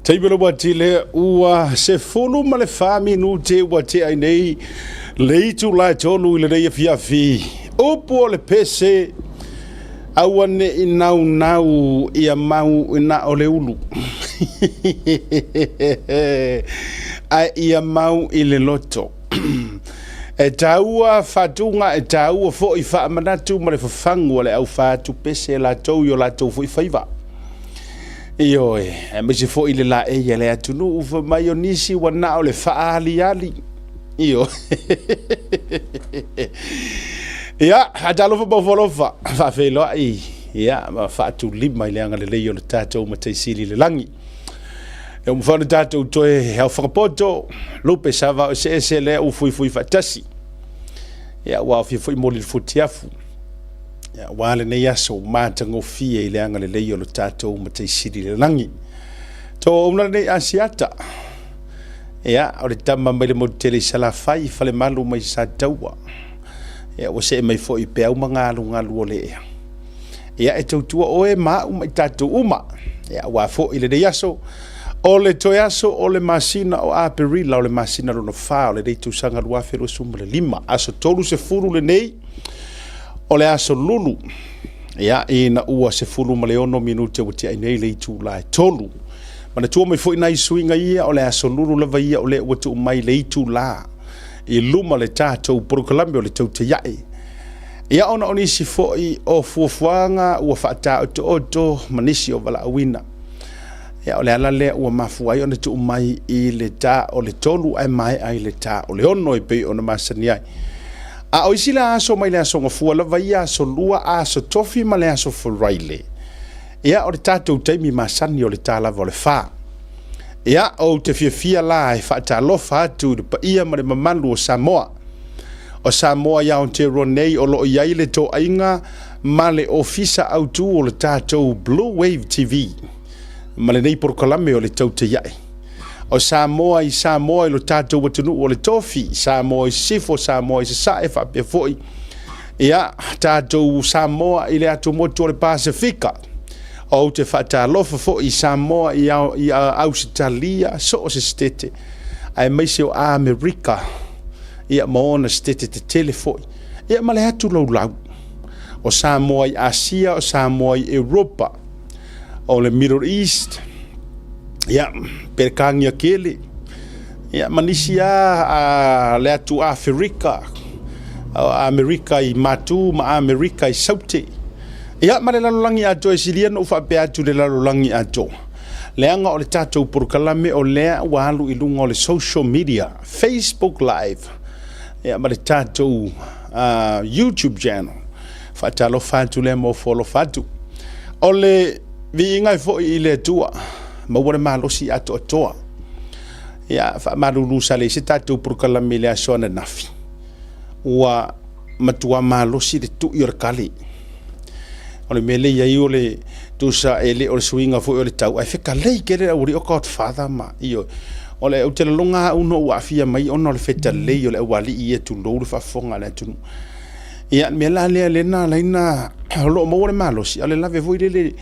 Taibela watile ua se fulu ma le fami nu te wate ai nei leitu la tolu ile rei fiafi upo le pese awane inau ia mau ina ole ulu ai ia mau ile loto e taua fatunga e taua fo i fa manatu ma le fafangu le au fatu pese la tou yo la tou fo i faiva iyo me se fo ile la e le atunu ufa mayonisi wana ole fa ali iyo ya adalo fo bofolofa fa felo ai ya ma fa tu lima ile anga le yo le tatou ma te sili le langi e mo fa le tatou toe he fa poto lupe sava se le u fui fatasi ya wa fi mo le futiafu ya wale ne yaso matango fie ile anga le leyo lo tatou ma te sili le langi to una ne asiata ya o le tama mai le modele sala fai fale malu mai sa taua ya o se mai foi pe au ngalu ole ya e tautua o e ma mai tatou uma ya wa fo ile de yaso o le toyaso o le masina o aperila o le masina lo fa o le dei tu sanga lua fero sumba le lima aso tolu se furu le nei o le aso lulu ya ina ua se fulu ma le ono minute o te ai nei le tu la tolu mana tu mai foi nai swinga ia o le aso lulu la vai o le o tu mai le tu la e luma le tatou por Colombia le tau te yae ia ona oni si foi o fuafuanga ua fata oto manisi o vala awina ya ole ala le ua mafu ai ona tu mai i le ta o le tolu ai mai ai le ta o le ono i pe ona masani ai a o isila aso mai le aso ngafua la vai aso lua aso tofi ma le aso furaile ya o le tatou taimi masani o le ta lava o le fa ya o te fia la e fata lofa atu de pa ia ma le mamalu o Samoa ya on te ronei o lo iai le to ainga ma le ofisa autu o le tatou Blue Wave TV ma le nei por Colombia o le tau te iai o Samoa i lo tatou watunu o le tofi Samoa i sifo Samoa i se sae fa pe foi ia tatou Samoa i le atu motu o le Pasifika o te fata lofa foi Samoa i Australia so o se stete ai meise o Amerika ia maona stete te telefoi ia male atu lau o Samoa i Asia o Samoa i Europa o le Middle East ia perkangia kele ia manisia a le atu Afrika Amerika i matu ma Amerika i saute ia male lalolangi ato e siliana ufa pe atu le lalolangi ato leanga o le tatou por kalame o lea walu i lunga o le social media Facebook live ya ma le tatou YouTube channel fatalo fatu le mo follow fatu o le vi inga fo i le tua ma wale malo si ato atoa ya fa malulu sale si tatou por kalame le asona nafi wa matua malo si le tu yorkali o le mele ia i o le tusa ele o le swinga fo o le tau ai feka lei kere o ri o Godfather ma io o le utela longa uno wa fia mai ono le feta lei o le wali i tu lo fa fonga le tu ia me la le na ina lo mo le malo si ale la ve voi le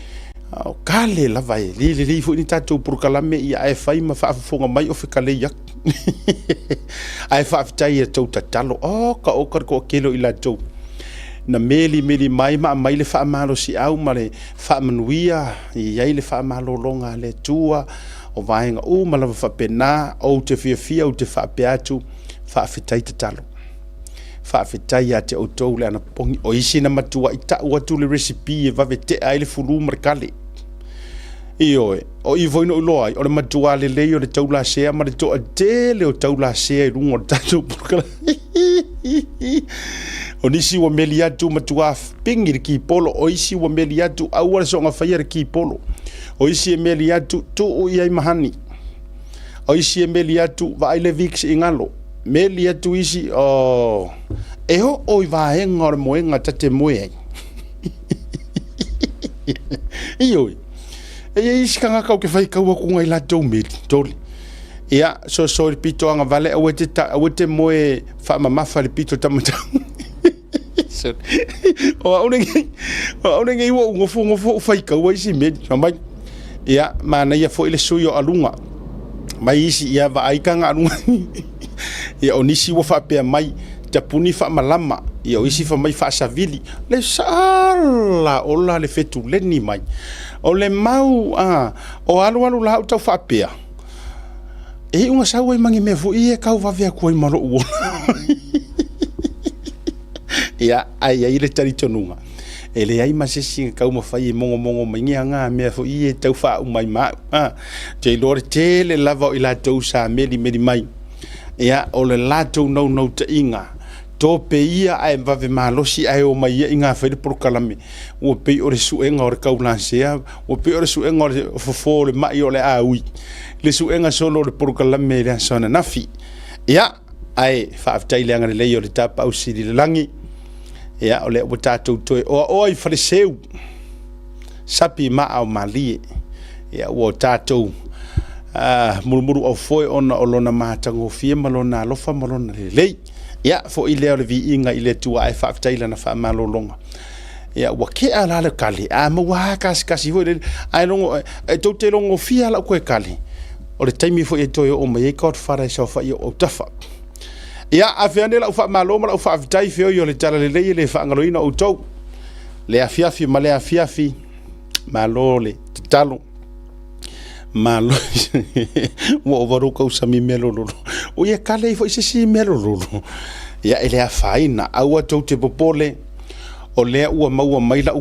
o kale la vai le fo ni tatu por kalame ia ai fai ma fa fonga mai o feka lei yak ai fa tai to tatalo o ka o ko kilo ila to na meli mai mai le fa malo si au male fa manuia ia le fa malo longa le tua o vaenga o malava fa pena o te fia o te fa peatu fa fitai te talo fa fitai ate o tole ana pongi o isi na matua ita o tu le recipe e va vete ai le fulu merkale io o i voino loi o le matua le o le taula sea ma le to te le o taula sea i lungo tatu porque o nisi wa meli atu matua pingi ki polo o isi wa meli atu au so nga fire ki polo o isi meli atu tu o ia mahani o isi meli atu va ile vix ingalo meli atu isi o eho o va engor moenga tate moe io e isi kanga ka ke fai ka wa ku ngai la to meli toli ia so pito anga vale o te moe fa mama fa pito tamata o aunengi wo ngofo fai ka wa isi me mai ia mana ia fo ile sui o alunga mai isi ia va aikanga alunga ia onisi wo fa pe mai tapuni fa malama ia isi fa mai fa savili le sala ola le fetu le ni mai o le mau o alu la tau fa pe e unga sa wai mangi me fu ia kau va vea ko i maro u ia ai ile tari tonunga ele ai masisi kau ma fai mongo maingi anga me fu ia tau fa mai ma te lor te le lava ila tau sa meli mai ia o le lato no te inga to pe ia ai vave malosi ai o mai inga fa de prokalame o pe o su enga o kau lansea o pe o su enga o fo le mai o le aui le su enga solo le prokalame le sona nafi ia ai fa aftai anga le yo le tapa o si le langi ia o le o tatou toe o ai fariseu sapi ma au mali ia o tatou murumuru au foi ona o lona matango fie malona alofa malona lelei ia fo i leo le vi inga i le tua ai whaaftaila na wha malolonga ia wa ke ala le kali ma wa kasi hoi le ai longo e tau te longo fia la koe kali o le taimi fo i toi o mai e kaut whara i sau wha i o tafa ia a whiane la ufa maloma la ufa afitai feo i o le tala lelei le whaangaloina o tau le afiafi ma le afiafi malo le tatalo malo wo varu ka usami melolo o ia kale fo isi melolo ia ele a faina aua tau te popole o le ua maua mai la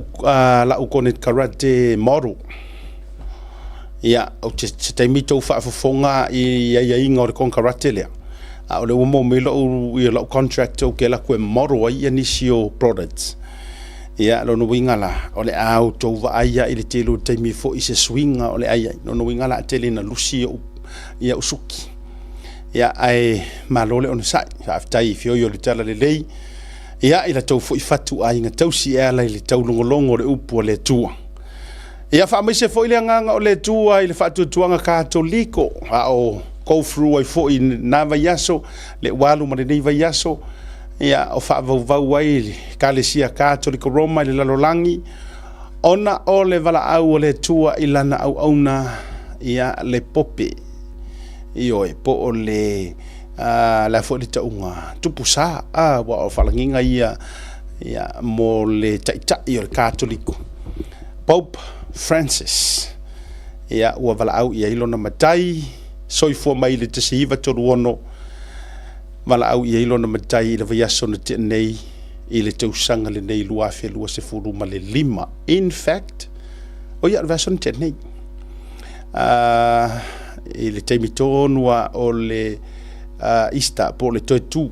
u konet karate model ia o te taimito fa fonga i ia inga o le kon karate le o le mo me lo i lo contract o ke la ko model ia nisio products ia lo no wingala o le auto va aia i le telo taimi fo i se swinga o le aia no wingala tele na lucio ia usuki ia ai malole on sai aftai fio yo le tala le lei ia ila tau fo i fatu ai nga tau si ala le tau longolongo le upu le tua ia fa mai se fo ile nganga o le tua ile fatu tuanga katoliko o go through ai fo i na vayaso le walu ma le nei vayaso ia o fa vau ai kalesia katoliko Roma le lalolangi ona o le vala au le tua ilana au auna ia le pope io e po o le la fo le taunga tupusa wa o falanginga ia mo le taita i o katoliko Pope Francis ia ua vala au ia ilona matai soifo mai le te siva toruono vala au ia ilona matai le vayaso na te nei i le tausanga le nei lua fe lua se furu ma le lima in fact o ia vayaso na te nei i le taimi tonua o le Easter po le toe tu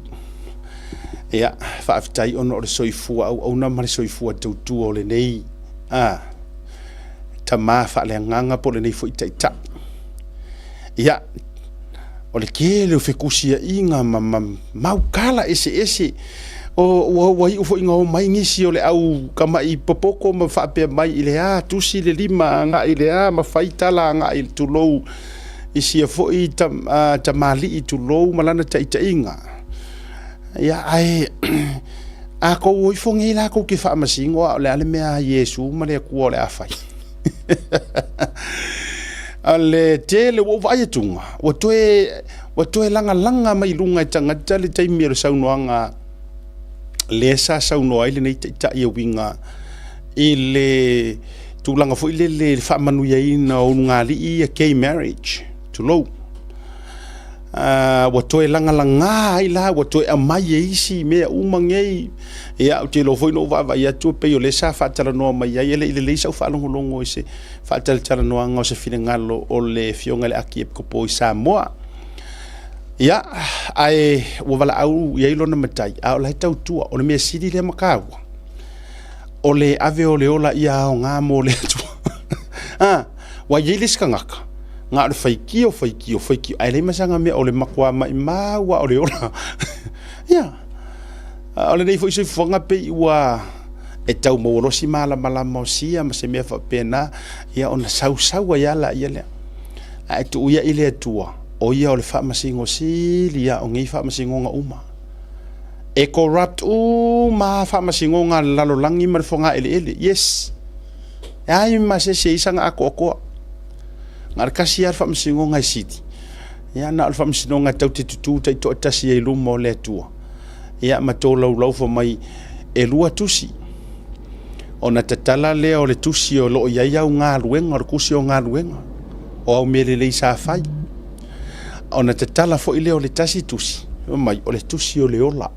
ia whaafitai ono o le soifua au na ma le soifua tautua o le nei ta maa whaaleanganga po le nei fo i taita ia o le kele o whekusia inga maukala ese o wai ufo inga o mai ngisi o le au kama i popoko ma whaapea mai i le tusi le lima nga i le ma whaitala nga i tulou i sia fo i ta mali i tulou malana taita inga ia ai a ko oi fo ngi la ko ki fa masingo o le ale mea Yesu ma le ku le afai ale tele wo vai tunga o toe langa mai lunga tanga tali tai miro saunoanga le sa sauno ai le nei ta ia winga ile tulanga fo ile le fa manu ia ina o ngali i gay marriage to low wa toe langa ila wa toe amai isi me umangei ia o te lo foi no va ia tu pe yo le sa fa tala no mai ia le sa fa longo ese fa tala no anga se finengalo o le fionga le aki ko po sa moa ia ai wa vala au ia ilo na matai au la tau tua o le me sidi le makau o le ave o le ola ia o nga mo le tu wa ye le skangaka nga le faikio ai le masanga me o le makwa mai mawa o le ola ia ole nei foi fonga pe wa e tau mo rosi mala mo sia ma se me fa pena ia ona sau ia la ia le ai tu ia ile tua o ia o le fa masingo silia o ngi fa masingo nga uma e corrupt ma fa masingo nga lalo langi ma fonga ele yes ai ma se isanga ako ngar kasi ar fa msingo ngai city ia na fa msingo ngai tau te tutu tai to tasi e lu mo le tua ia ma to lau fa mai e lua tusi ona tatala le o le tusi o lo ia ia nga luenga o kusi o nga luenga o au mele le sa fai ona tatala fo ile o le tasi tusi mai o le tusi o le ola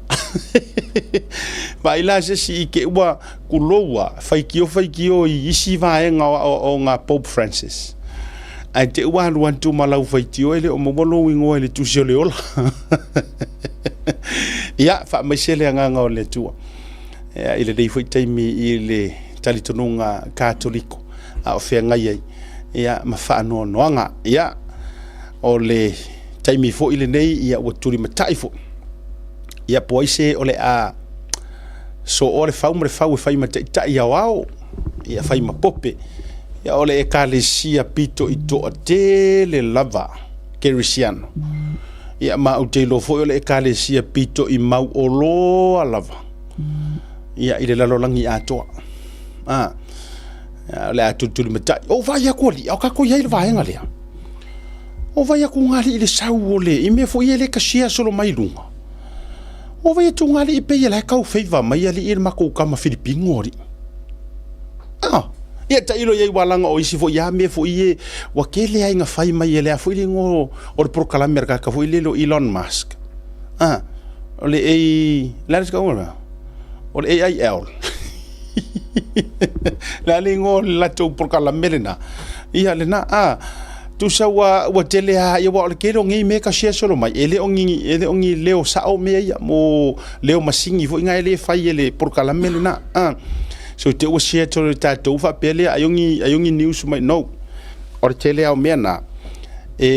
vai la se si ke wa kuloa fai kio I isi vaenga o nga Pope Francis ai te wa luan tu malau fai tio ele o momolo wingo ele tusi o le ola ia fa mai sele nga o le tua ile dei foi taimi ile talitonunga katoliko a ofenga ia ia ma fa no noanga ia o le taimi fo ile nei ia o turi matai fo ia poise o le a so o le fau fai matai tai ia wao ia fai ma pope ia o le ekalesia pito I to te le lava kerisiano ia ma o te lo fo o le ekalesia pito I mau o lo a lava ia ile lalo langi atoa le atutuli matai o vai a koli o ka ko ia ile vaenga lea o vai a ku ngali ile sau o le I me fo ia le kasia solo mai lunga o vai tu ngali I pe ia le kau feiva mai ali ir mako kama Filipingo ri ia ta ilo ia walanga o isi fo ia me fo ie wa kele ai nga fai mai ele fo ile ngo o proclame merka ka fo ile lo Elon Musk o le let's go o le AIL la lingo la to proclame lena ia lena tu sa wa tele ia wa le kero ngi me ka sia solo mai ele ongi leo sa o me ia mo leo masingi fo inga ele fai ele proclame lena so te o sia to ta to fa pele ayongi news mai no o tele o me na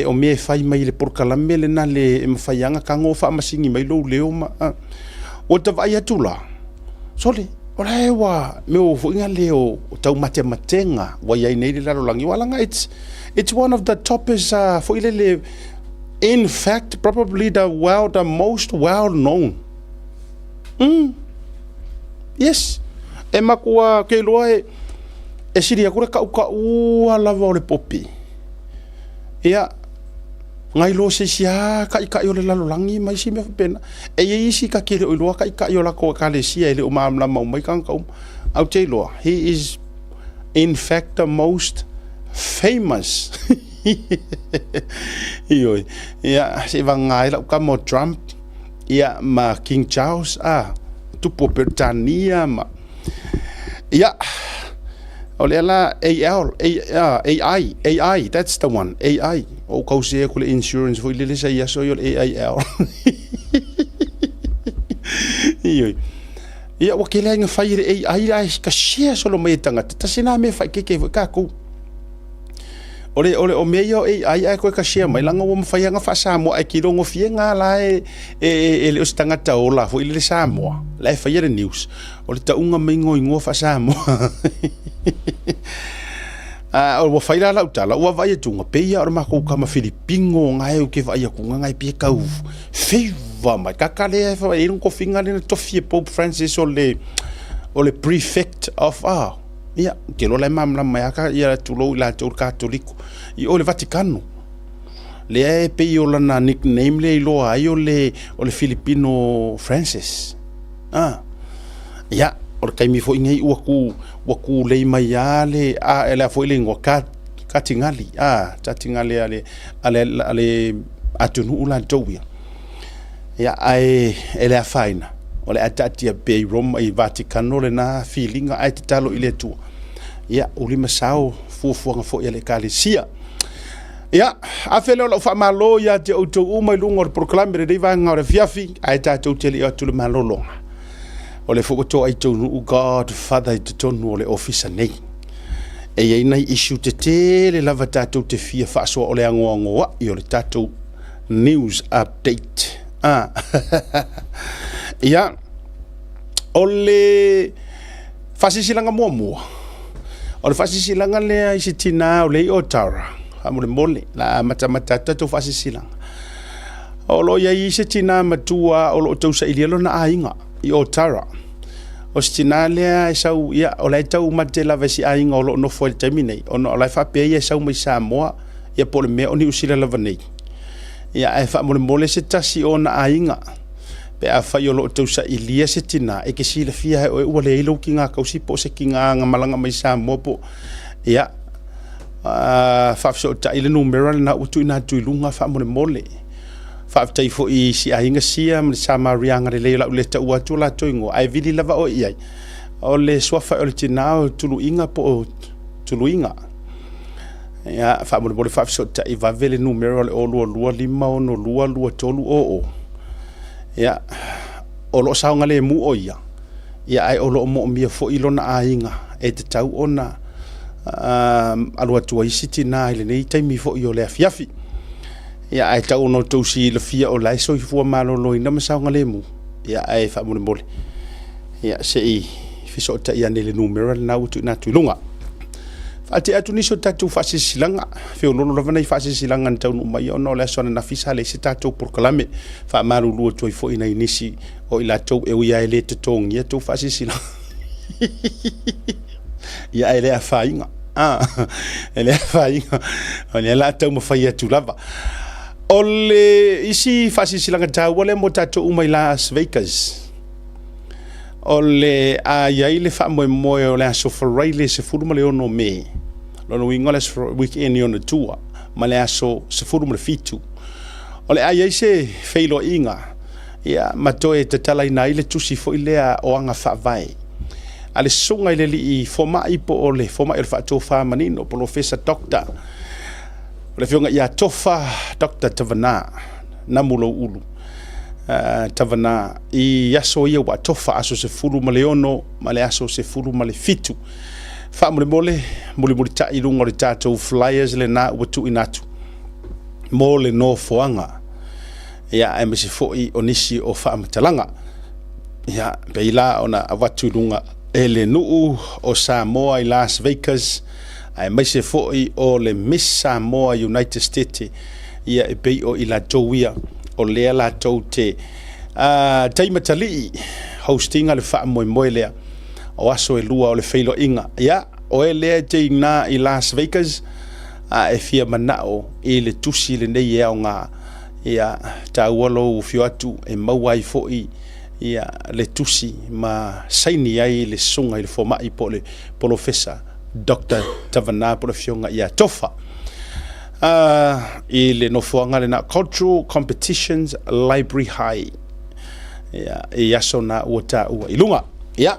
o me fai mai le proclame lena le mfaianga ka ngo fa masingi mai lo leo ma o te vai atula sole ora ewa me o fo inga leo tau matematenga wa ia nei le lalo langi walanga it's one of the toppest for ile in fact probably the most well known yes e makua ke loa e siria kura ka ua lava o le popi ia ngai lo se sia ka o le lalo langi mai si me pena e isi ka kere o loa ka o la ko ka le sia ele o mamla mau mai kan ka au te loa he is in fact the most famous ioi ia se vangai la ka mo Trump ia ma King Charles tu po Britania ma ia ole la AI that's the one AI o ka se ko le insurance fo le sa ia so yo AIL ioi ia o ke le nga fai AI ka sia solo mai tanga ta sina me fai ke ka ko ole o meio ai ko ka sia mai langa o mfai nga fa Samoa ai ki longo fienga la le ostanga ta ola fo ile Samoa la fa ia news ole ta unga mengo ingo fa Samoa o fai la utala o vai tu nga pe ia o ma ko ka ma Filipingo nga e ke vai ku nga pe ka u feiva mai ka kale fa e ko finga le to fie Pope Francis o le prefect of ia ke lo le mamla mai aka ia tu lo la tu katoliko I o le Vaticano le pe o la na nickname le lo ai o le Filipino Francis ia o kai mi fo ngai wa ku le mai ale ele fo le ngoka katingali tatingali ale atunu ula tobia ia ai ele faina o le atatia pe Rome I Vaticano le na feelinga ai talo ile tu ia o lima sao fuanga fo ia le kalesia ia a fele lo fa malo ia te o to mai lungo proclame de vanga o fiafi ai tato tele o tu le malolo o le fo to ai to God Father to no le officer nei e ia nei issue te le lava tato te fia fa so o le ango i o le tato news update ia ole fasisilanga mua ole fasisilanga le isitina ole Ottawa amole mole la mata to fasisilanga olo ya isitina matua olo to sa ilelo na ainga I Ottawa o sitina le sau ia ole tau matela vesi ainga olo no foi terminate ono ole fa pe ia sau mai Samoa ia po le mea o ni usila lava nei ia e fa mole se tasi ona ainga pe a fa yo lo tau sa ilia se tina e ke sila fia o ua le ilo ki ngā kausi po se ki ngā malanga mai sa mopo ia fa so ta ile numero na utu ina tuilunga fa mole fa tai fo i si ainga sia me sa marianga le la le ta ua tu la toingo ai vili lava o ia o le swafa o le tina tulu inga po tulu inga ia fa mole fa so ta i va vele numero le o lua lima o no lua tolu o ia o lo saunga le mu o ia ai o lo mo mia fo ilona ainga e te tau ona alua tua isiti na ile nei taimi fo i o le afiafi ia ai tau no tausi le fia o lai soi fua malolo ina masaunga le mu ia ai fa mole ia se i fiso ta ia nele numero na utu na tuilunga Ate atu niso tatu fasi silanga fe lolo lava nei fasi silanga tau no mai ono le sona na fisa le se tatu por kalame fa maru lu toi fo ina inisi o ila tau e uia ele te tong ia tu fasi silanga ia ele a fainga ele a fainga ona la tau mo fai atu lava ole isi fasi silanga tau ole mo tatu umai Las Vegas ole a yaile fa mo o le so foraile se furu male ono me lo winga le weekend on the tour male so se furu male fitu ole a yaise feilo inga ia matoe te tala ina ile tusi fo ile o anga fa vai ale sunga ile li foma ipo ole foma il fa to fa manino professor doctor le fionga ia tofa Dr. Tavana namulo ulu tavana I aso ia wa tofa aso se fulu maleono male aso se fulu male fitu fa mole ta I lunga le tatou flyers le na watu inatu mole no foanga ia e mese foi onisi o fa matalanga ia beila ona watu lunga ele nuu o Samoa I Las Vegas ai mese foi o le Miss Samoa United States ia e bei o ila towia o lea la tau te taimatali hostinga le wha moe lea o aso e lua o le whailo inga ia o e lea te na I Las Vegas e fia manao I le tusi le nei ea o ngā ia taualo fio atu e mauai foi ia le tusi ma saini ai le sunga I le fomai po le professor Dr. Tavana po le fionga ia tofa I le nofoanga le na cultural competitions library high ia I aso na uata ua ilunga ia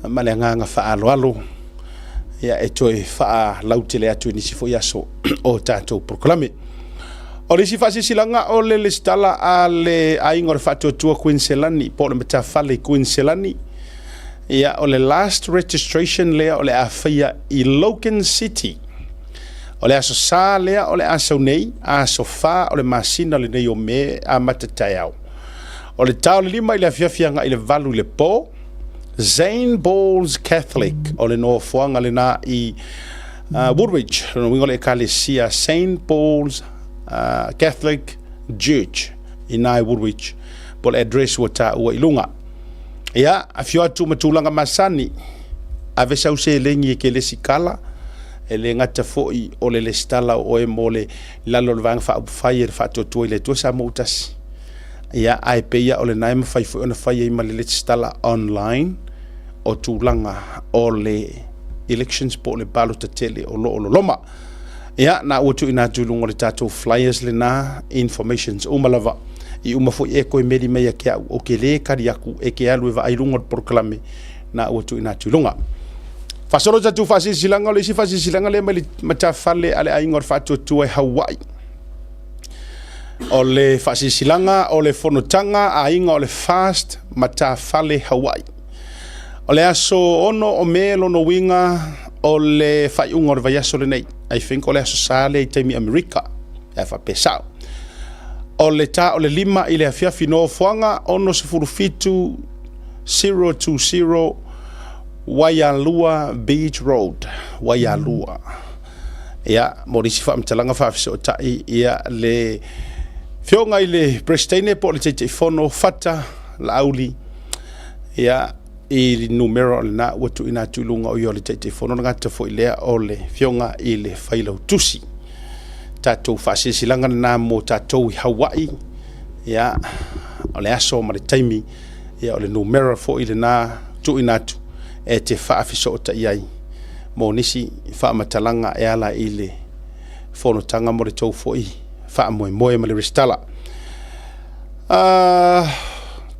malenganga fa alo ia e toi fa lautele atu ni sifo iaso o tatou proclame o le sifasi silanga o le stala ale aingo fa tua Queenselani po le metafale Queenselani ia o le last registration le o le afia I Logan City o le aso sa lea o le aso nei aso fa o le masina le nei o me a matatai au o le tau le lima I le afiafianga I le valu le po Zane Balls Catholic o le no fuanga le na I Woodridge no wingo le kalesia St. Paul's Catholic Church I nai Woodridge po le address wata ua ilunga ia afio atu matulanga masani ave sau se lengi ke le sikala ele ngata foi o le stala o e mole lalo le vang fa fire fa to ile to sa motas ia ai peia o le naim fai foi ona fai ma le stala online o tulanga o le elections po le balo tele o lo loma ia na o tu ina tulungo le tato flyers le na informations o malava I uma foi e ko meri me ke o ke le kariaku e ke alu va ilungo proclame na o tu ina tulunga fasolo tu fasi silanga le si fasi silanga le matafale ale aingo fatu tu e Hawaii o le fasi silanga o le fonotanga aingo o le fast matafale Hawaii o le aso ono o melo no winga o le fai ungo va yaso le nei I think o le aso sale temi America e fa pesao o le ta o le lima I le afia fino fuanga ono se furufitu 020 Waialua Beach Road Waialua ia morisi fa mtalanga fa so tai ia le fionga I le prestene po le te fono fata la auli ia I numero na watu ina tulunga o yo le te fono ngata fo ile o le fionga I le failo tusi tatou fa'asisilanga na mo tatou I Hawaii ia o le aso ma le taimi ia o le numera fo I le na tu inatu e te fa'afiso o ta iai mo nisi fa'amatalanga e ala I le fonotanga mo le tau fo'i fa'amoemoe ma le restala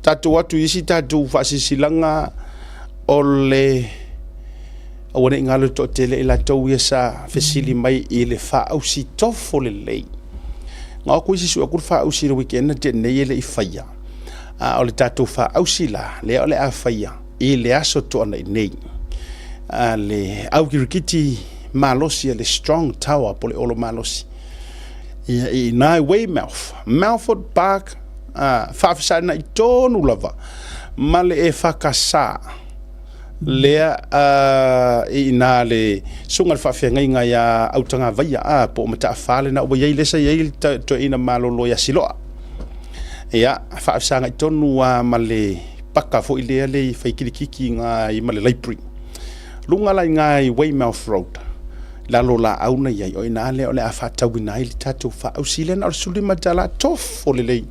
tatou atu isi tatou fa'asisilanga o le awane ngalo to tele ila tau ia sa fesili mai I le fa'ausi tofo le lei ngā ko isi sua kur fa'ausi le weekend te nei le I faia o le tatou fa'ausi la le o le a faia I le aso to ana nei le au kirikiti malosi le strong tower po le olo malosi ia I nai Weymouth Melford Park fa'afisa na I tonu lava ma le e whakasa lea I na le sunga whawhiangainga ia autanga vaia po mata whale na ua iei lesa iei to ina malolo ia siloa ia whaafisanga I tonu ma le paka fo I lea le whaikirikiki ngā I ma le library lunga lai ngā I Weymouth Road lalo la auna iei o ina le o le a whatau ina I le tatou whausile na o le sulima tala tof o le lei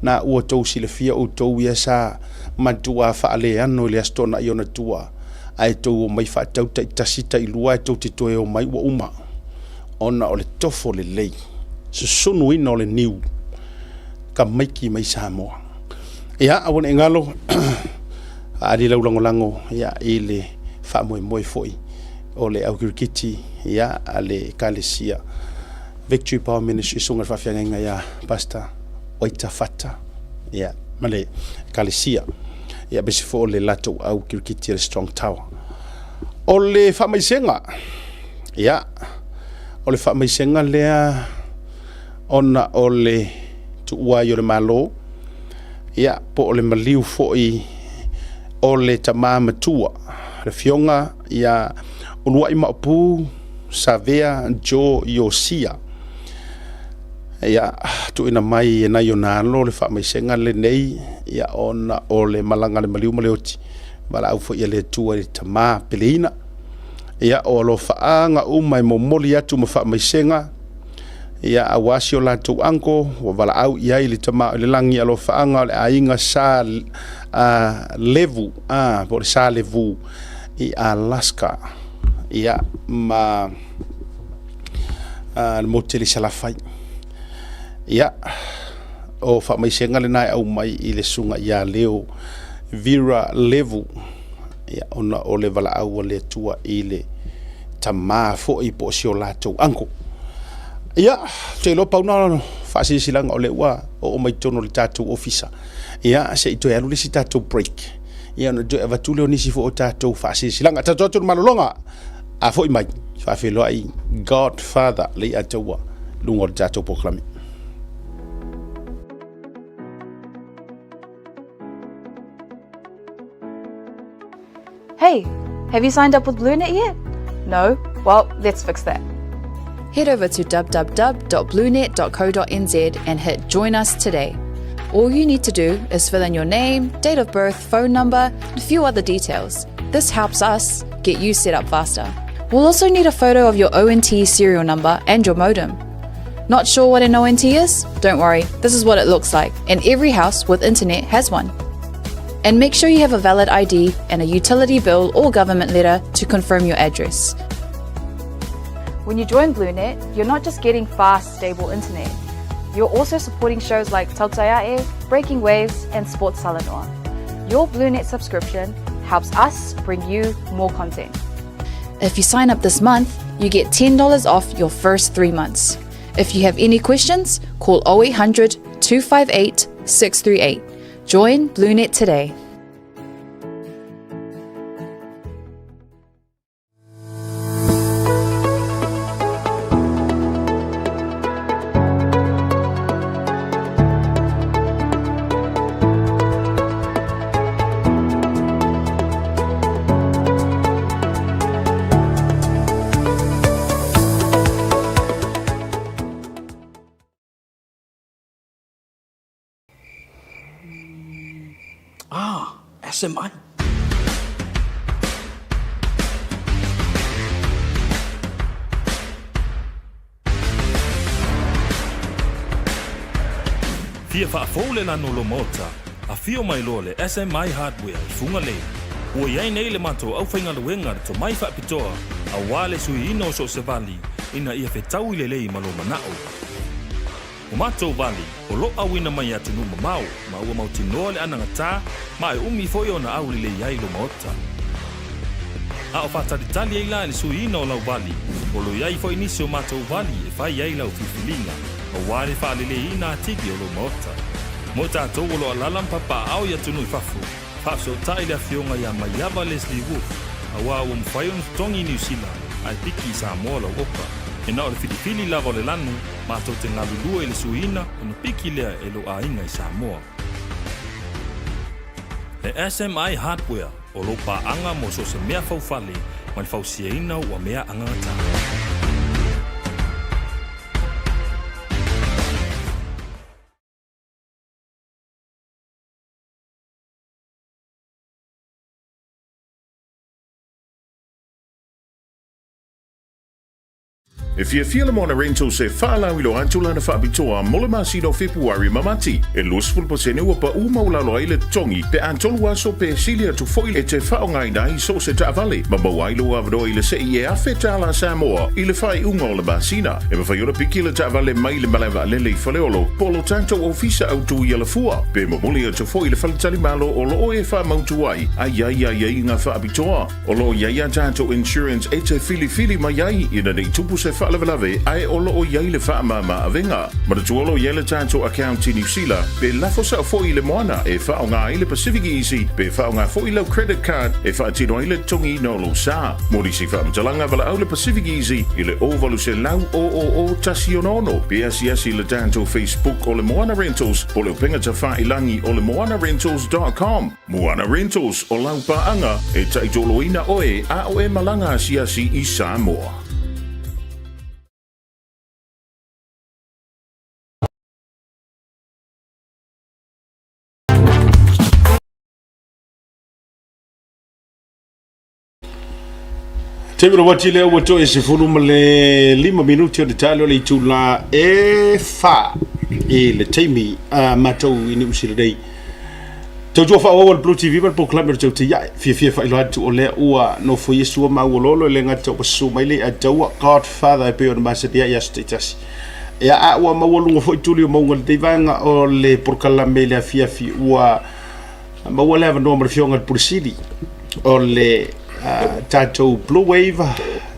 na ua tau sile fia o tau ia sa matua whaale ano le astona I ona tua ai tau o mai whaatau ta I tasita I lua e tau te toe o mai wa uma ona o le tofo le lei susunu ina o le niu ka maiki mai Samoa ia awana e ngalo ari laulangolango ia I le whaamoemoe foi o le aukirikiti ia a le kalesia Victory Power Ministry sunga whawhiangainga ia Pastor Waita Fata ia male kalesia ia besi fo le lato au kirikiti le strong tower o le whamaisenga ia o le whamaisenga lea ona o le tuua I o le malo ia po o le maliu fo I o le tamā matua le fionga ia ulua I maupu Savea Jo Yosia ia tu ina mai na yonalo le whamaisenga le nei ia ona o le malanga le maliu maleoti wala au fo ia le tua le tamā peleina ia o lo whaanga umai momoli atu ma whamaisenga ia awasi o lātou anko wa wala au ia I le tamā le langi alo whaanga le ainga sa levu po le sa levu I Alaska ia ma le moteli salafai ia o whamaisenga le nai au mai I le sunga ia leo Vera Level ia ona o le wala au le tua I le tamā fo I po si o lātou anko ia te lo pauna whaasisilanga o le ua o mai tono le tātou ofisa ia se I toi alu le si tātou break ia ona toi avatule o nisi fo o tātou whaasisilanga tātou atu malolonga a fo I mai whawhiloa I Godfather le ataua lungo le tātou poklami. Hey, have you signed up with BlueNet yet? No? Well, let's fix that. Head over to www.bluenet.co.nz and hit Join Us today. All you need to do is fill in your name, date of birth, phone number, and a few other details. This helps us get you set up faster. We'll also need a photo of your ONT serial number and your modem. Not sure what an ONT is? Don't worry, this is what it looks like, and every house with internet has one. And make sure you have a valid ID and a utility bill or government letter to confirm your address. When you join BlueNet, you're not just getting fast, stable internet. You're also supporting shows like Tautaiae, Breaking Waves, and Sports Salanoa. Your BlueNet subscription helps us bring you more content. If you sign up this month, you get $10 off your first 3 months. If you have any questions, call 0800 258 638. Join BlueNet today. SMI. Fia whaafole lano lo mota, a fio mai lo le SMI Hardware I funga le. Ua iai nei le mato au whainga le wenga to mai whaapitoa, a wale sui ino so se vali, ina ia whetau I le lei malo manao. O mato vali, o lo awina mai atu numa mau, ma ua mautinoa le anangata, ma e umi foi ona au le iai lo mota. A o whataritali ei la le sui ino lau vali, o lo iai foi nisi o mato vali e whai iai lau fifilinga, o wale whaalele ina atigi o lo mota. Mo tātou o lo alalam papa au ia tunu I whafu, whafso tai le fionga ia maiava Leslie Wolf, a wā ua mwhai on tongi New Zealand, ai piki Samoa lau opa. E nao le filifili lava le lanu, mātou te ngalulua I le suina, o na piki lea e lo ainga I Samoa. Le SMI Hardware, o lo paanga mo so se mea faufale, ma le fausiaina ua mea angata. If you feel on a rental se whālawi lo antula na whaabitoa mole masi no Februari mamati. E losful po se neua pa umaula lo aile tongi pe antolu aso pe silia tu foil e te whaongai nai so se taavale. Ma mawailo avado I le se I e awhe tala Samoa I le whai unga o le basina. E ma whai ora piki le taavale mai le malawa lele I whaleolo polo tanto ofisa au tu I ala fua. Pe mamuli a tu foil le whaletali malo o lo e wha mautu ai. Ai ngā whaabitoa. O lo iai a tanto insurance e te fili mai ai ina nei tupu se whaalawalawe ai olo o iai le whaamama avenga. Ma le tuolo iai le tanto account I New Zealand pe lafo sa fo I le moana e whaonga I le Pacific Easy pe whaonga fo I le credit card e whaatino I le tongi no lo sa. Mori si whaamtalanga wala au le Pacific Easy I le ovalu se lau o tasi onono. Pe asi le tanto Facebook o le Moana Rentals po le upenga ta whailangi o le moanarentals.com. Moana Rentals o lau paanga e taitoloina oe a o e malanga asiasi I Samoa. Tebro wati leo wato e se fulu male 5 minuti o detalo le tula e fa e le taimi matou ini usira dei tau jo fa o Blue TV per proclamer tau te ya fia fa ilo atu o le ua no fo yesu ma wololo le ngata o su mai le atau Godfather e pe on masedia ya status ya a ua ma wolungo fo ituli o maunga te vanga o le proclamer le fia ua ma wala va no mer fionga pursidi o le tatou Blue Wave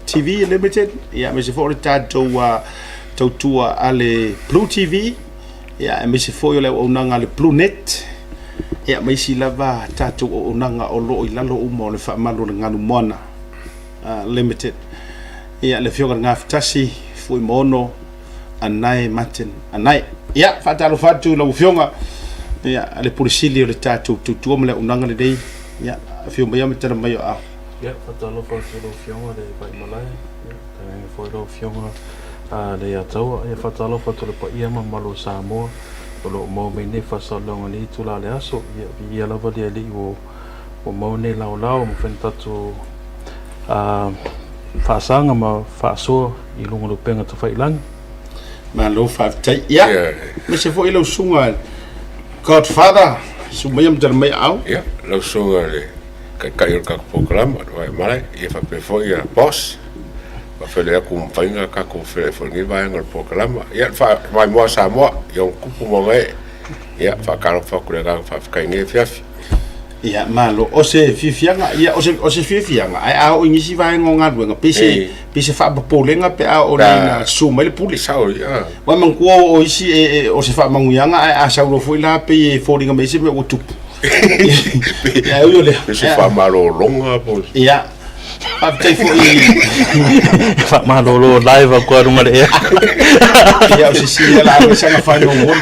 TV Limited ya me se for tatou tautua ale Blue TV ya me se foi le onanga le Blue Net ya me si lava tatou onanga o lo ilalo umo le fa malo le nganu mona Limited ya le fionga ngaftasi foi mono anai maten anai ya fatalo fatu lo fionga ya le purisili le tatou tutua me le onanga le dei ya fio mai me tera mai a Ya, fatalo fatalo fionga de pai malai. Ya, também foi lo fionga le atau e fatalo fatalo pa ia malo Samoa. Lo mo me ne fasalo ali tula le aso. Ya, ia lava de ali o mo ne lao mo fentatu fasanga ma faso I lungo lo penga to failang. Ma lo fa tai ya. Me se foi lo sunga Godfather sumayam ter mai au. Ya, lo sunga le kai ka program vai mai e fa pe foi a boss va fele ku mfainga ka ku fele fo ngi vai ngal program ya fa vai mo sa mo yo ku mo ngai ya fa ka fa ku le ka fa kai ngi fiaf ya malo o se fifianga ya o se fifianga ai a o ngisi vai ngonga duenga pese fa polenga pe a o na suma le puli sa ya wa man ku o isi o se fa manguyanga ai a sa ro foi la pe fo dinga me se me o tupu ya yo le se fa malo longa po ya pa te fo Fa malo lo live ko runga le ya o se la o se fa no mo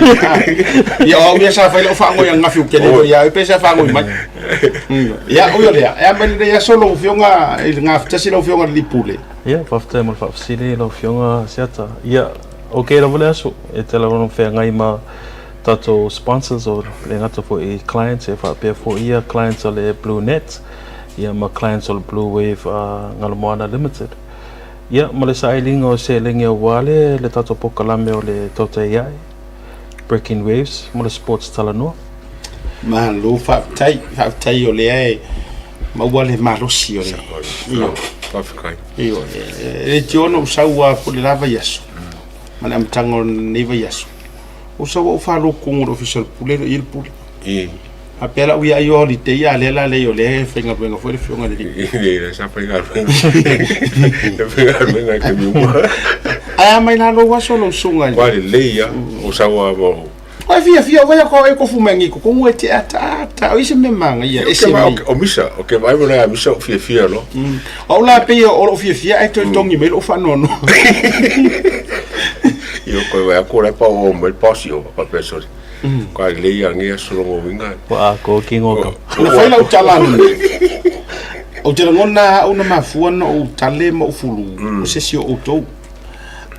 ya o me sa fa lo fa ngo yang ngafiu ke le ya pe sa fa ngo mai ya o yo le ya me le ya solo fionga il ngafta si lo fionga li pule ya fa mo fa sile lo fionga siata ya okay lo vole so e te lo no fe ngai ma tato sponsors or le ngata for e clients e fa pe for ia clients o le Blue Net ia ma clients o le Blue Wave Ngalomoana Limited ia ma le sailing o se lengi o wale le tato pokalame o le tote iai Breaking Waves mo le sports talanoa. Malo whaatai o lea e maua le malosi o lea. Iyo. E te ono usaua po le lava yasu. Mana amtango neva yasu. Usaua ufalo kungu official pule il pule. A pela uia i oli te ia lela le o le whenga wenga fwere whionga le ringi. Ile sa whenga whenga ke miuma. Ai mai na lo waso lo sunga. Kwa le leia usaua mo. Ai fia vai ko e ko fumengi ko ngwe te ata o ise me manga ia ese mai o misa o ke vai mona misa fia lo o la pe o fia e to tongi me o fa nono io ko vai ko le pa o me pasio pa peso ko le ia ngia solo mo winga wa ko kingo ka o fa la o talani o te ngona una mafua no o tale mo fulu o se si o to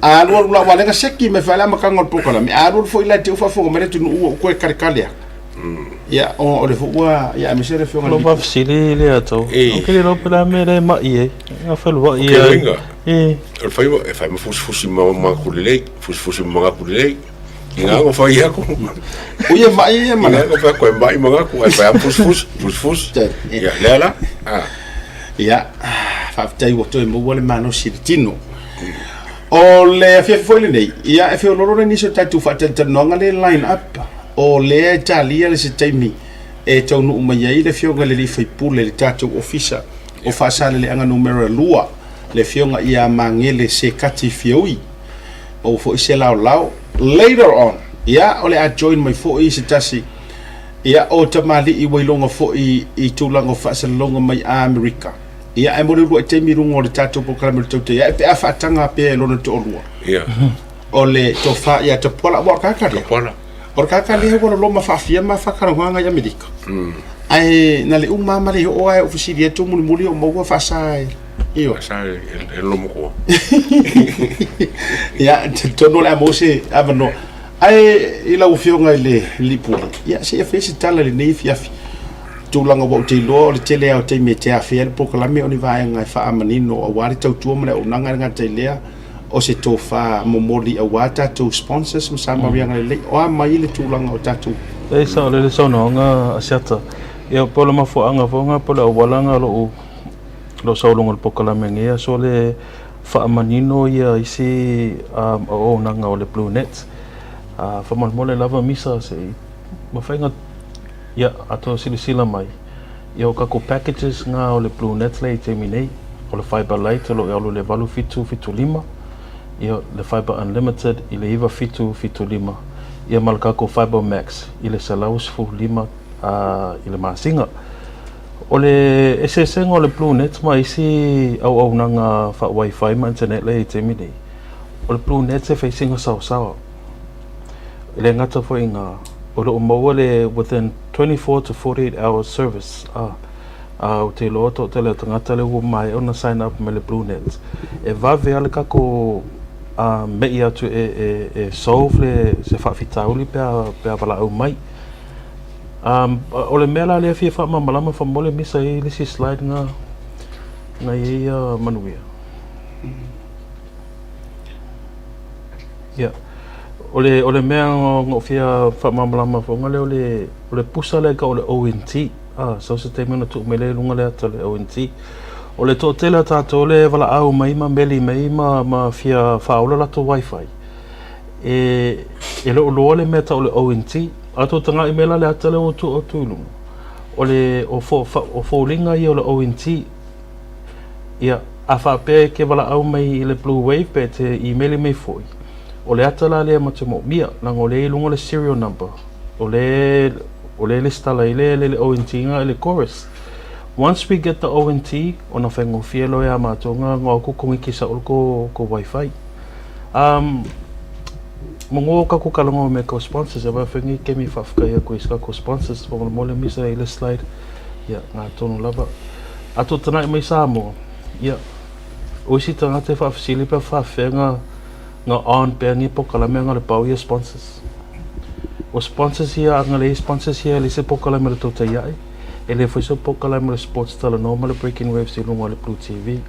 a lo la wala nga seki me fala makangol pokola me a lo foi la te fa fo me tu no ko karikalia ya o le fo wa ya me se re fo lo va fsili le ato o ke le lo pela me le ma ie nga fa lo ie o fai e fai me fus ma kulele fus ma kulele nga go fa ia ko o ye ma ie ma nga go fa ko mai ma ko fa fus ya lela ya fa tai wo to mo wole mano sirtino o le fia foi le nei ia e fio loro ni so tatu fa tenta nonga le line up o le talia le se taimi e tonu mai ai le fio le fai pule le tatu ofisa o fa sale le anga numero lua le fio nga ia mangele se kati fioi o fo se lao later on ia o le a join my fo se tasi ia o tamali I wailonga fo I tulanga fa se longa mai America ia e mori lu te mirungo le tato po kala merto te ia pe afatanga pe lona to lua ia o le to fa ia to pola wa kakali pola o kakali he ko lo ma fa fia ma fa kara nganga ya medica ai na le umma ma le o ai ofisiri to muli o mo fa sai io sai el lo mo ia to no la mo se avano ai ila u fionga le lipu ia se fa se tala le nei fia tulanga wa te lo le tele o te me te afia po kala me oni vai ngai fa amanino o wari tau tu mo le unanga nga te lea o se to fa momoli a wata to sponsors mo sa maria le o mai le tulanga o tatu e sa le so no nga asiata ia po le mafo anga vonga po le walanga lo so longo po kala me ia so le fa amanino ia isi o nanga o le Blue Nets fa mo le lava misa se ma fa ia ato sila mai ia o kako packages nga o le Blue Net le te minei o le fiber light lo ia le valu fitu lima ia le fiber unlimited I le iva fitu lima ia mal kako fiber max I le salaus fu lima I le masinga o le SSN o le Blue Net mai si au nanga fa wifi ma internet le te minei o le Blue Net se facing sawa ile ngata fo inga o lo mo le within 24 to 48 hours service o te lo to te le tangata le mai ona sign up me le Blue Net e va ve ale kako me ia tu e solve le se fa fitauli pe vala o mai o le mela le fi fa malama fa mole misa I le si slide nga ia manuia yeah ole mea ngo fia fa malama fa ngale ole pusa le ka ole ONT so se te mena tu mele lunga le ata le ONT ole to tela ta to le vala au mai ma meli mai ma fia fa ola la to wifi e lo le meta ole ONT ato tanga imela le ata le o tu lunga ole o fo linga I ole ONT ia afa pe ke vala au mai le Blue Wave pe te email mai foi o le atala le matemo mia na ngole lunga le serial number o le stala le ONT nga le chorus once we get the ONT ona fengo fielo ya matonga ngo ku kongi kisa ko wifi mongo ka ku kalongo me ko sponsors aba fengi kemi fafka ya ko iska ko sponsors po mo le misa ile slide ya nga tonu lava ato tana mai samo ya o si tanga te fa fasili pa fa fenga nga on pe ni po kala me nga le pau ia sponsors o sponsors ia nga le sponsors ia le se po kala me to te ia ele foi so po kala me sports tala normal breaking waves I lunga le Blue TV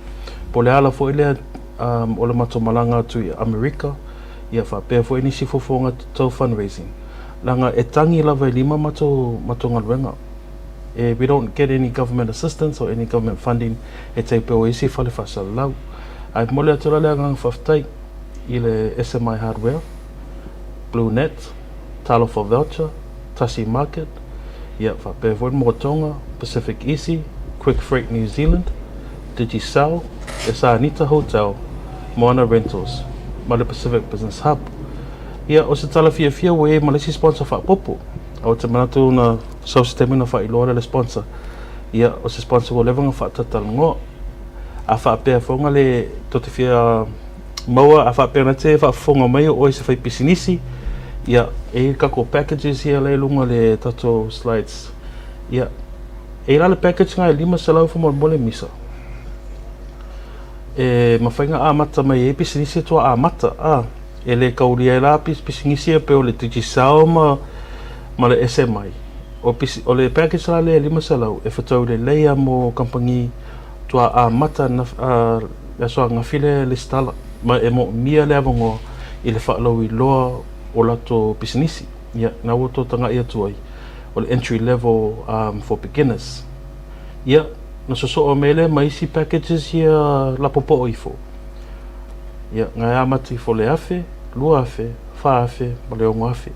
po le ala fo ile o le mato malanga tu America ia fa pe fo ini si fofonga to fundraising langa e tangi lava lima mato ngaluenga. We don't get any government assistance or any government funding e te pe o isi fale fasalau. Ai mole atola lea ngang whaftai i le SMI Hardware, Blue Net, Talo for Voucher, Tasi Market, ia whapevoin Motonga, Pacific Easy, Quick Freight New Zealand, Digicel, Esa Anita Hotel, Moana Rentals, Male Pacific Business Hub. Ia o se tala fia o e malesi sponsor whapopo. Au te manatu na sau sistemi na whailoa le sponsor. Ia o se sponsor o levanga whaatatal ngoa. A whaapea whonga le tote fia maua, a whaapea na te whaafonga mai o se whai pisinisi. Ia e kako packages ia le lunga le tato slides. Ia e la le package ngai 5 salau wha mole misa. E mawhainga a mata mai e pisinisi toa a mata. E le kauria e la pisinisi pe o le Digicel ma le SMI. O le package la le 5 salau e whatau le leia mo kampangi tua a mata na soa ngawhile le stala ma e mo mia le avongo i le whaalau I loa o lato pisinisi. Ia, na woto tanga ia tuai o le entry level for beginners. Ia, na soso o mele maisi packages ia la popo o ifo. Ia, ngai amati fo le afe, lua afe, wha afe, ma le ongo afe.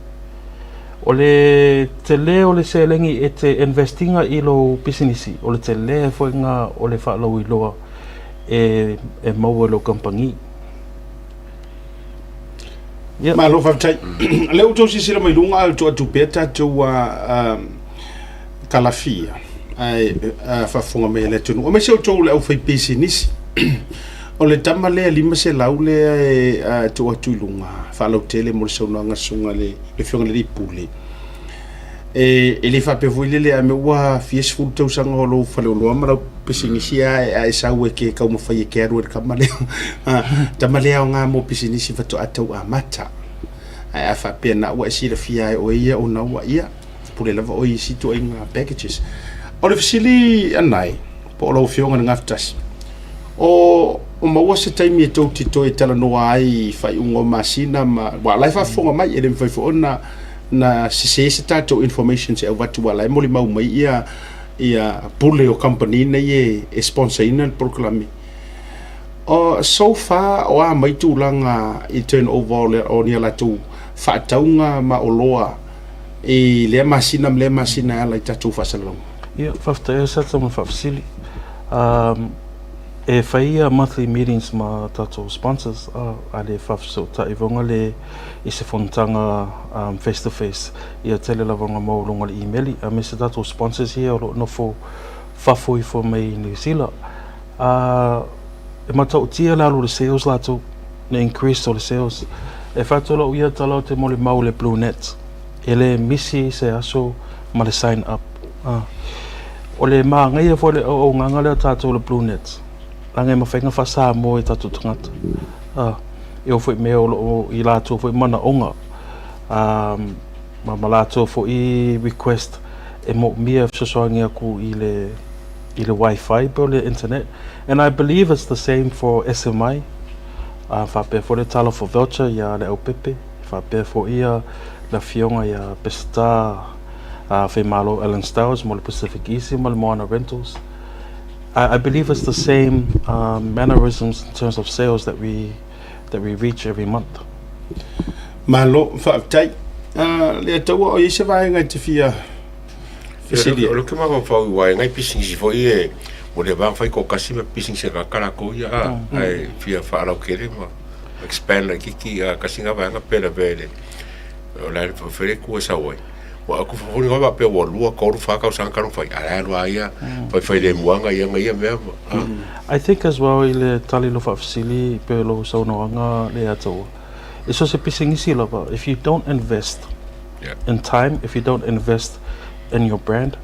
O le tele o le selengi e te investinga I lo pisinisi. O le tele fo inga o le whaalau I loa e maua lo kampangi. Ma lo whaftai. Leo tau si sila mai lunga al tua tupeta tua kalafia. Ai whafonga me le tunu. O me seo tau le au whai pisinisi. O le tama lea 5 se lau lea tua tuilunga. Whalau tele mo le sauna ngasunga le whionga le pule. E le whapevoi le a me ua fies fulu tau sanga o lo whale o loa marau pisinisi a e sau e ke kau mawhai e ke aru e kama leo. Tama lea o ngā mo pisinisi whato atau a mata. A whapea na ua e sira fia o ia o na ua ia. Pule lava o i situ ai ngā packages. O le fisili anai, po o lau whionga na ngāftasi. O maua se taimi e tau tito e tala noa ai whai ungo masina ma wa lai whafonga mai e le mwhai whaona na se tato information se au watu wa lai moli mau mai ia pule o company na e sponsor ina proklami. O so far o a mai tūlanga I turnover o ni ala tu whaataunga ma o loa e lea masina ala I tatu whasalong. Ia, whafta e sata ma whafsili. E whaia monthly meetings ma tato sponsors a le whafso ta I vonga le I se whontanga face to face ia tele la vonga mau longa le emaili a me se tato sponsors here o no fo whafoi fo mei New Zealand e matau tia la lo le sales lato ne increase o le sales e whatola o ia tala o te mole mau le Blue Net e le misi se aso ma le sign up o le maa ngai e fo le o nganga le tato le Blue Net Langa e mawhainga whasa mo e tatu tangata. E o fwoi mea o I lato fwoi mana onga. Ma lato fwoi request e mo mea fsosoangi aku I le Wi-Fi po le internet. And I believe it's the same for SMI. Whapea fo le talo for voucher ia le au pepe. Whapea fo ia la fionga ia Pesta whai malo Alan Stowers mo le Pacific Easy mo le Moana Rentals. I believe it's the same mannerisms in terms of sales that we reach every month. Malo whaatai. Le taua o isa vai ngai te fia. Fisili. Lo ke ma fa wai ngai pising si fo e mo le bang fai ko kasi ma pising se kala ko ia ai fia fa lo kere ma expand la kiki kasi nga va nga pela vele. O la fo fere ku sa wai. Wa aku fo ni va pe wa lua ko ru fa ka sang ka ru fai ala lo ia fai le muanga ia ngai me. I think as well ile tali lo fa fisili pe lo so no nga le ato. It's also pising isi lava. If you don't invest in time, if you don't invest in your brand,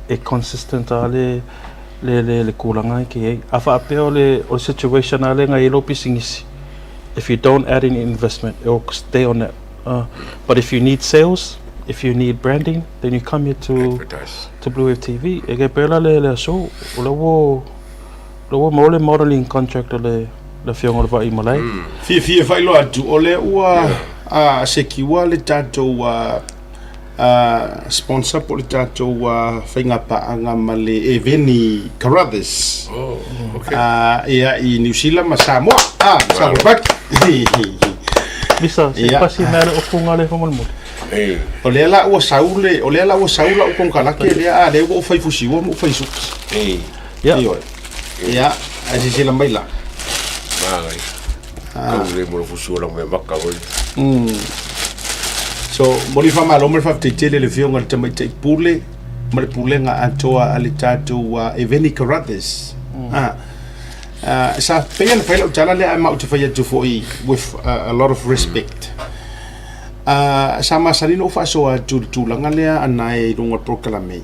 e consistent ale le kulanga ke afa apeo le situation ale nga ilo pising isi. If you don't add any investment, it will stay on that. But if you need sales, if you need branding, then you come here to Blue Wave TV. E ke pela le show lo mole modeling contract le fionga va I malai. Fia fai lo atu o le ua se kiwa le tato sponsor po le tātou whainga paanga ma le Eveni Carruthers. Oh, okay. Ia I New Zealand ma Samoa. Samoa paki. Bisa, se pasi mele o kunga le whamalmuri. O lea la ua saule, o lea la ua saula o kong kalake, lea le ua o whai fusiwa mo whai suki. Ia, a si sila mai la. Māngai. Kau le mo fusiwa lang me maka oi. So, mori whamalo mori whafteitele le whionga le tamai tei pule, mori pule nga atoa ali tātou Eveni Carruthers. Sa pēna whaila o tala lea mau te whai atu foi with a lot of respect. Sa masalino o whaasoa tūlanga lea ana e runga proklame.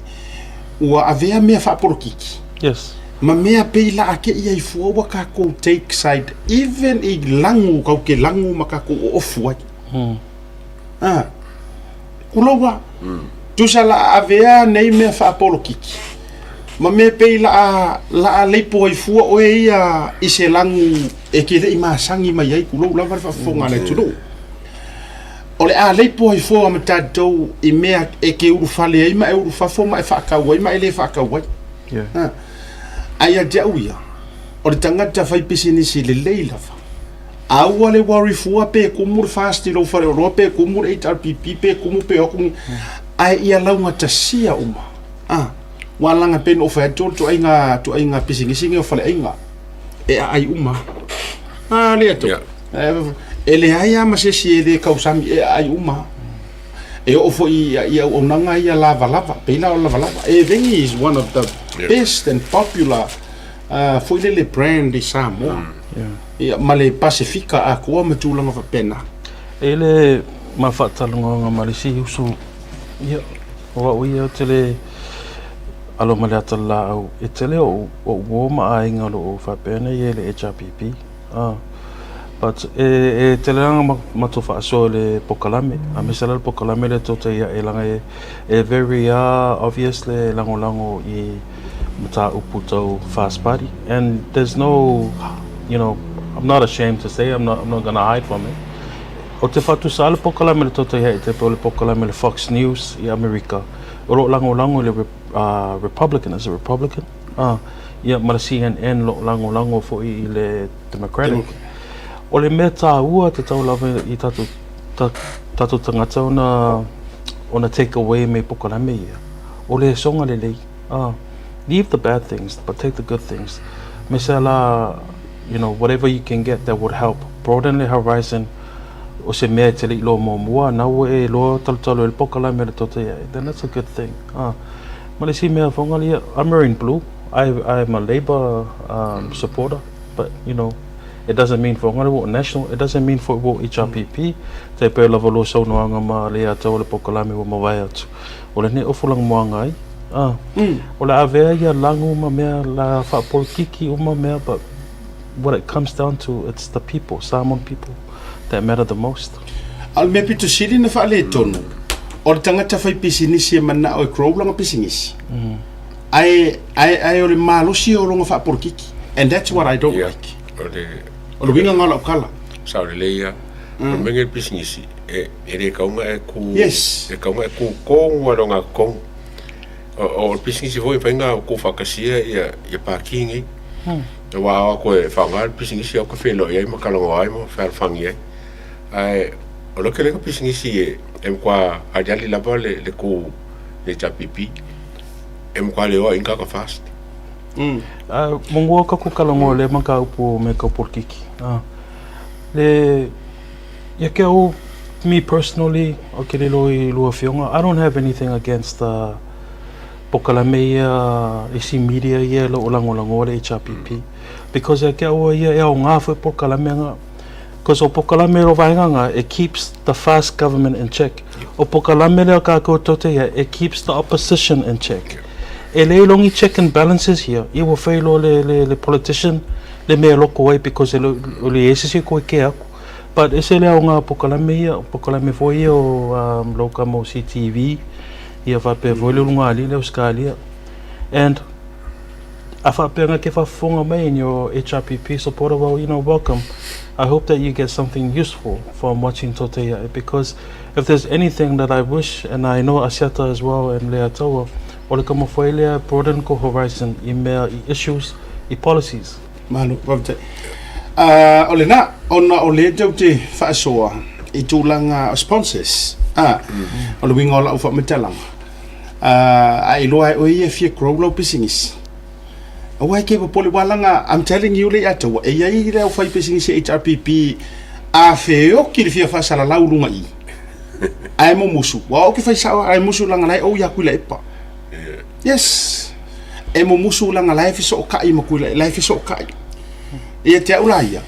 Ua avea mea whaaporokiki. Yes. Ma mea pei la ake ia I fua wa kako take side, even I langu, kau ke langu ma kako o ofu ai. Kulowa, tusa la avea nei mea whaaporokiki. Ma mea pei la leipo ai fua o e ia I se langu e ke rei maasangi mai ai kulowa la wari whafonga nei turu. Ole a leipo ai fua ma tātou I mea e ke uru whale ai ma e uru whafo ma e whaakau ai ma e le whaakau ai. Ai a te auia, o le tangata whai pisinisi le leilawa. Aua le wari fua pe kumur fasti lo whare oroa pe kumur HRPP pe kumur pe okungi. Ai ia launga ta sia uma. Walanga pen o whai tu ainga pisinisi o whale ainga. E ai uma. Lea to. E le ai ama se si e le kausami e ai uma. E ofo I onanga ia lava peila o lava. Eveni is one of the best and popular foi le brand I Samoa. Ia male Pacifica a kua matulanga fa pena. Ele ma whaatalunga ngā marisi usu. Ia, oa uia tele alo male atala au. E tele o uoma a inga lo o whapena I le HRPP. But e tele langa matu whaasoa le pokalame. A mesala le pokalame le tota ia e langa e very obvious le lango I mata uputau fast party. And there's no, you know, I'm not ashamed to say, I'm not going to hide from it. O te whatu sa le pokalame le tota ia e te le pokalame le Fox News I Amerika. O lo lango le Republican, is a Republican? Ia mara CNN lo lango fo I le Democratic. O le mea tā ua te tau lawa I tatu tangata ona take away me pokalame ia. O le songa le lei. Leave the bad things, but take the good things. Me se la, you know, whatever you can get that would help. Broaden the horizon. O se mea te li lo mo mua, na ua e lo talutalo le pokalame le tota ia. Then that's a good thing. Ma le si mea whonga lia, I'm wearing blue. I'm a Labour supporter, but, you know, it doesn't mean for ngana national, it doesn't mean for HRPP. Te pe lava lo sau noanga ma le atau le pokalame wa mawai atu. O le ne ofulang moanga ai. O le avea ia langu ma mea la whapolitiki uma mea, but what it comes down to, it's the people, Samoan people, that matter the most. Al me pito siri na whaale tonu. O le tangata whai pisinisi e mana o e kroulanga pisinisi. Ai o le malosi o ronga whapolitiki. And that's what I don't like. O le winga ngala o kala. Sao le leia. O mengi pisinisi. E re kaunga e ku... Yes. E kaunga e ku kong waronga kong. O pisinisi foi whainga o ku whakasia ia pākingi. E wā koe whaunga pisinisi o ka whelo iai makalongo ai mo whaalwhangi ai. Ai, o loke lenga pisinisi e mkwa adiali lava le ku le tapipi. E mkwa leo inka ka fast. Mongua ka kukalongo le maka upu me ka porkiki. Le ia ke au me personally o ke lelo I lua whionga, I don't have anything against pokalame isi media ia lo lango le HRPP because ia ke au ia e au ngā fwe pokalame nga because o pokalame ro vainganga it keeps the fast government in check. O pokalame le ka tote ia it keeps the opposition in check. E le longi check and balances here. I wa whailo le politician le mea loko ai because le esisi koe ke aku. But ese le au ngā pokalame fo ia o loka mo CTV ia whape voi le lunga ali le uskalia. And Afa penga ke fa fonga mai in your HRPP supporter, well, welcome. I hope that you get something useful from watching Totea, because if there's anything that I wish, and I know Asiata as well and Lea Taua, ole ka mafuailea broaden ko horizon, email, issues, policies. Malu, wabte. Ole na, ona ole jau te whaasoa I tūlanga sponsors. Ole winga ola ufa metalang. Ai loa o ia fia grow pisingis. Awai ke pole walanga, I'm telling you le ata wa ia I le ufai pisingis HRPP a feo ki le fia fasala lau lunga I. Ai mo musu. Wa o ke fai sawa ai musu langa lai o ya kuila epa. Yes. E mo musu langa lai fi so kai mo kuila lai fi so kai. Ia te ula ia.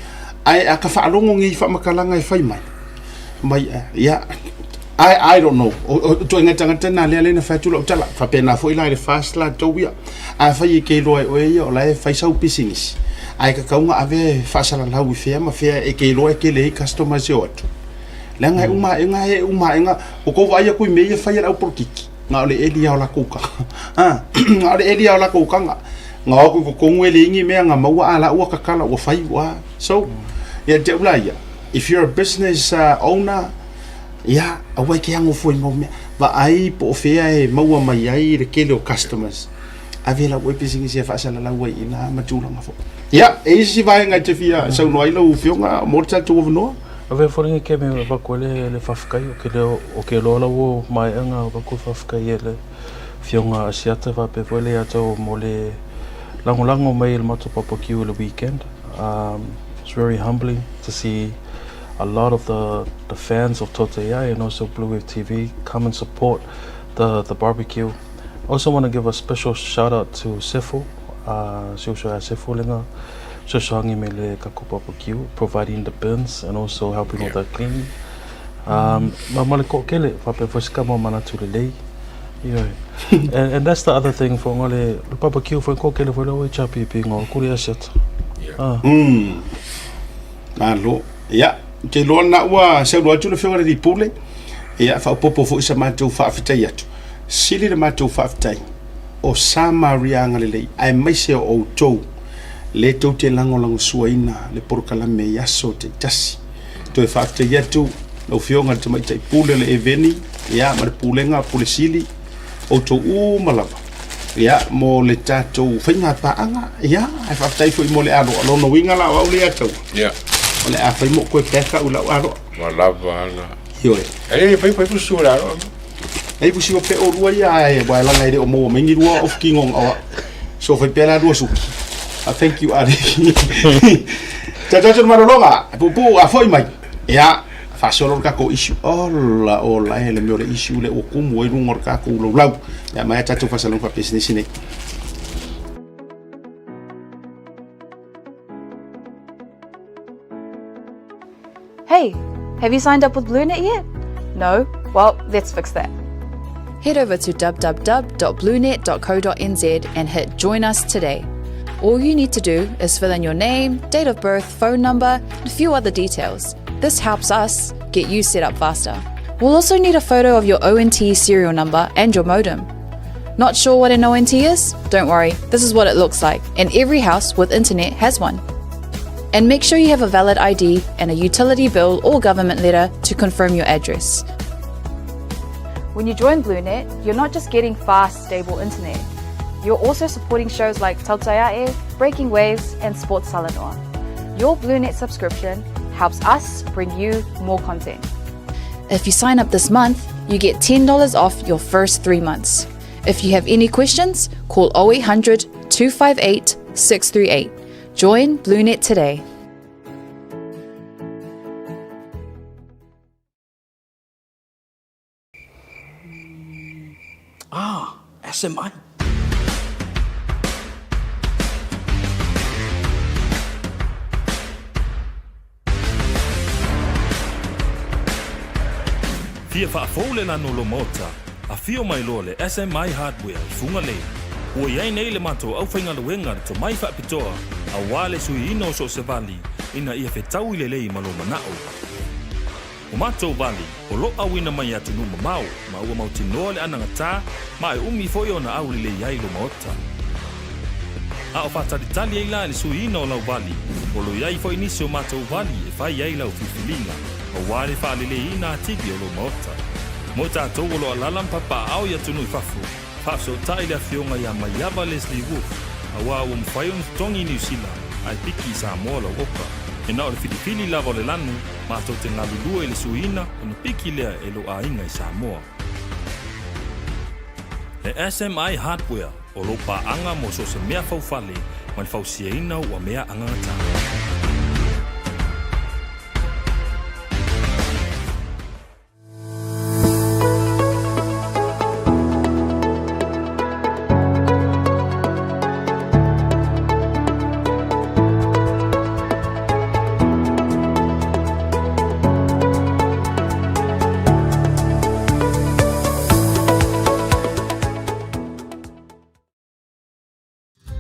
Ai a ka whaalongo ngi wha makalanga fai mai. Mai ia. I don't know. O to inga tangata na lea na whaitula o tala. Whapena fo ila le fast la tauia. A whai ke loa o ia o lai whai sau pisingis. Ai ka kaunga ave whaasala lau I whea ma whea e ke loa ke lei customers o atu. Lenga uma inga o kou aia kui meia whai au porkiki. Nga ole elia o la kuka. Nga ole elia o la kuka nga. Nga oku ko kongu ele ingi mea nga maua ala ua kakala ua whai ua. So, ia te ula ia. If you're a business owner, ia, awai ke hango fo ingo mea. Wa ai po o whea e maua mai ai re kele o customers. Awe la ue pisingi sia whaasala la ua ina matulanga fo. Ia, e isi vai ngai te fia sau noai lau whionga morta tu ovanoa. Awe wharinga ke me wakole le whawhkai o ke lola wo mai anga o wako whawhkai e le whionga Asiata wape wale atau mo le lango mai le mato papakiu le weekend. It's very humbling to see a lot of the fans of Totea and also Blue Wave TV come and support the barbecue. Also want to give a special shout out to Sefo, Sefo Linga, Shoshangi Mele Kaku Barbecue, providing the bins and also helping with the cleaning. Mamaleko Kele, Papa Voskamo Manatulele. And that's the other thing for Ngole barbecue for Kokele for the HRPP or Korea shit. Alo, ya, ke lo na ua se lo atu le fera di pule. Ya fa popo fo isa matou fa fitai atu. Sili le matou fa fitai. O Samaria ngalele ai mai se o tou. Le tau te lango suaina le porkala me yaso te tasi. To e fa fitai atu no fionga te mai tai pule le eveni, ya ma pulenga pule sili. O to malava ya mo le tato whainga paanga ya ai whaftai fo I mo le alo no winga la au le atau ya o le a whai mo koe peka ula alo malava ala hioi e pai pusu la e pusi o pe o rua ia e wai langa ide o mo mengi rua of kingong awa so whai pela rua suki thank you Ari tata marolonga pupu a foi mai ya fasolo ka ko issue ola ele me ole issue le o kumu e ngor ka ko lo lau ya mai tatu fasalo pa business ni. Hey, have you signed up with BlueNet yet? No? Well, let's fix that. Head over to www.bluenet.co.nz and hit Join Us today. All you need to do is fill in your name, date of birth, phone number, and a few other details. This helps us get you set up faster. We'll also need a photo of your ONT serial number and your modem. Not sure what an ONT is? Don't worry, this is what it looks like, and every house with internet has one. And make sure you have a valid ID and a utility bill or government letter to confirm your address. When you join BlueNet, you're not just getting fast, stable internet. You're also supporting shows like Tautaiae, Breaking Waves, and Sports Salanoa. Your BlueNet subscription helps us bring you more content. If you sign up this month, you get $10 off your first 3 months. If you have any questions, call 0800 258 638. Join BlueNet today. SMI. Fia whaafole na nolo mota, a fio mai lo le SMI Hardware funga le. Ua iai nei le mato au whainga luenga to mai whaapitoa, a wale sui ino so se vali, ina ia whetau I le lei malo manao. O mato vali, o lo awina mai atu numa mau, ma ua mautinoa le anangata, ma e umi foi ona au le iai lo mota. a o whātaritali ei la le suina o lau wali. O lo iai fo inisi o mātou wali e whai ei lau whiwhilina. O wāre whaalele ina atiki o lo maota. Mo tātou o lo alalam papa au ia tunu I whafu. Whafso tai lea fionga ia maiava Leslie Wolf. A wā o mwhai o tongi New Zealand. Ai piki sa moa lau oka. E na o le whilipili lava o le lanu. Mātou te ngalulua I le suina. O na piki lea e lo a inga I Samoa. Le SMI Hardware. O lo paanga mo so se mea faufale. Man fausiaina ua mea angangata.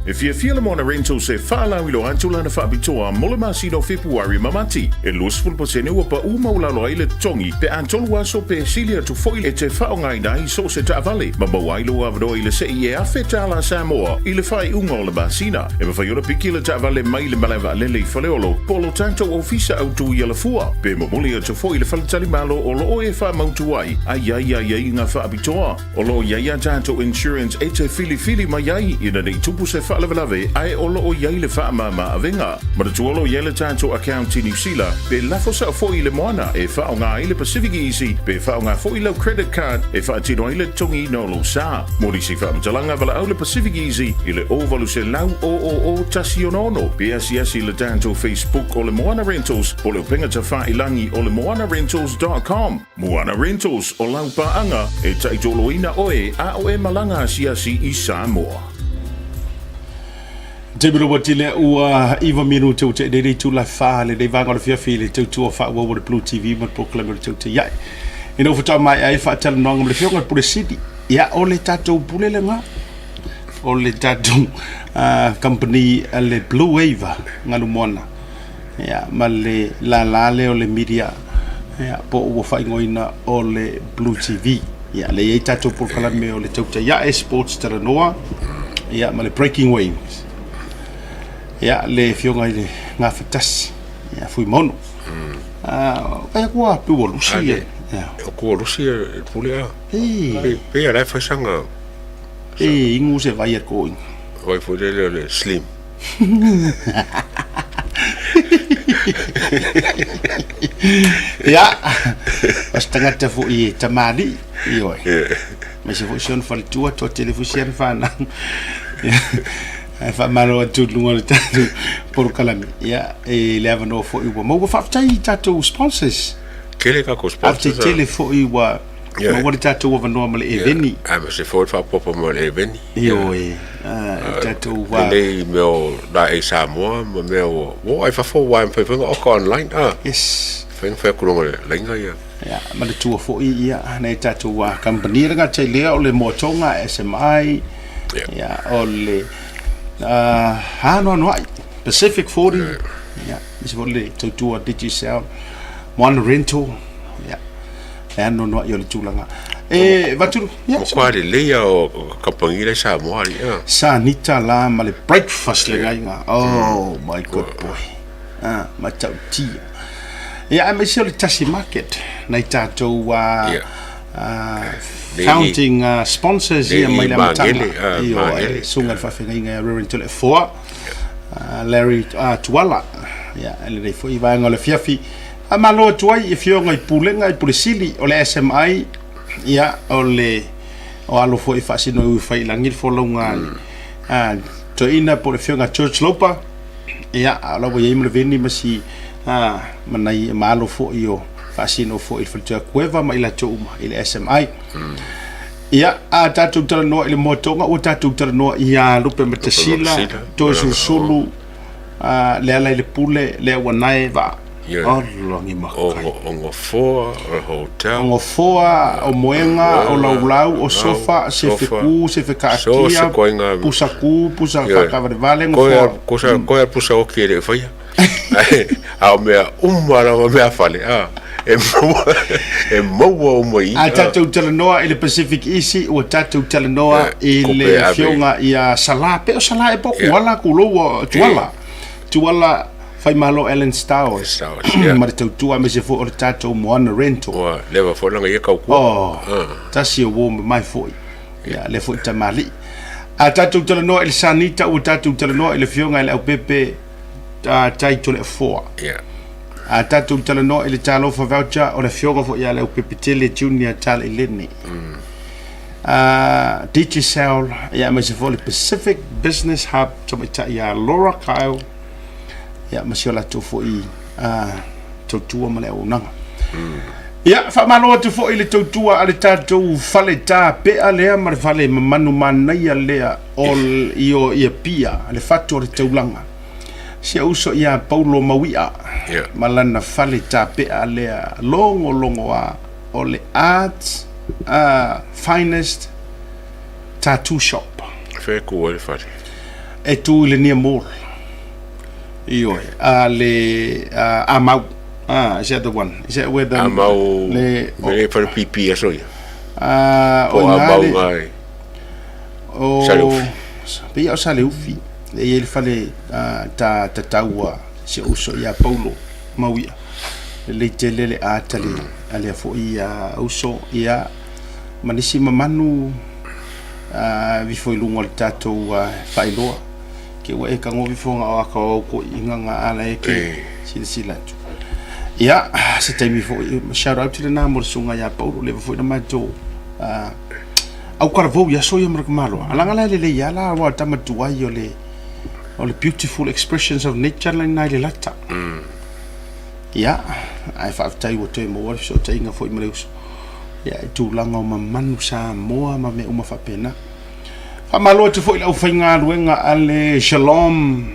If you feel them on a rental se fala wilo antula na fabitoa molema sino February mamati e lusful po sene wa pa uma ula lo ile tongi pe antolwa so pe silia tu foile te faonga ina so se ta vale ma wailo avdo ile se e afeta la Samoa ile fai unga le basina e ma fai pikile ta vale mai le maleva le faleolo polo tanto ofisa autu ile fua pe momoli te foile faltali malo o lo e fa mautuai ai nga fabitoa o lo ya tanto insurance e te fili mai ina nei tupu se lave ai olo o yaile fa mama avenga ma tu olo yaile tanto account in New Zealand be la fosa fo ile moana e fa nga ile Pacific Easy be fa nga fo ile credit card e fa tino ile tongi no lo sa mori si fa mtalanga vala ile Pacific Easy ile ovalu se lau o tasionono PSS ile tanto Facebook ole Moana Rentals ole pinga ta fa ilangi ole moanarentals.com Moana Rentals o lau pa anga e taitolo ina oe a oe malanga siasi I Samoa. Tebilo watile ua iwa minu te ute dei tu la fa le dei vanga le fia fili te tu fa wo le Blue TV mo proclamer te ute ya ino fata mai ai fa tel nong le fionga pure city ya ole tato pule le nga ole tato company le Blue Wave ngalu mona ya male la le ole media ya po wo fa ngoina ole Blue TV ya le tato proclamer ole te ute ya sports tele noa ya male breaking waves ya le fionga ile nga fitas ya fui mono ai kwa pu lucia ya ko lucia pulia pe ara fa sanga ingu se vai ko vai foi le slim ya astanga te fu I tamali yo ma se fu son fal tua to television fana fa malo tu lunga tatu por kalami ya e leva no fo iwa mo fa tai tatu sponsors kele ka ko sponsors after tele fo iwa mo wa tatu wa normal eveni am se fo fa popo mo eveni yo tatu wa le meu da e Samoa mo meu wo ai fa fo wa fa o online yes fa ko lo lenga ya ya ma le tu fo ia na tatu wa company nga tele o le motonga SMI ya ole no Pacific 40 yeah is volle to Digicel Moana Rental yeah no yo le tulanga vatu yeah kwa le o company le Samoa sa nita la ma le breakfast le nga oh my good boy ma tauti yeah I'm sure the taxi market na tato counting sponsors here mai la matanga io sunga fa fenga rental for Larry Tuala ya ele foi vai ngole fiafi amalo tuai if yo ngai pulenga I pulisili ole SMI ya ole o alo foi fasino u fai langir fo longa to ina por fionga church lopa ya alo bo yimle veni masi manai malo fo io fasino fo il filter cueva ma ila tuma ile SMI ya tatu tala no ile motonga o tatu tala no ia lupe metasila to sulu le ala ile pule le wanai va longi makai ongo foa o hotel ongo foa o moenga o laulau o sofa se feku se fekakia pusa vale ngo kosa pusa o kere faia ao mea umara o mea fale e mau o mai a tatou talanoa i le Pacific Easy ua tatou talanoa i le fionga i a Sala pe o Sala e poku wala kuloua tuala fai malo Ellen Stowers ma le tautua me se fo o le tatou moana rental leva fo langa ia kaukua tasi o wo mai foi ya le fo tamali a tatou talanoa i le Sanita ua tatou talanoa i le fionga i le au pepe tai tole 4 a tatou talanoa i le talofa voucher o le fionga fo ia le au pepe tele junior tale ileni Digicel ya me se fo le Pacific Business Hub tomita ia Laura Kyle ya masiola tu fo i tautua ma le aunanga ya fa malo tu fo i le tautua ale tatou fale ta pe alea ma le fale manu manai alea ol io ia pia le fatu le taulanga sia uso ia Paulo Mawia malana fale ta pe alea longo o le arts finest tattoo shop fe ku le fale e tu le nia mall io le amau is that the one is that where the amau le for pp aso o amau ngai o pia o sale ufi e ele fale ta taua se uso ia Paulo Mawia le tele atali ale fo ia uso ia manisi mamanu vi foi lungo tato failoa ke wa e ka ngovi fonga o ka o ko inga nga ala e ke sila tu ya se taimi fo shout out to the number sunga ya Paulo le fo na mato au karvo ya so ya malo alanga le ya la wa tamatu wa yo le beautiful expressions of nature like na le lata ya ai fa tai wo te mo so tai nga fo imreus ya tu langa o manu sa moa ma me uma fa pena Amalo te foi lau fainga luenga ale Shalom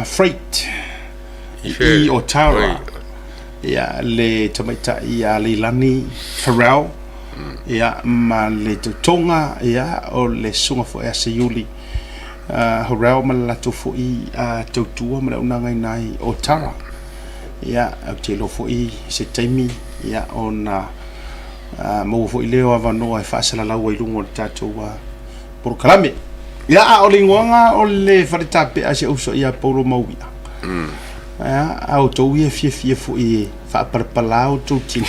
Freight i Ottawa ia le tamaita ia le Lani Farrell ia ma le tonga ia o le sunga fo e se yuli Farrell ma la to fo i tautua ma una ngai nai Ottawa ia te lo fo i se taimi ia ona mo fo i leo avano e fa sala la wa ilungo tatua por kalame ya o lingwanga o le faritape a se uso ia Paulo Mawia ya au to ia fie fo i fa parpalao to tino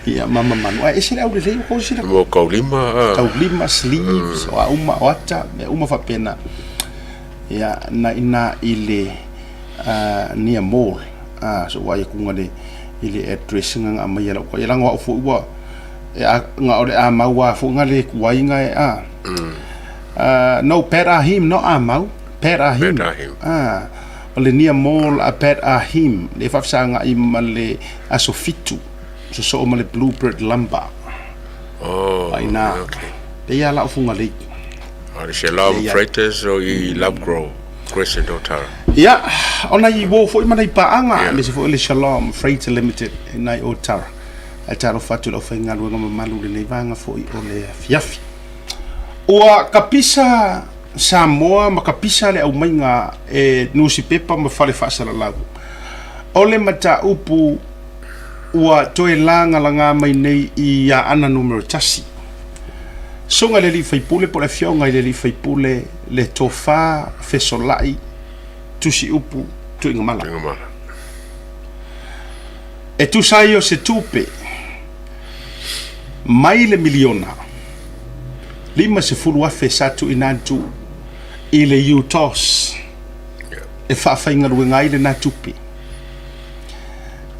ia mama manu e se au le ko se mo kaulima sleeves o uma wata me uma fa pena ya na ina ile ni amor so wa ia kungale ile addressing nga mai la ko ia nga fo wa nga o le amawa fo nga le kuai nga no perahim no amau perahim le nia mall a perahim le fafsanga i male asofitu so male bluebird lumber aina pe ya la funga le ale Shalom Freighters o i Lovegrove Crescent Ottawa ya ona i wo fo i mana i paanga me se fo le Shalom Freighter Limited nai Ottawa a taro fatu lo fainga luenga mamalu le nevanga fo i o le fiafi ua kapisa Samoa ma kapisa le au mainga e nusi pepa ma fale fasala lagu ole mata upu ua toe langa langa mai nei i a ana numero tasi songa le li faipule po le fionga i le li faipule le tofa fesolai tusi upu tu inga mala e tu saio se tupe mai le miliona lima se fulu afe satu inantu i le UTOS e whaafainga ruenga i le natupi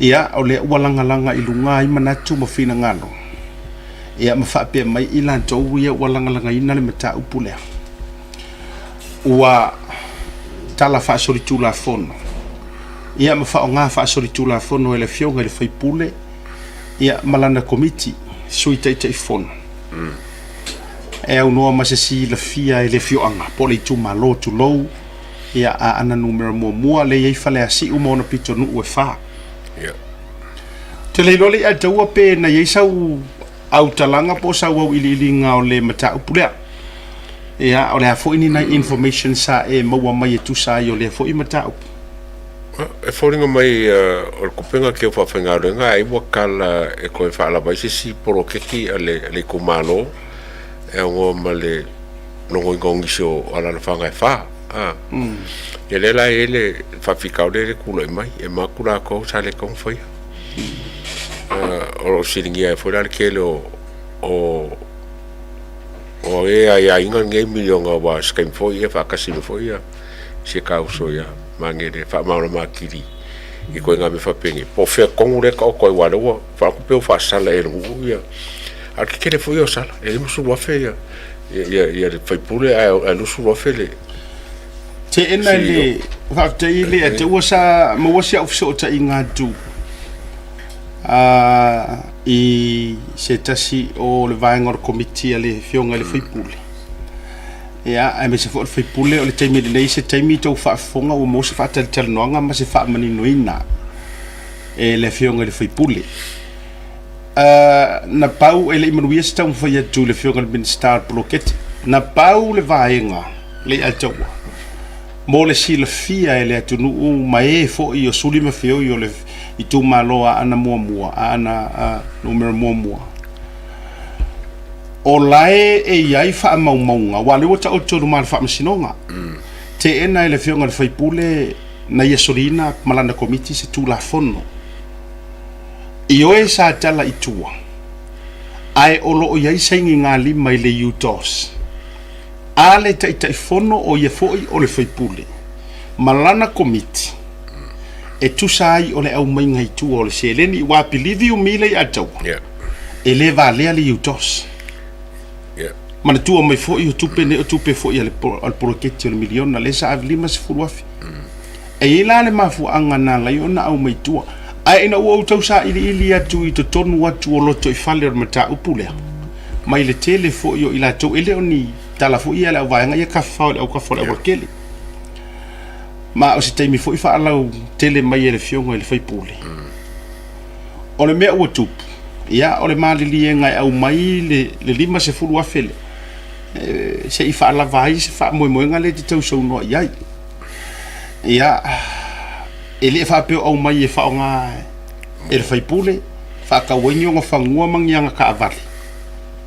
ia o le walanga i lunga i manatu ma fina ngalo ia ma whaapea mai i lantou ia walanga ina le mata upulea ua tala whaasori tula fono ia ma whao ngā whaasori tula fono e le fionga i le whaipule ia malana komiti sui teitai fono e au noa masasi la fia e le fioanga po le tu malo tu lou ia a ana numero mua le iei fale asi umona pito nu ue wha te leilole a taua pe na iei sau au talanga po sau au ili ngā o le mata upulea ia o le hafo ini na information sa e maua mai e tu sa i o le hafo i mata upu e foringa mai o kupenga ke fa fenga renga ai wa kala e ko fa la vai si poro keki ale kumalo e ngo male no ngongi so ala fanga fa ele la ele fa fica le kulo mai e makula ko sale kon foi o siringia foi al kelo o e ai inga nge milionga wa skem foi e fa kasino foi se causo ya mangere fa maula makiri e ko nga me fa pengi po fe kongure ka ko wa lo fa ku pe fa sala e lu ya al que kele foi o sala e mo su wa fe ya fa pule a lu su wa fe le te ena le fa te ile te wasa mo wasa of so ta inga tu i se tasi o le vaingor committee ale fionga le fai pule ya ai me se fo fai pule o le taimi le se taimi to fa fonga o mo se fa tel noanga ma se fa mani noina e le fionga le fai pule na pau ele imanuia sta un fai tu le fionga le star blocket na pau le vainga le altawa mo le sila fia ele atunu mai fo i o suli ma fio i o le i tu maloa ana mua ana numero mua o lae e iai wha maunga wale wata o tōru maa wha masinonga te ena ele fionga le whaipule na iasorina malanda komiti se tū la fono i oe sa tala i tua ai olo o iai saingi ngā lima i le UTOS ale tai fono o ia foi o le whaipule malana komiti e tusai o le au mai ngai tu o le seleni i wapilivi o mile i atau e le valea le UTOS mana tu o mai foi o tupe ne o tupe foi al poroketi o le miliona le sa avlima se furuafi e ila le mafu anga na la iona au mai tua ai ina o tau sa ili atu i to tonu atu o loto i fale o mata upule mai le tele foi o ila tau ele oni tala foi ala vaanga ia kafa o ka fole o kele ma o se taimi foi fa ala tele mai ele fionga ele fai pule o le mea o tupu ia o le malili ngai au mai le lima se furuafi se i fa la vai se fa mo ngale te tau so no ia ia ele fa pe o mai e fa nga ele fai pule fa ka wenyo nga fangua mangianga ka avali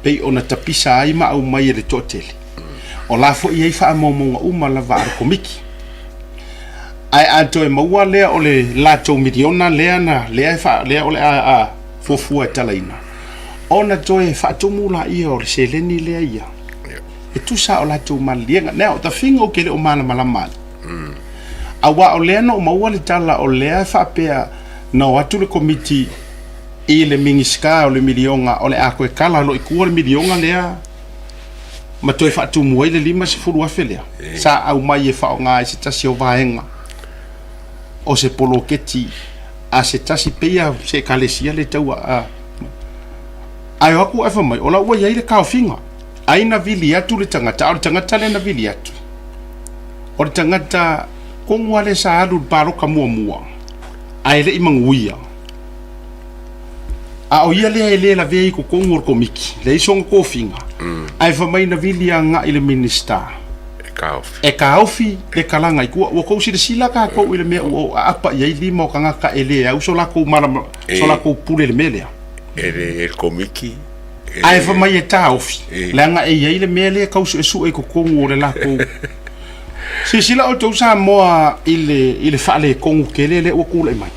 pe ona tapisa ai ma au mai le totele o la fo ia fa mo uma la va komiki ai ato e maua le o le lato miliona le na le fa le o le a fofu e talaina ona toe fa tumula ia o se leni le ia e tu sa o lato malienga na o ta finga o kele o mana malama awa o le no maua le tala o le fa pea na watu le komiti i le mingiska o le milionga o le ako e kala lo i kua le milionga lea ma toi fa tumu le lima se furu afelea sa au mai e fa o ngā se tasi o vaenga o se poloketi a se tasi peia se kalesia le taua ai aku e fa mai o la ua iai le kaofinga aina vili atu le tangata o le tangata le na vili atu o le tangata kongu ale sa alu paroka mua ai le imanguia a o ia le la vei ko kongu ko miki le isong ko finga ai fa mai na vili anga ile minister e kaofi le kalanga i kua o ko si sila ka ko ile me o apa ia limo kanga ka ele au so la ko mara so la ko pule le mele ele komiki ai fa mai ta ofi langa e ia ile mele ka su e ko kongu le la ko si sila o to sa mo ile fa le kongu kele o kula mai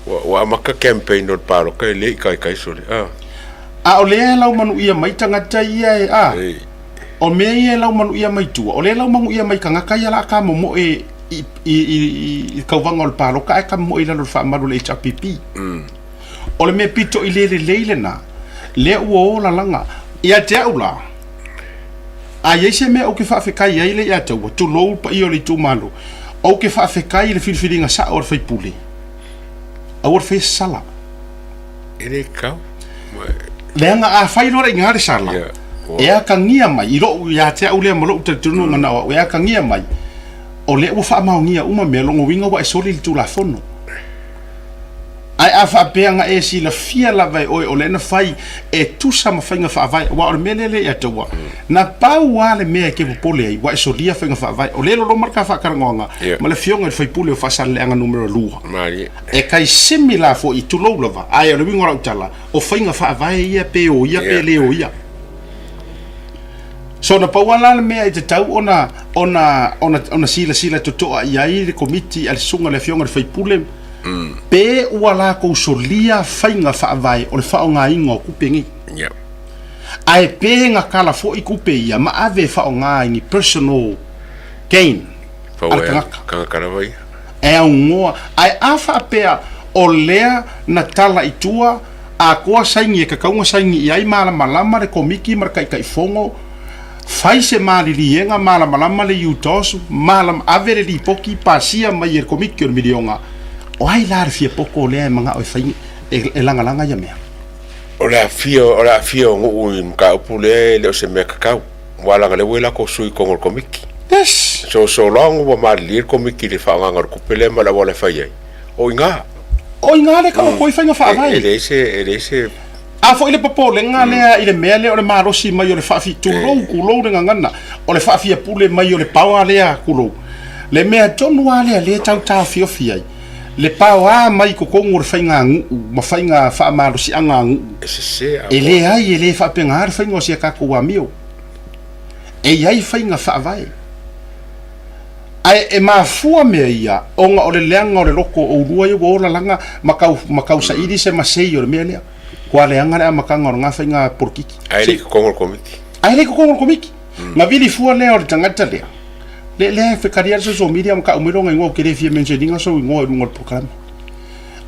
wa maka campaign no paro ka le kai so a o le lau manu ia mai tangata ia o me ia lau manu ia mai tua o le lau manu ia mai kanga kai ala ka mo e i kauvanga o le paro ka ka mo ila no fa maru le HPP o le me pito ile le na le o la langa ia te ula a yese me o ke fa fe kai ile ia te tu lo pa i o le tu malo o ke fa fe kai le filfilinga sa o fe pule a fe sala ele ka le nga a fai lora ngare sala e a kangia mai i ro ia te ule mo lo te tunu ngana o e a kangia mai o le o fa ma ngia uma me longo winga wa soli tu la fono ai afa peanga e si la fia la vai o le na fai e tu sama fainga fa vai wa o melele ya tawa na pau wale me ke popole ai wa so lia fainga fa vai o le lo marka fa karangonga ma le fionga fai pule o fa sale anga numero lua mari e kai simila fo I tu lo lava ai o le winga utala o fainga fa vai ia pe o ia pe le o ia so na pau wala me ai te tau ona sila to ia I le komiti al sunga le fionga fai pule pe wala ko solia fainga fa vai o le fa nga ingo kupengi ai pe nga kala fo I kupe ia ma ave fa nga ni personal gain fa ka kala vai e ngo ai afa pe o lea na tala itua a ko saingi ka kaunga saingi ai mala malama re komiki marka kai fongo fai se mali lienga mala malama le yutos malam ave le poki pasia mai er komiki o milionga o ai la fia poko le manga o fai e langa ya mea o la fio ngu in ka pule le se me ka wala le wela ko sui ko ngol komiki yes so long wa ma lir komiki le fa ngar ku pele mala wala fai o inga le ka ko fai nga fa vai ele se a fo ile popo le nga le ile mele o le marosi mai o le fa fi tu lo ku lo nga ngana o le fa fi pule mai o le pawa le a ku lo le mea tonu ale le tau fio fiai le pawa mai ko ngor fainga ma fainga fa maru si anga ele ai ele fa pengar fainga si ka ko amio e ai fainga fa vai ai e ma fu me ia onga o le lenga o le loko o rua i wo la langa makau sa idi se masei o le mele kwa le anga ma kanga nga fainga porkiki ai ko ngor komiki ma vili fu le o tangata le fe karier so media ka umiro ngo ke le fie mentioning so ngo ngol program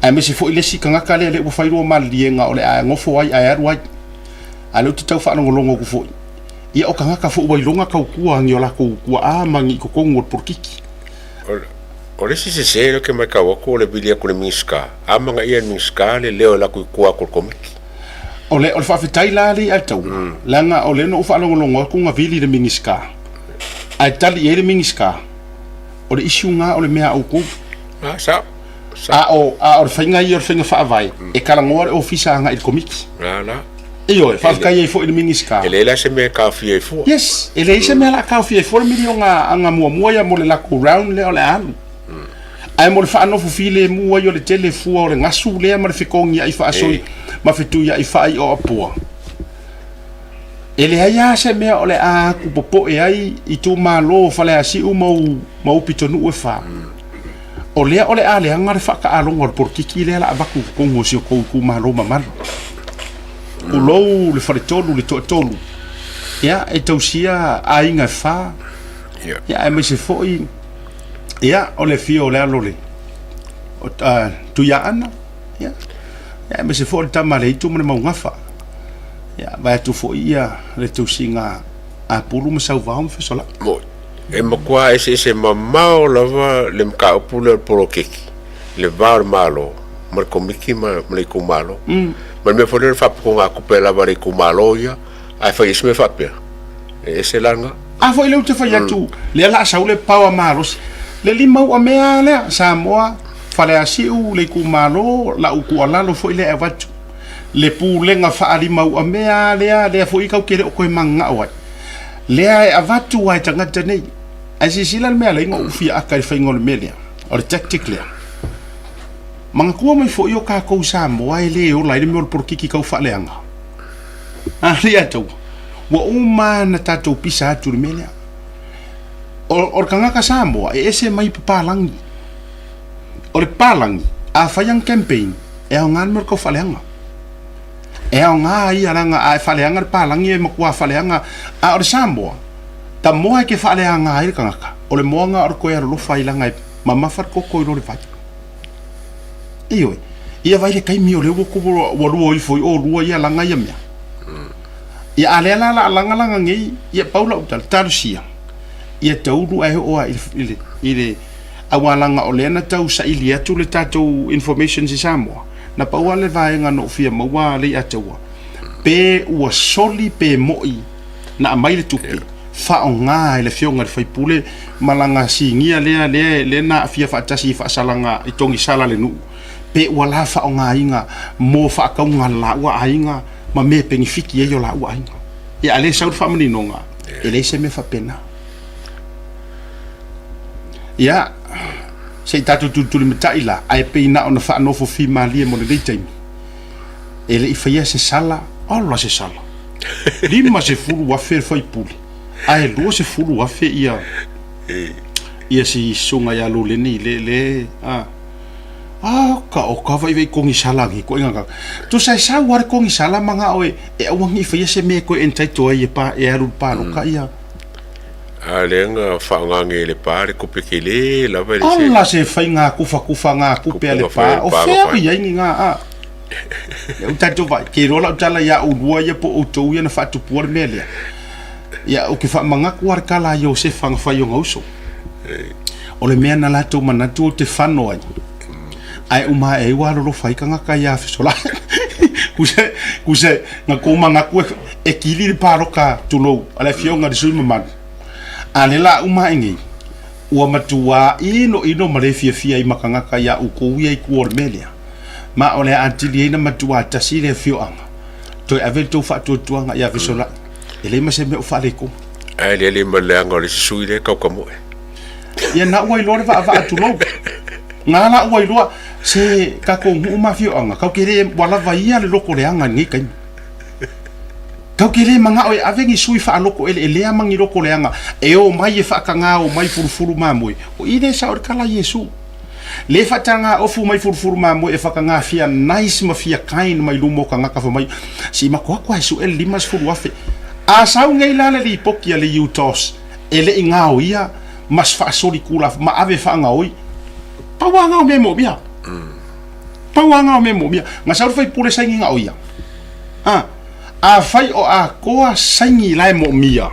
ai me se fo ile si kanga kale le fai ro mal lienga o le a ngo fo ai ai wa alo tau fa ngo longo ku fo ia o kanga ka fo wa longa ka ku angiola ku a mangi ko ngol porkiki o le si se lo ke mai ka wa ko le bilia ko le miska amanga ia miska le leo la ku ko komiki o le fa fe tailali al tau langa o le no fa longo ku nga vili le miska ai tali ele mingiska o le isu nga o le mea au ku sa o fainga I o fainga fa vai e kala ngor ofisa nga I komiki la io fa ka ye fo I mingiska ele la se me ka fie fo yes ele se me la ka fie fo milion nga mo ya mo le la ku round le o le alu ai mo le fa no fu file mo yo le tele fu o le ngasu le ma le fikongi ai fa so ma fitu ya I fa I o apo ele haya se me ole a ku popo e ai I tu malo fale asi u mau pitonu e fa ole a le anga fa ka alongo por kiki le la baku ko ngosio ko ku malo mamal u lo le fale tolu le tolu ya e tausia a inga fa ya e me se foi ya ole fio le alole o tu ya ana ya me se foi tamale tu mo mau ngafa ya vai tu fo ia le tu singa a pulu ma sau vaum fe sola mo e mo kwa ese mamao lava le mka pulu polo keki le var malo mar komiki ma le ku malo ma me fo le fa ko nga ku pela va le ku malo ya ai fa isme fa pe ese langa a fo ile tu fa ya tu le la sa le pawa malos le lima o mea le sa moa fa le asi u le ku malo la u ku ala lo fo ile avatu le pulenga fa ali mau a mea le fo I kau kere o koe manga o ai lea e avatu ai tangata nei ai si sila le mea le ingo ufia aka I whaingo le mea o le tactic lea manga kua mai fo I o ka kou sa moa e le o lai le mea o le porkiki kau wha leanga a lia tau wa uma na tatou pisa atu le mea o le kangaka sa moa e ese mai palangi o le palangi a whaiang campaign e au ngan mea kau wha leanga e au nga I aranga a faleanga palangi e makua faleanga a o Samoa ta moa ke faleanga ai kangaka o le moanga o ko lo failanga mama far ko ko le fai iyo ia vai le kai mi o le ko wo lo I foi o lo ia langa ia mea ia ale la langa ngi ia paula utal tarusia ia tauru ai o ile awalanga o le na tau sa ilia tu le tatou information si Samoa na paua le vaenga no fia maua le ataua pe ua soli pe moi na mai le tupi fa onga le fionga le fai pule malanga singia le na fia fa tasi fa salanga I tongi sala le nu pe wala fa nga inga mo fa ka nga la wa ainga ma me pengifiki e yo la wa ainga e ale sa fa mani nonga ele se me fa pena ya se tatu tu le metaila ai pe na ona fa no fo fi mali mo le time ele fa ya se sala alla se sala lima se fulu wa fe foi puli ai lo se fulu wa fe ia si sunga ya lo le ni le ka o ka vai kongi sala ki ko inga tu sai sa war kongi sala manga oe e wangi fa ya se me ko entai to e pa e aru pa no ka ia alenga whaangangele pare kupekele la vai alla se fai nga kufa nga kupe ale pa o fe ia nga o tato vai ke rola tala ya o dua ya po o to ya na fatu por mele ya o ke fa manga kuar kala yo se fanga fa yo ngauso o le mea na lato manatu o te whano ai uma e waro lo fai kanga ka ya fisola kuse nga koma nga kue e kili paroka tulo ala fionga de sui man ale la uma ingi ua matua ino mare fia i makanga ka ya u ko ia i kuor melia ma ole antili ina matua tasile fioanga to ave to fa to tuanga ya fisola ele ma se me o fa le ko ai le male anga le sui le ka mo ya na wai lo va tulo nga na wai lo se ka ko uma fioanga ka kere wala vai ia le loko le anga ni kai kau kere manga oi avengi sui fa loko ele amangi loko le anga e o mai e fa kanga o mai furufuru mamoi o ide sa or kala Yesu le fa tanga o fu mai furufuru mamoi e fa kanga fia nice ma fia kain mai lumo kanga ka fa mai si ma kwa Yesu el limas furu afe a sau ngai la le poki le utos ele inga o ia mas fa sori kula ma ave fa nga oi pa wanga o memo bia nga sa fa pule sa nga o ia a fai o a koa sangi lai mo mia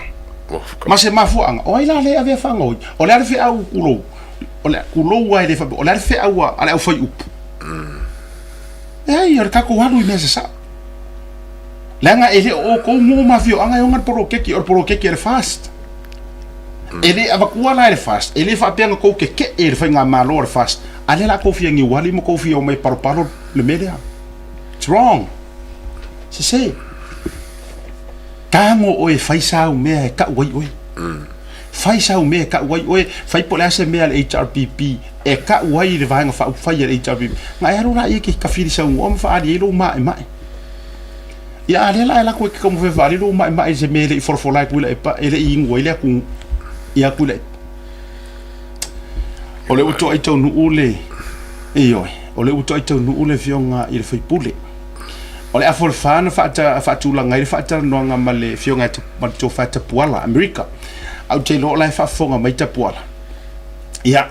ma se mafu anga o ila le ave fa nga oi o le fe au kulo o le kulo wa le fa o le fe au ala o fai up e yor ka ko walu i mesa sa langa ele o ko mo mafio anga yo ngat poro keki er fast ele ava kuala er fast ele fa penga ko ke er fa nga malo er fast ale la ko fi ngi wali mo ko fi o mai paro le media it's wrong se se tango o e fai sa o me ka wai oi fai sa o me ka wai oi fai pola se me al HRPP e ka wai le vanga fa fai al HRPP nga ero la ke ka fi sa o fa ali lo mai ya ale la ko ke como fe vale lo mai se me le for like wila e pa ele i ngoi le ku ia kule ole uto ai tau nu ule io ole uto ai tau nu ule fionga i le fai pule ole a forfana fa tu la ngai fa ta no nga male fionga ma to fa ta puala America au te lo la fa fonga mai ta puala ia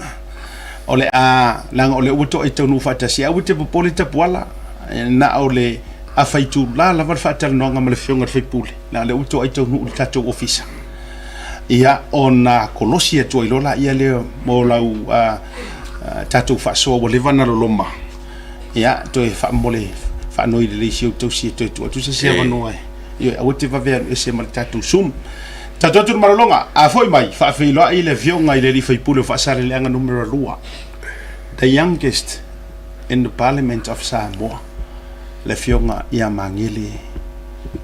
ole a lang ole uto ai tau nu fa ta sia uto po ta puala na ole a fai tu la fa ta no nga male fionga fai pule na le uto ai tau nu ta to office ia ona kolosia tu ilola ia le mo lau tatu fa so wo levana lo loma ia to fa mole fa no ile si to si to se va no ia o te va ver ese mal tatu sum tatu tu marolonga a foi mai fa fe lo ile vionga ile li fa pulo fa sale le anga numero 2 the youngest in the parliament of Samoa le fionga ia mangili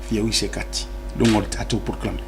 fio isekati lungo tatu proclame.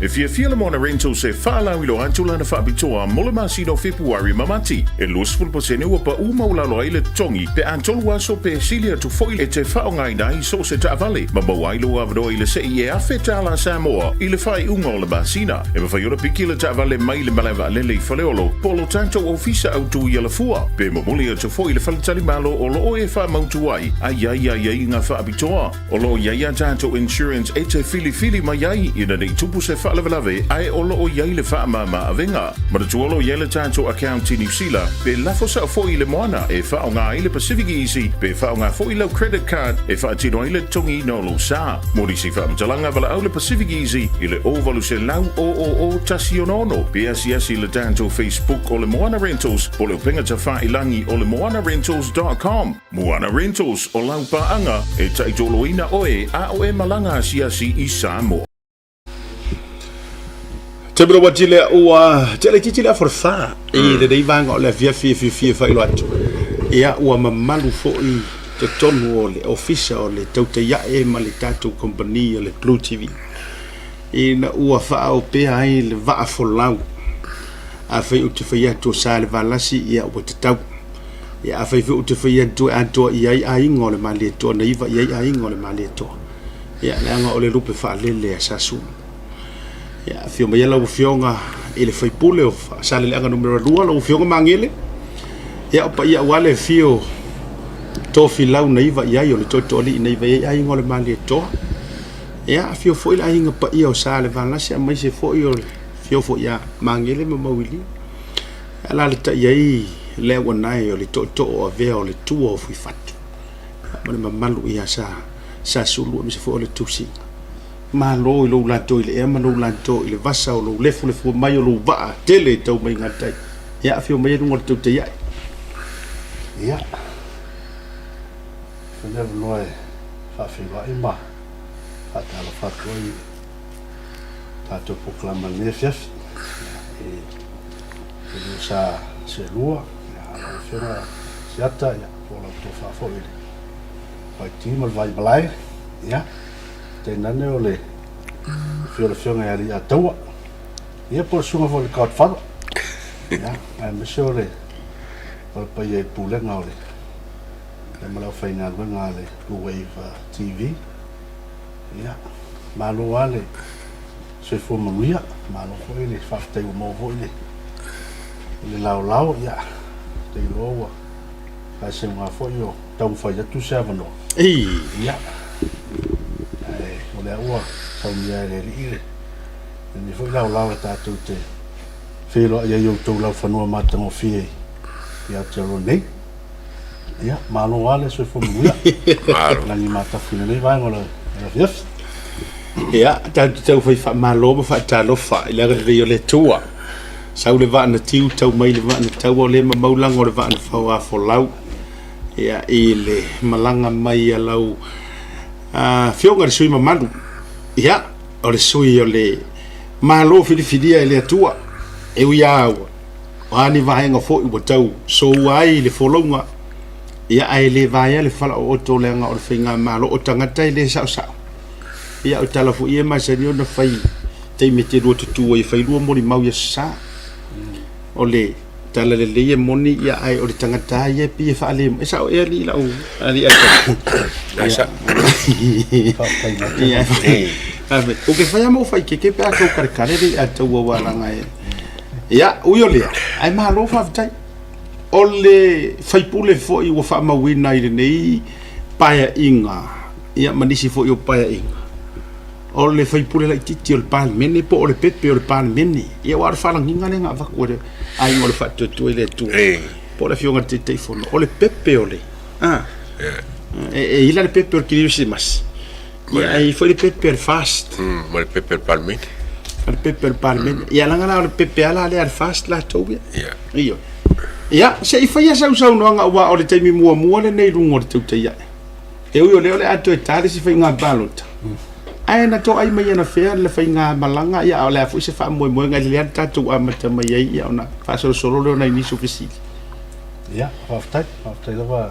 If you feel on a rental se fala wilo antula na fabitoa molema sino February mamati e lusful posene wa pa uma ula lo ile tongi pe antolwa so pe silia tu foil e te faonga ina so se ta vale ma bawailo avdo ile se e afeta la Samoa ile fai unga le basina e ma fai ora pikile ta vale mai le malava le faleolo polo tanto ofisa autu ile fua pe mamuli te foil fal tali malo o lo e fa mautuai ai nga fabitoa o lo ya tanto insurance e te fili mai ina de tupu se lave ai olo o yaile fa mama avenga ma de tuolo yaile tanto account in New Zealand pe la fosa fo ile moana e fa nga ile Pacific Easy pe fa nga fo ile credit card e fa tino ile tongi no lo sa mori si fa mtalanga vala ile Pacific Easy ile ovalu se lau o tasionono pe asiasi ile tanto Facebook ole moana rentals ole penga ta fa ilangi ole moanarentals.com moana rentals o lau pa anga e taitolo ina oe a oe malanga asiasi i Samoa. Te bro watile ua te le titile forfa e le dei vanga o le fia fa ilo atu ia ua mamalu fo'i te tonu o le ofisa o le tautaiae ma le tatou kompani o le Blue TV ina ua fa'ao pea ai le va'a folau a fai o te whaia tō sa le valasi ia ua te tau ia a fai o te whaia tō a tō iai a ingo le mali tō na iwa iai a ingo le mali tō ia leanga o le lupe whaalele a sasu ia fio mai lau fionga i le whaipule o sa le leanga numero 2 lau fionga mangele ia opa ia wale fio tō filau na iwa iai o le tō tōli na iwa iai a ingo le mali tō ia fio fo ila inga pa ia o sa le valasi a mai se fo i o fio fo ia mangele ma mawili ala le ta iai le wanai o le to o vea o le tua o fui fatu ma malu ia sa sulu mi se fo le tusi ma lo i lo lanto i le ema lo lanto i le vasa o lo lefu mai o lo va tele tau mai ngatai ia fio mai no le te ia ia le noe fa fi va ima fatalo fatoi tato proclama le fief e sa se lua ya fera siata ya pola to fa foi vai timo vai balai ya te nane ole fera fera ya ri atawa ia por suma vol card fa ya ai me sole por pa ye pule ngale le malo fa ina ngale Blue Wave TV ia malo wale se fo manuia malo fo ile fa te mo fo ile le lao ia te loa fa se ma fo yo tau fa ya tu se avano ia o le ua sa ia le ile ni fo lao ta tu te felo ia yo tu lao fa no mata mo fie ia te ro nei ia malo wale se fo manuia la ni mata fina nei vai ngola yes ia tau fai fa malo fa talo fa ile re le tua sau le va na tiu tau mai le va na tau o le maulang o le va na fa wa fo lau ia ile malanga mai a lau fionga sui mamadu ia o le sui o le malo filifidia ile tua e uia wa ni va nga fo i tau so ai le folonga ia ai le va ia le fala o to le nga o finga malo o tangata ile sa ia o talafu ia ma se na fai te mete do tu i fai lu mo ni mau ia sa ole tala le le moni ia ai o tangata ia pi fa ale sa o ia li la o ali a sa ia o ke fai mo fai ke pe a ko karkare ri a to wa la ngai ia u yo le ai ma lo fa tai ole fai pule fo i wa fa ma wina i nei paia inga ia manisi fo i paia inga o le fai pule la titi o le palmene po o le pepe o le palmene ia wa fa langinga le nga va ko le ai mo le fa tu le tu po le fionga te telefono o le pepe o le ila le pepe o ki si mas ia ai foi le pepe el fast mo le pepe palmene el pepe el palmene ia langa la le pepe ala le fast la tobia ia ia se i fai sa no nga wa o le taimi mua le nei lungo le tu te ia e o le ato e tali si fai nga balota ai na to ai mai na fe le fai nga malanga ia o le fu se fa mo nga le tatu a mata mai ia ona fa solo le na inisu fisili ia aftai la va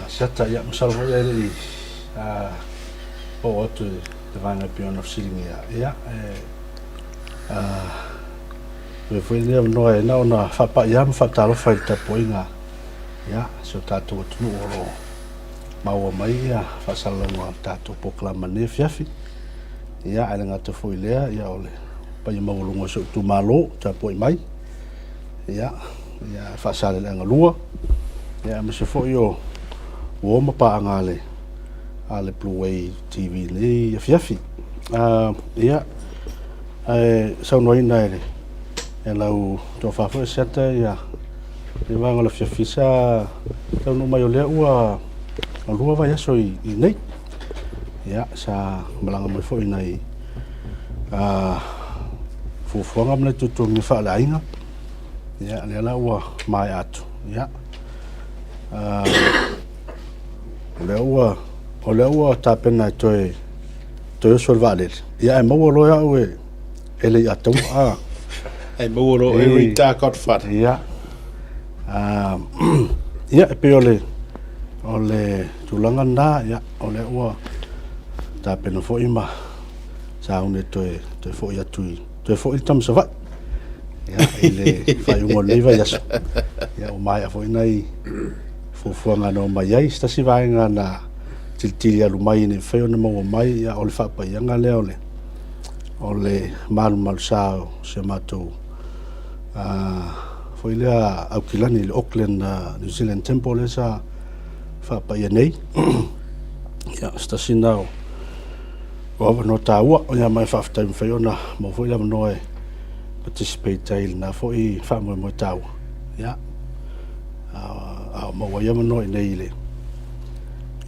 sata ia msalvo ia le o to the vanga pion of silinga ia we foi le no e na fa pa ia fa talo fa ta poinga ia so tatu tu no maua mai ia fa salonga tatu proclama ne fiafi ia ala ngata foi lea ia ole pa ia maulungo so tu malo ta poi mai ia fa sale nga lua ia me se foi o ma pa ngale ale Blue Wave TV le fiafi ia sa no ina ele lau to fa fo seta ia le vanga le fiafi sa tau no mai ole ua o lua vai aso i nei ia sa malanga mai foi nei fufuanga mle tutu mi fa la inga ia le la ua mai atu ia le ua ta pena toi solvale ia mo lo ya we ele atu ai mo lo e ta got fat ia ia pe ole tulanga na ia ole ua ta pena fo ima sa une toe fo ia tui toe fo il tam sava ia ile fai un oliva ia ia o mai fo inai fo nga no mai ai sta si vai nga na tiltili alu mai ne feo na mo mai ia ole fa pa ia nga le ole mal sa se mato foi le au kilani le Auckland New Zealand Temple sa fa pa ia nei ia sta sinao o no taua o ia mai fa fa time foi ona mo foi la no participate il na foi fa mo taua ia mo wa ia no nei le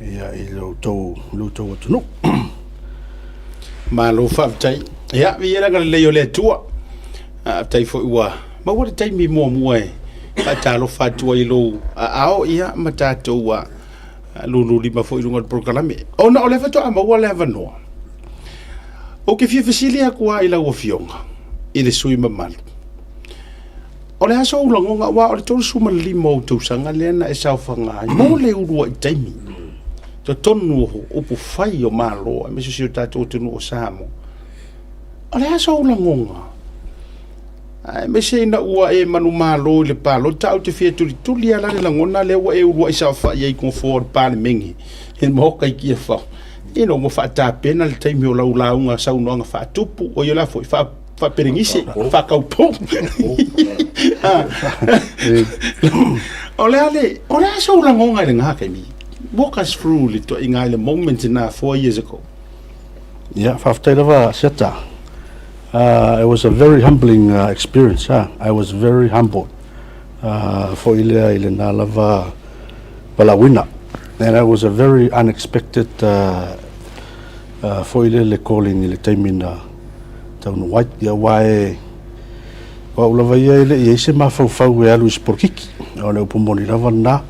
ia i lo to tunu ma lo fa tai ia vi era gal le yo le tua tai foi wa ma wa tai mi mo pa ta lo fa tua i lo ao ia mata to wa lulu lima foi lunga programa ona o le fa to ma wa le va no o ke fia fasilia kwa ila o fionga i le sui mamal o le aso ulangonga wa o le tolu suma limo to sanga lena e sa fanga mo le uru i taimi to tonu o pu fai o malo me su ta to tonu o samo o le aso ulangonga ai me se na ua e manu malo le palo ta o te fia tuli ala le langona le wa e uru i sa fa ye kon for pa le mengi en mo kai ki fa ino mo fa ta pena le taimi o la unga sa unga fa tupu o yo la foi fa peringisi fa kaupo ole so la ngonga le ngaka mi walk us through little inga le moment na 4 years ago yeah fa seta it was a very humbling experience. I was very humbled for ile na lava balawina, and it was a very unexpected for ile calling ile taimina taunu white ya wae wa ulava ia ile ese ma fau e alu sporkiki o le upomoni lava na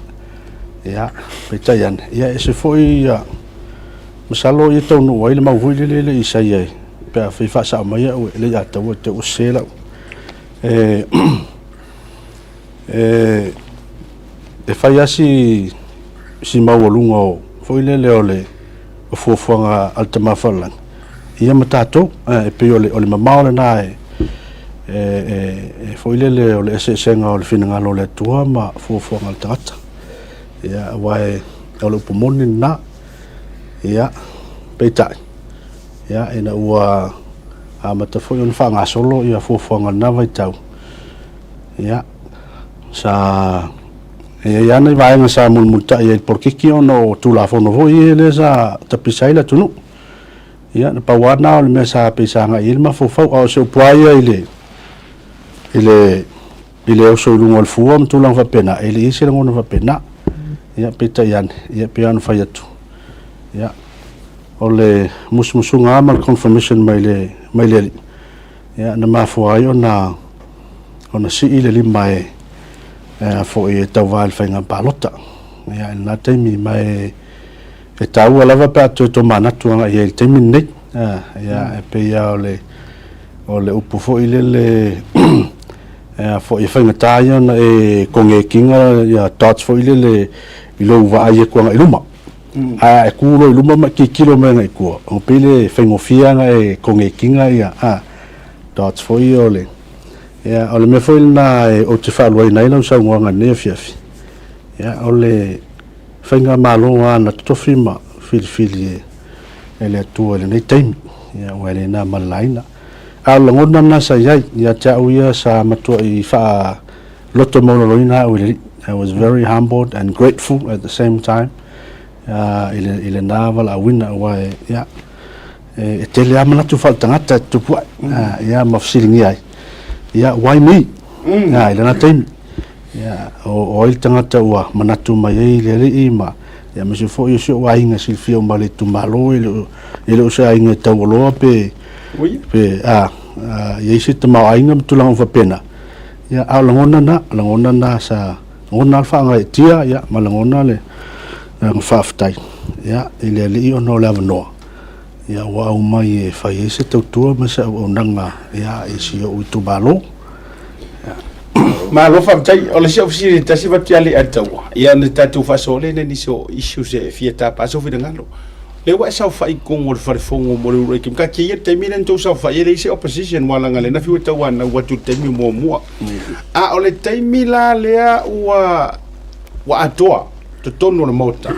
ya petayan ya ese foi ya masalo ia taunu wa ile ma hui ile isa ia pe fa fa sa mai o le ya tawo te usela e fa ya si mawalunga foi le ole o fofonga altama falan ia matato e pe ole mamao le na foi le ole senga ole finanga lo le tua ma fofonga altata ia wae ole pomoni na ia peitai ia ina ua mata foi on fanga solo ia fofonga na vai tau ia sa ia nei vai nga sa multa ia porque que ono tu la fono voi ele sa tapisaila tunu ia na pawana o me sa pisanga ilma fofo o so poia ile o so lungo fuam tu lang fa pena ele ise ngono fa pena ia petayan ia pian fa yatu ia ole musmusunga mal confirmation maile ia na mafuai ona si ile limai fo e tawal fa nga balota ia na taimi mai e tau lava pa to mana tu nga ia taimi nei ia e pe ia ole upu fo ile fo e fa nga taia na e konge kinga ia tots fo ile ilo va ia ko nga iluma e kulo iluma ma ki kilo me nga ko o pele fa ngofia nga e konge kinga ia tots fo ile ya ole me foi na o te faloi nei no sa ngwa ne fiafi ya ole fenga malo ana to firma fil ele tu ele nei time ya wele na malaina ala ngona na sa ya ta uya sa matu I fa loto monoloina I was very humbled and grateful at the same time ile naval a wina wa ya tele amana tu falta ngata tu pu ya mafsilingi ai ya why me ya ile na time ya o il tangata wa manatu mai ile ima ya me fo yo so wa inga silfio male tu malo ile usa inga tawolo pe ya isi tama inga tulang fa pena ya langona na sa ngona fa nga tia ya malangona le fa ftai ya ile li ono la no ya wa mai fa ese tu ma sa onanga ya isi o tu balo ma lo fa tai o le se ofisi ta se va tiali atau ia ne tatu fa sole ne ni so issue se fieta pa so fi ngalo le wa sa fa ikong o fa fongo mo le kim ka ki te minen to sa fa ile se opposition wala ngale na fi ta wana wa tu te mi mo mo a o le te mila le wa atoa to tono na mota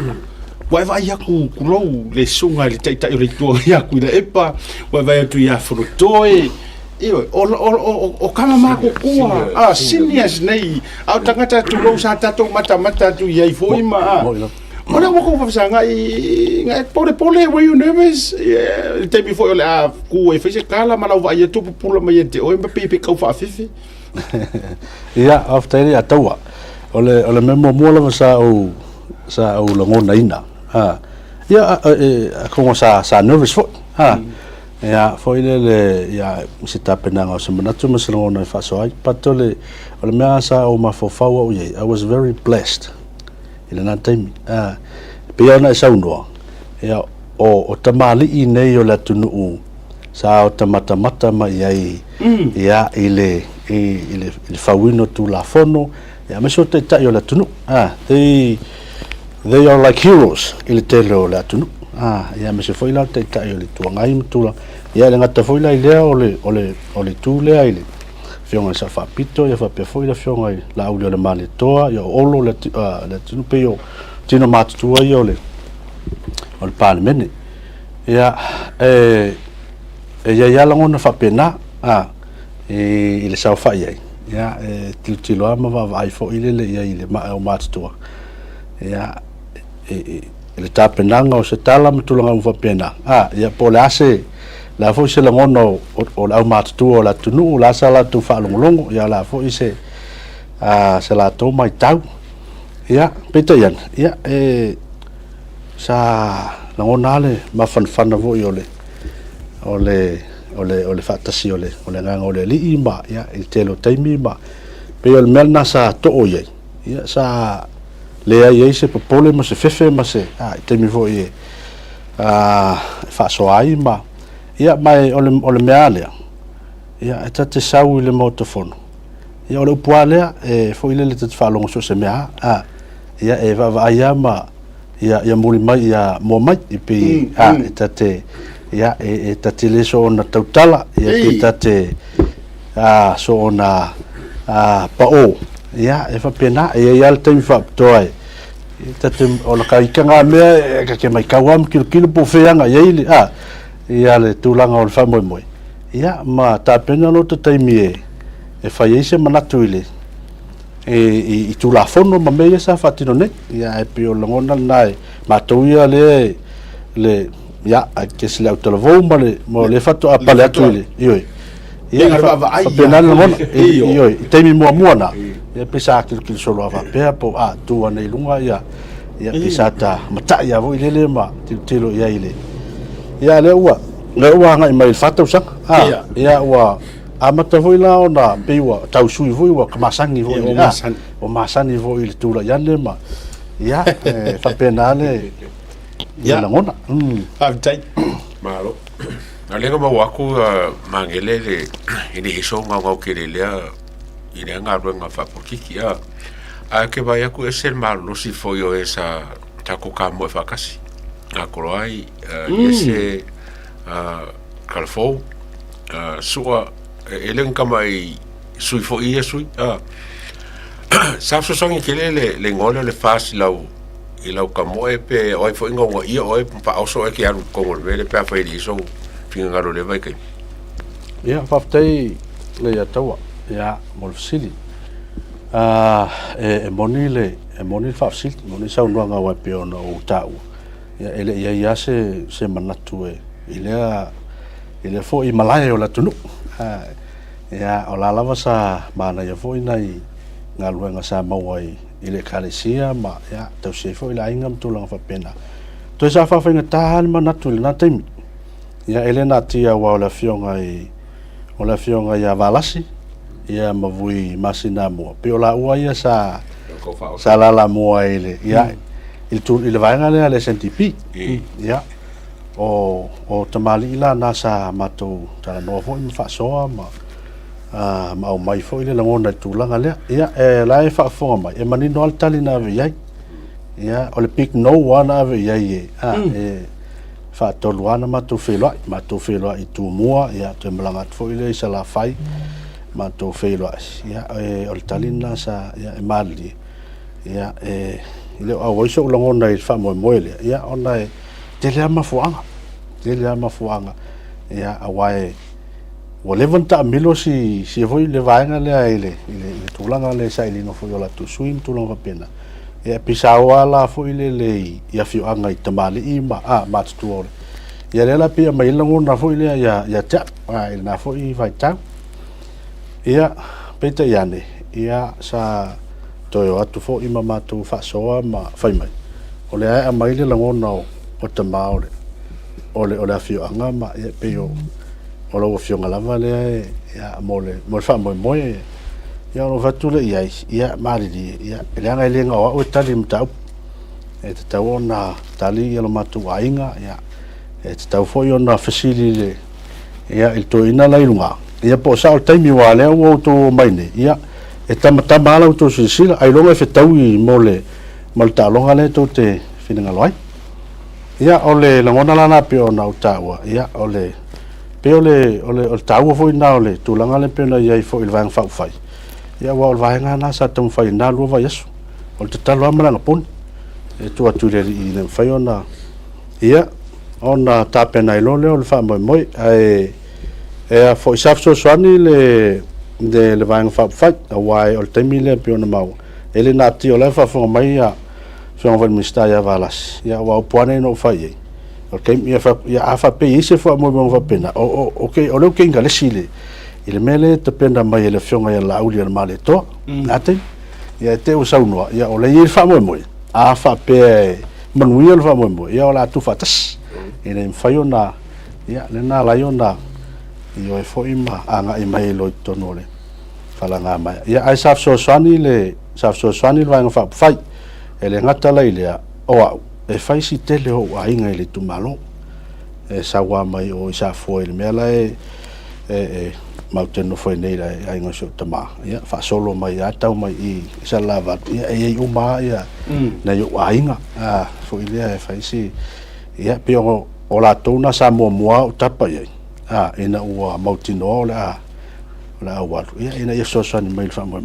wa va ya ku lo le sunga le tai tai to ya ku da epa wa va tu ya frutoi io o kama mako kua seniors nei au tangata tu lo sa tato mata tu ia foi ma ona mo ko fa ngai pole were you nervous the day before le ku e fese kala mala va ia tu pula mai te o mpe ka fa fifi ia after ia taua ole memo mo la sa o lo ngona ina ia ko sa nervous fo ya foi le ya se tapena nga se manatu maselo na fa so ai patole ole mea sa o ma fo fa o ye I was very blessed ile na time pe ona sa uno ya o tamali i nei o la tunu sa o tamata mata ma ai ya ile fawino tu la fono ya me so te ta yo la tunu they are like heroes ile telo la tunu ya me se foi la te ta yo le tuanga im tula ya le ngata foi la ile ole tu le ile fionga sa fa pito ya fa pe foi la fionga la audio le male toa ya olo le tu pe yo tino mat tu yo le ol parlement ya ya la ngona fa pena ile sa fa ya tilo ama va ai fo ile le ya ile ma mat tu ya le tapenanga o se tala matulanga ufa pena ya polase la fo se la ngono o la matu o la tunu la sala tu fa longo ya la fo ise se la to mai tau ya peta yan ya sa la ngonale ma fan vo yo ole fatasi ole nganga ole li imba ya il telo taimi ba pe el melna sa to oye ya sa le ai se popole ma se fefe ma se te mi foi fa so ai ma ia mai ole meale ia eta te sau le motofono ia ole puale foi le te fa longo so se mea ia va ia ma ia muli mai ia mo mai pe eta te ia eta te le so na tautala ia eta te so ona pa o ia fa pena ia al tem fa toi tatu ona kai kanga me ka ke mai kawam kilo po feanga ia ia le tulanga o fa moi ia ma ta pena no te taimi fa yese manatu ile i tu la fono ma me sa fatino ne ia e pio longona nai ma to ia le ia ke se la televo mo le fatto a pale atu ile ia fa pena longona io taimi mo na ia pesa kilo solo ava pe po tu ana ilunga ia pesa ta mata ia vo ile ma tilo ia ile ia le ua ngai mai fata usang ia ua amata vo ila ona pe ua tau sui vo ua kamasangi vo o masani vo ile tula yale ma ia fa penale ia la ngona tai malo alenga ma waku mangele le ini hiso ngau kelele ina nga fa pokiki ke vai aku esel malo si foi esa tako kamo fa kasi akolai ese kalfo sua elen kamai sui foi sui sa so songi kelele le ngola le fas lau ilau kamo pe oi foi ngo ia oi pa oso ke aru ko le pe fa ili so finga lo le vai kai ia fa tai le ya tawa ya molfsili moni fafsil moni sa unga wa pe ona o tau ya ele ya se manatu ile fo i malaya o la tunu ya o la lava sa mana ya fo nai ngaluenga sa mawai ile kalesia ma ya tau se fo ila ingam tulang fa pena to sa fa fenga tahan manatu na temi ya ele na tia wa la fionga ya valasi ia mavui masina mo pe ola ua ia sa lala mo ile ia il vainga le SNTP ia o tamali ila na sa mato tala no fo in fa so ma ma o mai fo ile langona tulanga le ia la e fa fo mai e mani no altali na ve ia ia o le pick no one ave ia fa toluana ma tu felo i tu mua ia te mlanga fo ile sa la fai ma tu felo ia o talina sa ia e mali ia ile o wo so langona i fa mo moele ia ona te le mafuanga ia awai o levanta milo si foi le vainga le ile tulanga le sa ile no foi la tu swim tulanga pena e pisawa la foi le ia fio anga i tamali i ma tu ore ia le la pia mai lango na foi le ia ta ai na foi vai ta ia peta iane ia sa to atu foi mama tu fa soa ma fai mai o le ai mai le lango na o tamale ole fio anga ma ia peo o lo fio ngalava le ia mole fa mo ia no fatule ia mari ia le anga le nga o tali mtau e te tau na tali ia lo matu ainga ia e te tau foi ona fasili le ia il to ina la ilunga ia po sa o taimi wa le o to mai ne ia e tamata mala o to sila ai longa fe tau i mole malta longa le to te finanga loi ia ole langona lana pe ona utawa ia ole ole tau foi na ole tulanga le pena ia foi il vang fa fai ia wa vanga na sa tong fai na lu va yesu o te talo amana na pon e tu atu le i le fai ona ia ona tapena ilo le fa mo ai e foi safso swani le vang fa fai wai o te mile pe ona mau ele na ti o le fa fo mai ia so va mista ia valas ia wa pone no fai okay ia afa pe ise fo mo va pena okay o le kinga le sile ile mele te penda mai le fionga ia la uli male to ate ia te o sauno ia o le ia fa mo afa pe manuia fa mo ia la tu fatas ine faiona ia le na la yona io e fo ima anga i mai lo tono le fala nga mai ia ai saf so swani le va fa fai ele ngata la ile o e fai si tele o ainga ile tu malo e sawa mai o isa foi le mela mauten no foi nei ai ngo so tama ia fa solo mai ata mai i sa lava ia e uma ia na yo ainga foi ile e fai si ia pe o la tona sa mo o tapa ia ina ua mautino la wa ia ina ia so ni mai fa mo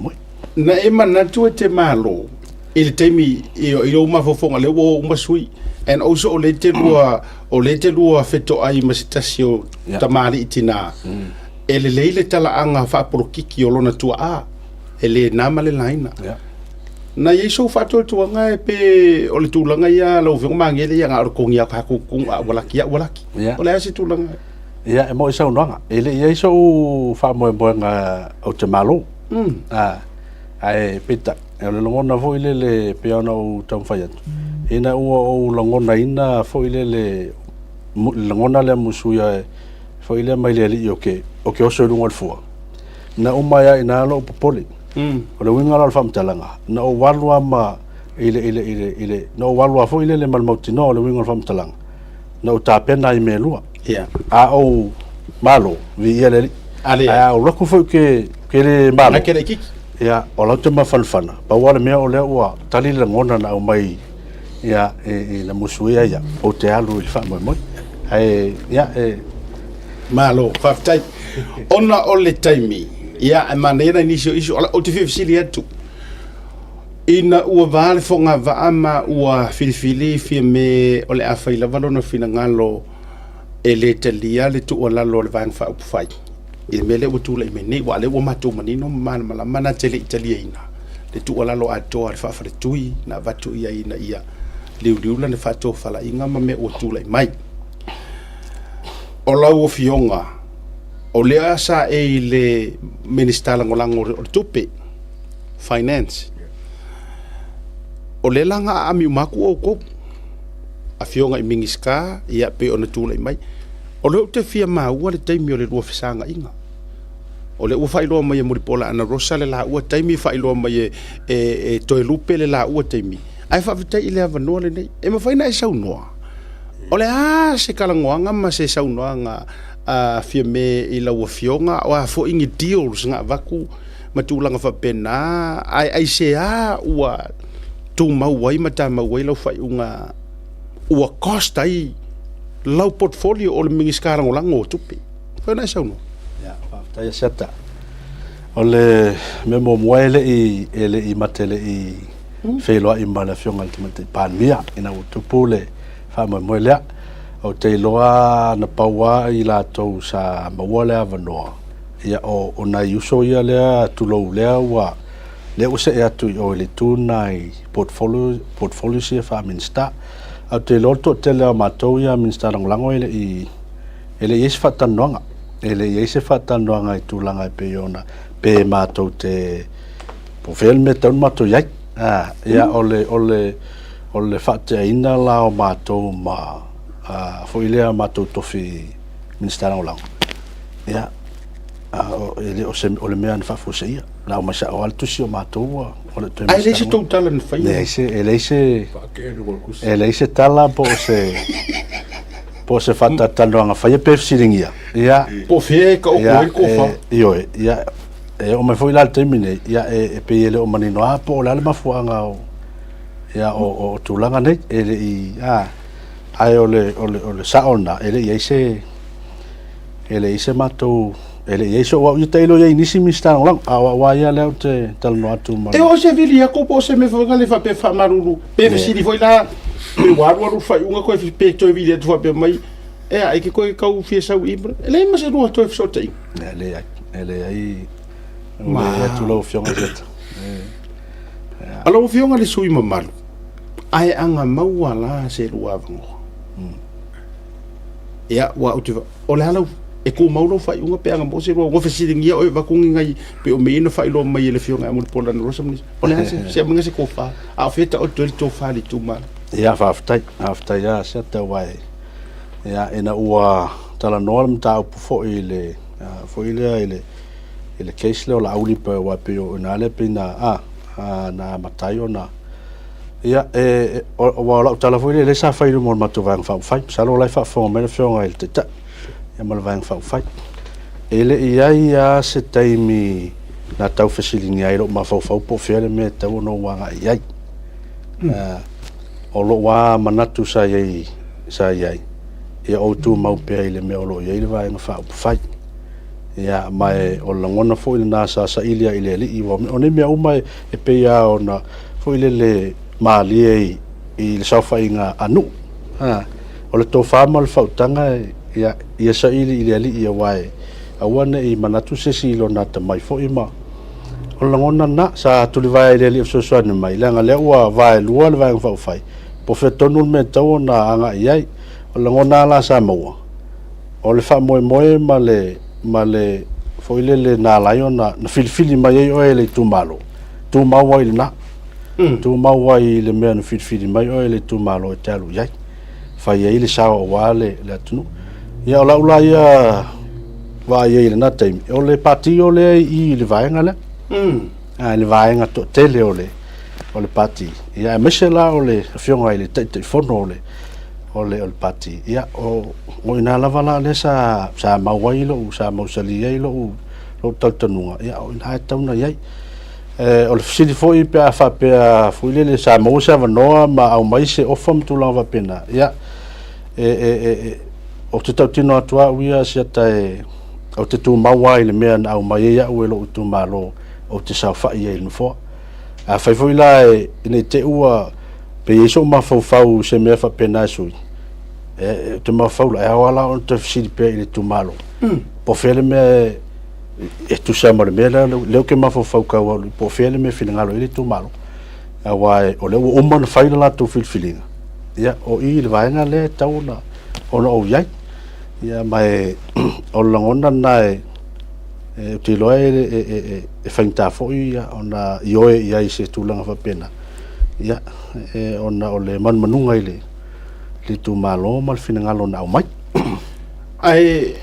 na e mana tu te malo il temi i o ma fofonga le o masui and also o le te lua feto ai masitasio tamari itina ele leile tala anga fa prokiki o lona tua ele nama le laina na ye so fa to nga pe o le tulanga ia lo veng mangele ia nga ko ngia ka ku walaki o le asi tulanga ia e mo isa unanga ele ye so fa mo nga o te malo ai pita e le longona fo ile le peona o tam faiat ina o longona ina fo ile le longona le musuya fo ile mai le oke o so lungo fo na o mai ina lo popoli o le winga la fam talanga na o walua ma ile no walua fo ile le malmautino le winga fam talanga na o tapena i melua o malo vi ile ale o lo fo ke le malo na ke kiki ia o la te mafalfana pa wale mea o le ua tali le ngona na o mai ia na musuia ia o te alu i wha moi ia malo whaftai ona o le taimi ia manera inisio iso o te whiwhisili atu ina ua vale fonga vaama ua filifili fia me o le awhaila valona fina ngalo e le talia le tu o lalo le vang wha upufai il mele utula i mene wa le o matu manino mana mana tele italia ina le tu ala lo ato al fa le tui na vatu ia ina ia liu la ne fato fala inga ma me utula i mai o la o fionga o le asa e le minister langolango o tupe finance o le langa ami maku o ko a fionga i mingiska ia pe ona tula i mai o le te fia maua le taimi o le lua fisanga inga o le ua whailoa mai e muripola ana rosa le la ua taimi whailoa mai e toe lupe le la ua taimi ai whawhitai i le avanoa le nei e ma whaina e saunoa o le se kalangoanga ma se saunoanga fia me I lau fionga o fo ingi deals nga vaku matulanga fa pena ai se ua tu mau wai mata mau wai lau fai unga ua cost ai lau portfolio o le mingi sekarang o lango tupi fa na sa no ya fa ya seta ole me mo moele I matele I felo I mala fionga ultimate pan mia ina utupule fa mo moele o te loa na paua I latou sa mawale avanoa ia o na yuso ia lea tulou lea ua lea use e atu o le tunai portfolio sia fa minsta au te loto te lea matou ia minsta langlango ele yes fatanoanga ele yes fatanoanga I tulanga I peona pe matou te profil me tau matou ia ia ole fatte ina la o matou ma foi lea matou tofi minsta langlango ia ele o le mea fa fosia la ma sa o alto si o matou o le ai le se tou tala na fai ele se tala po se fata taloanga fai pe silingia ia po fe ka o ko fa io ia o me foi la termine ia e pe ele o manino a po la ma fuanga o ia o tulanga nei ele ai ole saona ele ise matou ele yeso wa yitelo ye nisi mistang lang wa ya leo te talno atu ma e o se vili ko po se me fonga le fa pe fa marulu pe si di foi la pe waru fa unga ko pe to vili tu fa pe mai e ai ke ko ka u fie sa u ibra ele ma se ro to so te ele ai ma tu lo fionga jet alo fionga le sui mamalu ai anga mauala se ruavango ya wa utiva o le halau e ko maulo fai unga pe anga mo se ro fesiringia o va kungi ngai pe o meino fai lo mai le fionga mo pola no rosa mnis o le se mga se ko fa a feta o to fa li tu mal ya fa afta ya se ta wai ya ina ua tala norm ta pu fo ile case le la auli pe wa pe o na le pina na matayo na ya o la tala fo ile sa fai mo matu va fa fai salo lai fa fo me le fionga il te e mal vang fa fai ele ia se taimi na tau fesilingi ai lo ma fa po fele me tau no wanga ia o lo wa manatu sa ia e o tu mau pe ile me o lo ia le vang fa fai ia mai o la ngona fo ile na sa ilia ile li o ne me o mai e pe ia ona fo ile le mali I sa fa inga anu o le to fa mal fa tanga ia sa ili ia wai awana I manatu se silo na ta mai fo ima o la ngona na sa tuli vai ile so so na mai langa le wa vai lua le vai fa fai po fe tonu me tau na anga ia o la ngona la sa mo o le fa mo ma le fo ile le na la yo na filfili mai o ele tu malo tu mawa ile na tu mawa ile me na filfili mai o ele tu malo talu ia fa ia ile sa o wale le tunu ia la ula ia va ia ile na time o le pati o le I le vaenga le le vaenga to tele o le pati ia mesela o le fionga ile te fono o le pati ia o ina la vala le sa mawai lo sa mausali ai lo taltanunga ia o ina tauna ia o le fsidi foi pe fa pe foi le sa mausa vanoa ma au mai se ofam tu lava pena ia o te tau tino atua uia sia tae o te tu maua ile mea na au mai ia ue lo tu malo o te sa fai ia inu foa a fai foi la ine te ua pe iso ma fau se mea fa pena sui te ma fau la wala on te fsidi pe ile tu malo po fele me tu sa mo me la leo ke ma fau ka wa po fele me finangalo ile tu malo a wai o le o man fai la tu filfilinga ia o I le vaenga le tau na ona o ia ia mai o langona na te loe e fainta fo ia ona ioe ia I se tulanga fa pena ia ona o le manunga ile le tu malo mal finangalo na o mai ai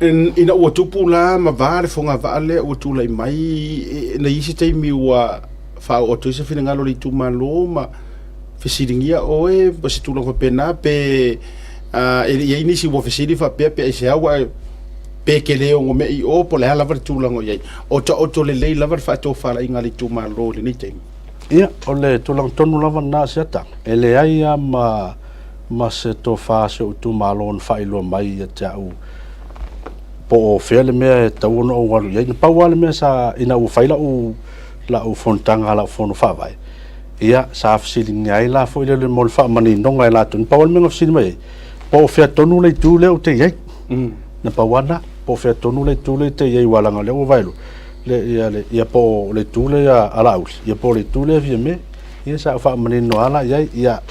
ina o tupu la ma vale fonga vale o tu lai mai na isi te mi wa fa o tu se finangalo le tu malo ma fesiringia oe pa se tulanga fa pena pe ele ia inisi wo fesili fa pe se awa pe ke le o me I o po le ala va tulango ye o to le lava fa to fala inga le tu malo le ni te ia o le tulang tonu lava na seta ele ai ma se to fa se tu malo on fa ilo mai ia tau po o fele me tau no o walu ye pa wale me sa ina u faila u la u fontanga la fonu fa vai ia sa afsiling ai la fo le mol fa mani nonga la tun pa wale me ngofsin mai po fe tonu le tu le o te ye na pa wana po fe tonu le tu le te ye wala nga le o vailu le ia po le tu le ala u ia po le tu le vi me ia sa fa mani no ala ia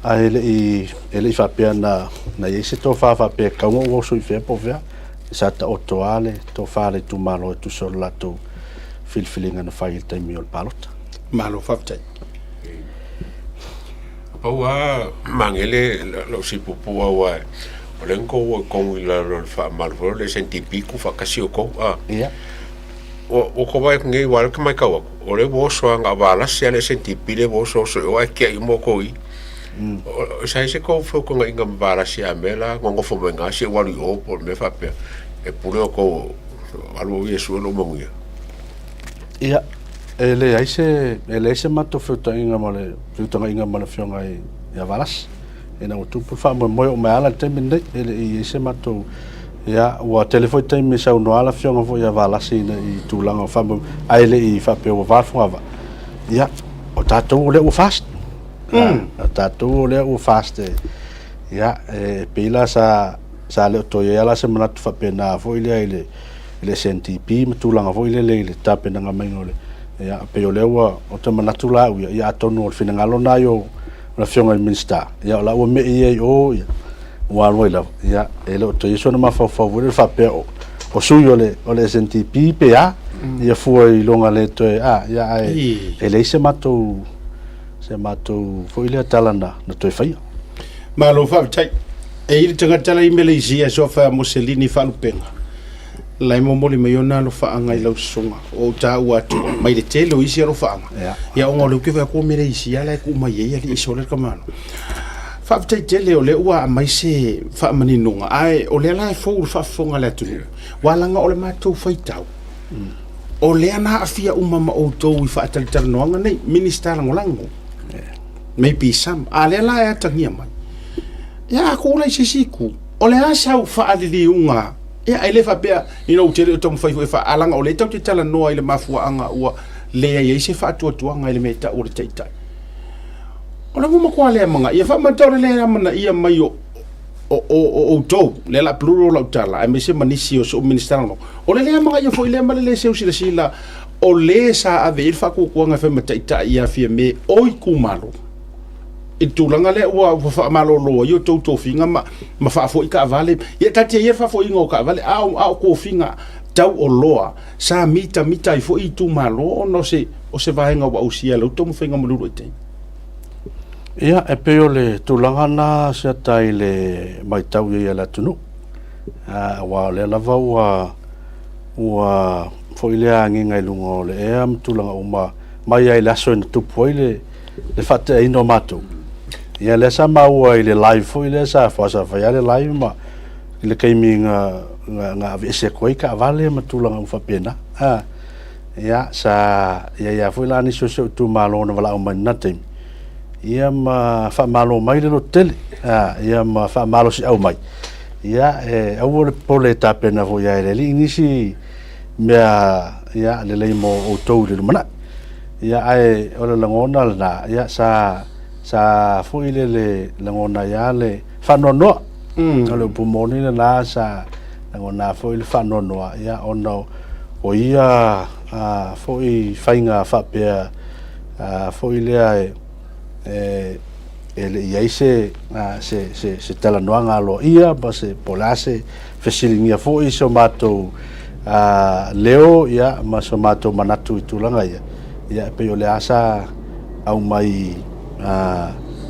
a ele fa pe na ye se to fa pe ka mo so fe po ve sa ta otoale to fa le tu malo tu so la tu filfilinga na fa il taimi ol palot malo fa tai Paua mangele lo si pupu wa olenko con la fa malvo le senti piku fa kasio ko ia o ko vai ngai wal ka mai ka o le bo so nga bala se le senti pile bo so o ke mo ko I sai se ko fo ko ngai ngam bala se amela ngo fo menga se wali o por me fa pe e pure ko algo yesu lo mo ia ele se mato fruta inga male fionga ia valas ena o tupu fa mo o mala te minde ele se mato ia o telefone te me sa no ala fionga fo ia valas ina I tulanga fa mo ele I fa pe o va fo ia o tato le o fast o tato le o fast ia pila sa le to ia la semana tu fa pe na fo ile senti pi tulanga fo ile tape na ngamengo ia pe o lewa o te manatu la ia tonu o fina ngalo na yo na fionga minsta ia la o me ia o ia wa roila ia ele o to yeso na fa fa pe o suyo le senti pi pe ia fu I longa le to ia ele se mato fo ile talana na to fa malo fa tai I tanga tala I Malaysia so fa Mussolini fa lupenga lai mo moli me yona lo fa anga I lau songa o ta watu mai le telo isi ro fa anga ya o ngolo ke fa ko mere isi ala ku mai ye ali iso le kamano fa tai tele o le ua mai se fa mani nunga ai o le la fo fa fonga le tu wala nga o le mato fa tau o le ana afia umama o to I fa tal tal no nga nei minister langolango maybe some ale la ya tangia mai ya ko la sisiku o le asa fa ali unga ia ele fa pe ino tele tom fa alanga o le tau te tala no ile mafua anga ua le ia se fa tu nga ile meta o le taitai ona mo ko ale manga ia fa mata le mana ia mai o to le la plural la tala ai me se manisi o so minister no o le manga ia fo ile male le se sila o le sa ave il fa ku nga fa mata ita ia fi me o I kumalo I tulanga le ua fa malolo yo to finga ma fa fo ka vale ye tati ye fa fo ingo ka vale au ko finga tau o loa sa mita I fo I tu malo no se o se va nga wa usia lo to mo finga mo lu te ia e pe o le tulanga na se tai le mai tau ye la tunu wa le lava ua fo ile angi ngai lungo le am tulanga uma mai ai la so tu poile le fata ino mato ia le sa maua I le live fo ile sa fa le live ma ile kai minga nga se koi ka vale ma tulanga u fa pena ia sa ia fo la ni so tu malo na wala o man natim ia ma fa malo mai le hotel ia ma fa malo si au mai ia au le pole ta pena fo ia le inisi mea ia le mo o to le mana ia ai o le langona na ia sa fo ile le langona ia le fa no le pumoni la sa langona fo ile fa no ia ono o ia fo I fainga fa pe fo ile ele ia se tala noanga lo ia ba se polase fesilingia fo I so mato leo ia ma so mato manatu itulanga ia pe o le asa au mai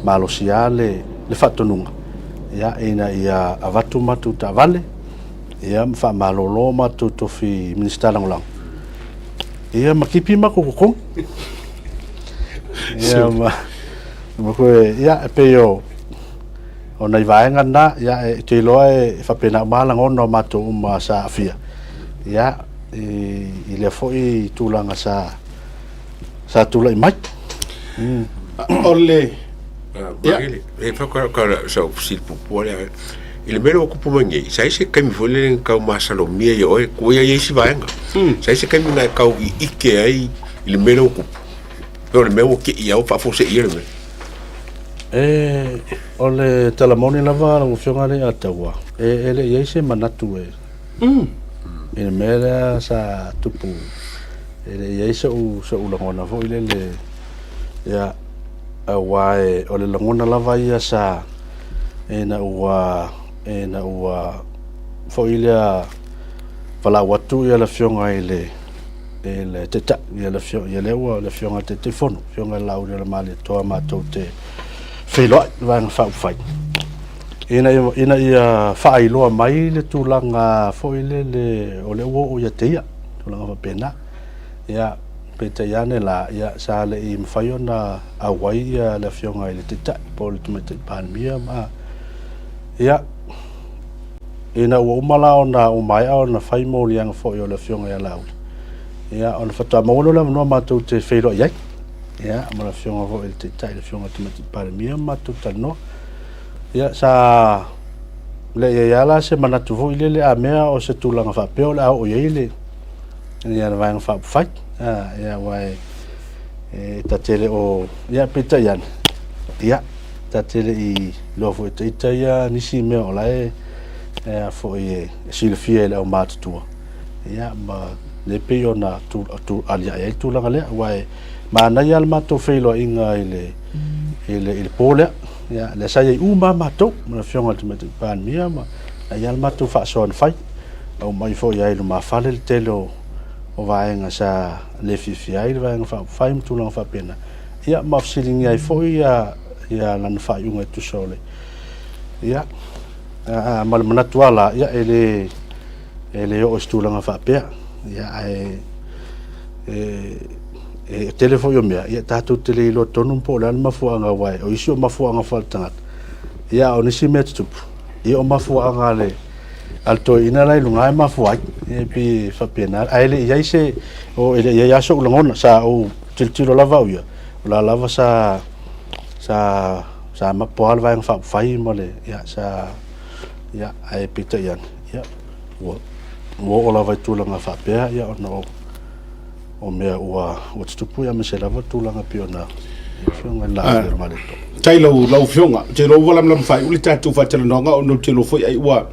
malosiale le fatonunga ia ina ia avatu matu ta vale ia fa malolo matu to fi minister lang ia makipi makukung ia ma ko ia pe o ona i vaenga na ia te loa whapena mala ngono mato uma sa afia ia i le foi tūlanga sa tula i mai ole e whakara sa silpupua lea i le mero kupu mangi sai se kaimi fole kau masalomia i oe kuia i si vaenga sai se kaimi ngai kau i ike ai i le mero kupu pero le mero ke i au whafose i le o le talamoni lava o fionga le ataua le i se manatu i le mele sa tupu le i se u langona fo i le ia awae o le langona lava ia sa na ua fo i le wala watu ia la fionga i le teta ia la fionga ia le ua le fionga te telefono fionga lau le male toa matou te wheloi vang whauwhai ina ia whaailoa mai le tūlanga fo i le o le ua o ia teia tūlanga whapena ia peta iane la ia sa le i mwhaio na awai ia le fionga i le teta po le tumete panmia ma ia ina ua umala o na umai au na whai mo lianga fo i o le fionga ia lau ia o na whatua maolo la manoa matou te wheloi iai ia ma le fionga fo i le teta i le fionga tumete panmia matou tano ia sa le ia la se manatu fo i le a mea o se tūlanga whapeo le au o iai le ia na vanga whapwhai ia wai tatele o ia pita ian ia tatele i lofo te ita ia nisi mea o lai fo i silfia le au mātutua ia ma le peo na tu alia ia tūlanga lea wai ma nai al mātou wheilo inga i le pōlea ia le sai i uma mātou ma fionga te mete pān mia ma nai al mātou whaasoan whai au mai fo i ailu ma whale le telo o vaenga sa le fifiai le vaenga whai mtulanga whapena ia mafsilingi ai fo ia lana whai unga tu sole ia male manatu ala ia ele o stulanga whapea ia telefo yo mea ia tātou tele ilo tonu mpo le mafuanga wai o isi o mafuanga whaltangat ia o nisi mea tutupu ia o mafuanga le alto ina lai lunga e mafuai e pi whapena aile ia se o ele ia so ulangona sa o tiltilo lava uia la lava sa mapoal vai ng whai mole ia sa ia ai pita ian ia o lava tulanga whapea ia o no o mea ua tutupu ia me se lava tūlanga piona fionga la maleto tai lau fionga te lau walam lam whai uli tātou whatelanonga o no te lo foi ai ua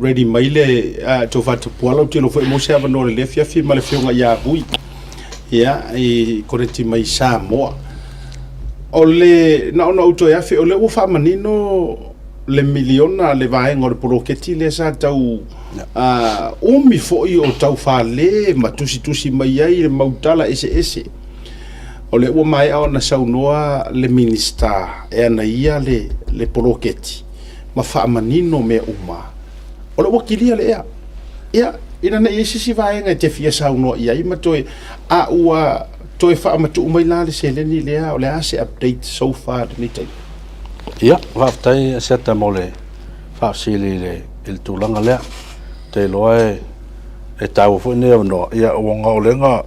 ready maile to fatu puala te lo foi mo se ava no le fiafi ma le fionga ia bui ia i koreti mai sa moa o le na uto ia fi o le ua whamanino le miliona le vaenga o le poroketi le sa tau umi foi o tau whale ma tusi mai ai le mautala ese o le ua mai au na saunoa le minista e ana ia le poroketi ma whaamanino me uma o le ua kilia le ia ina na isi vaenga te fia saunoa ia ima toe a ua toe whaamatu umai la le seleni lea o le ase update so far ni tai ia whaftai seta mole whaafsili il tūlanga lea te loa e tau fo ne no ia o nga olenga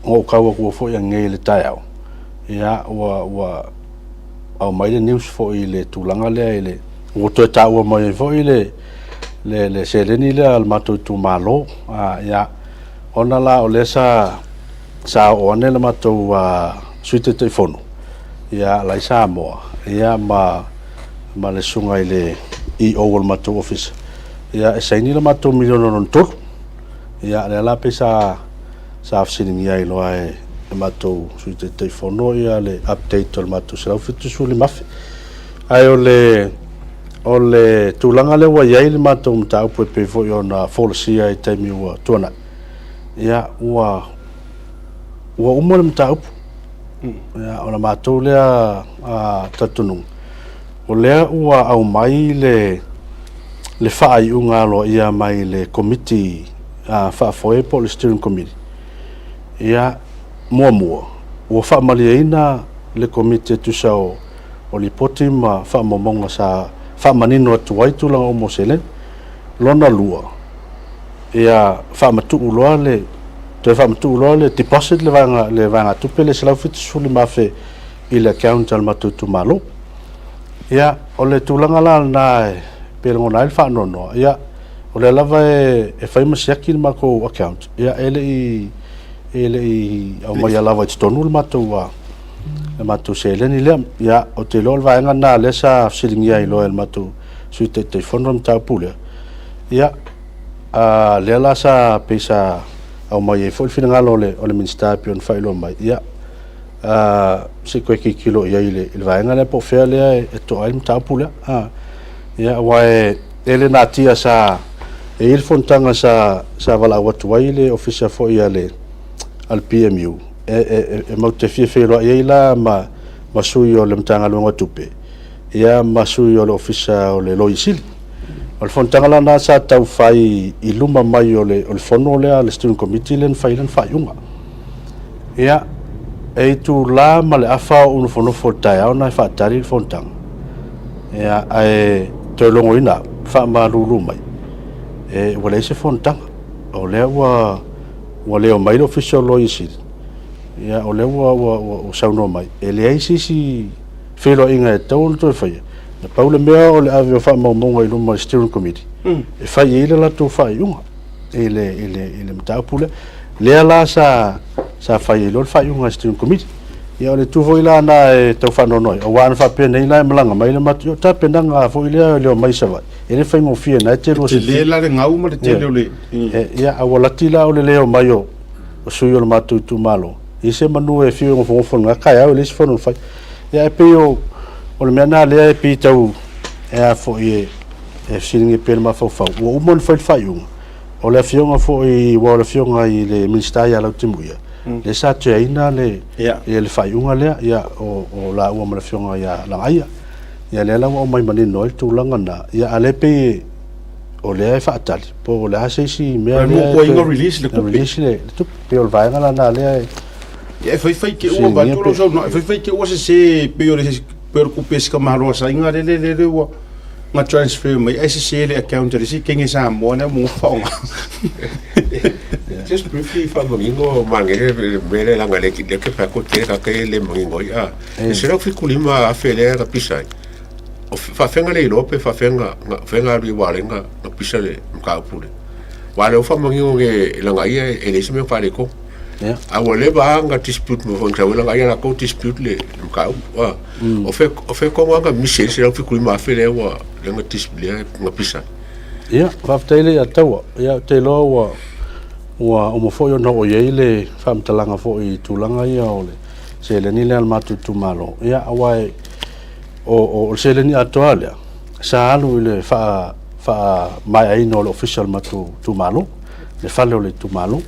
o kawa ko fo ia ngei le tai au ia wa au mai le news fo i le tūlanga lea ile o to tau mai fo i le seleni le al matu tu malo ia ona la o le sa o ne le matu suite telefono ia lai sa mo ia ma le sunga ile i o matu office ia sai ni le matu miliono non tol ia le la pesa sa afsini ia lo ai matu suite telefono ia le update tol matu sa fitu suli maf ai o le tūlanga le wa iai le matu mta pu pe fo yo na folsia i taimi wa tona ia wa umole mta pu ia ona matu le tatunu o le ua au mai le whaai unga lo ia mai le committee whaafoe po le steering committee ia mua ua whaamalia ina le committee tu sao o o li poti ma whaamomonga sa whaamanino atu ai tūlanga o Moselen lona lua ia whaamatu uloa le te whaamatu uloa le deposit le vanga tupe le salau fitu suli mawhi i le account al matutu malo ia o le tūlanga la na pele ngona il whaanono ia o le lava e whaimasiaki le mako account ia ele i au mai alava i tonu le matu seleni lea ia o te loa le vaenga na le sa silingia i loa le matu sui te whono am tau pule ia lea la sa pesa au mai e fol fina ngalo o le minister pion whailo mai ia se koe ki kilo ia i le vaenga le po fea lea e to aile mtau pule ia wae ele na tia sa e il fontanga sa vala watu wai le ofisa fo ia le al PMU e mau te fie loa ia la ma sui o le mtanga lunga tupe ia ma sui o le ofisa o le loisili o le fontanga la na sa tau fai i luma mai o le fono lea le student committee len fai unga ia e tu la ma le afa o unu fono fo tai au na fa tari le fontanga ia ai te longo ina fa ma lulu mai e wale se fontanga o le wa leo mai official loisili ia o le wa sauno mai e le ai si felo inga e tau to fai na paula mea o le ave fa mo i luma steering committee e fai ile la to fai unga ele mtapula le la sa fai lo fai unga steering committee ia o le tu foi la na e tau fa no noi o wan fa pe nei la malanga mai le matu ta pendanga foi le mai sa vai ele fai mo fia na te lo le la le ngau ma te le ia a wala tila o le leo mai o sui o le matu tu malo i se manu e fio ngofo nga kai au le se fono fai ia e pe o le mena le e pe tau e a fo e silingi pe ma fo o mon fai un o le fio nga fo i wa le fio nga i le minister ya la timuia le sa te ina le le fai un le ia o la o ma le fio nga ya la ia ia le la o mai mani no tu langa na ia ale pe o le fa tali po le hase si me mo ko ingo release le tu pe o vai nga na le e fai ke o ba tu so no fai ke o se pe o le per ku pes ka maro sa inga le o nga transfer mai e se le account le si kengi sa mo na mo fa just briefly fa moingo mangere bele la ngale ki de ke fa ko te ka ke le moingo ya se ro fi kulima afele ka pisai o fa fenga le lope fa fenga ri walenga no pisale ka pule wale o fa moingo ke la ngai e le se me fa le ko a wale ba nga dispute mo von tawela nga ya ko dispute le ka o fe ko nga michel se fi kulima afele wa le nga dispute nga pisa ia fa tele ya tawa ia te lo wa o mo foi no o yele fam talanga fo i tulanga ia ole se le ni le matu tu malo ia awai o se le ni atoalia sa alu le fa mai ai no official matu tu malo le fa le tu malo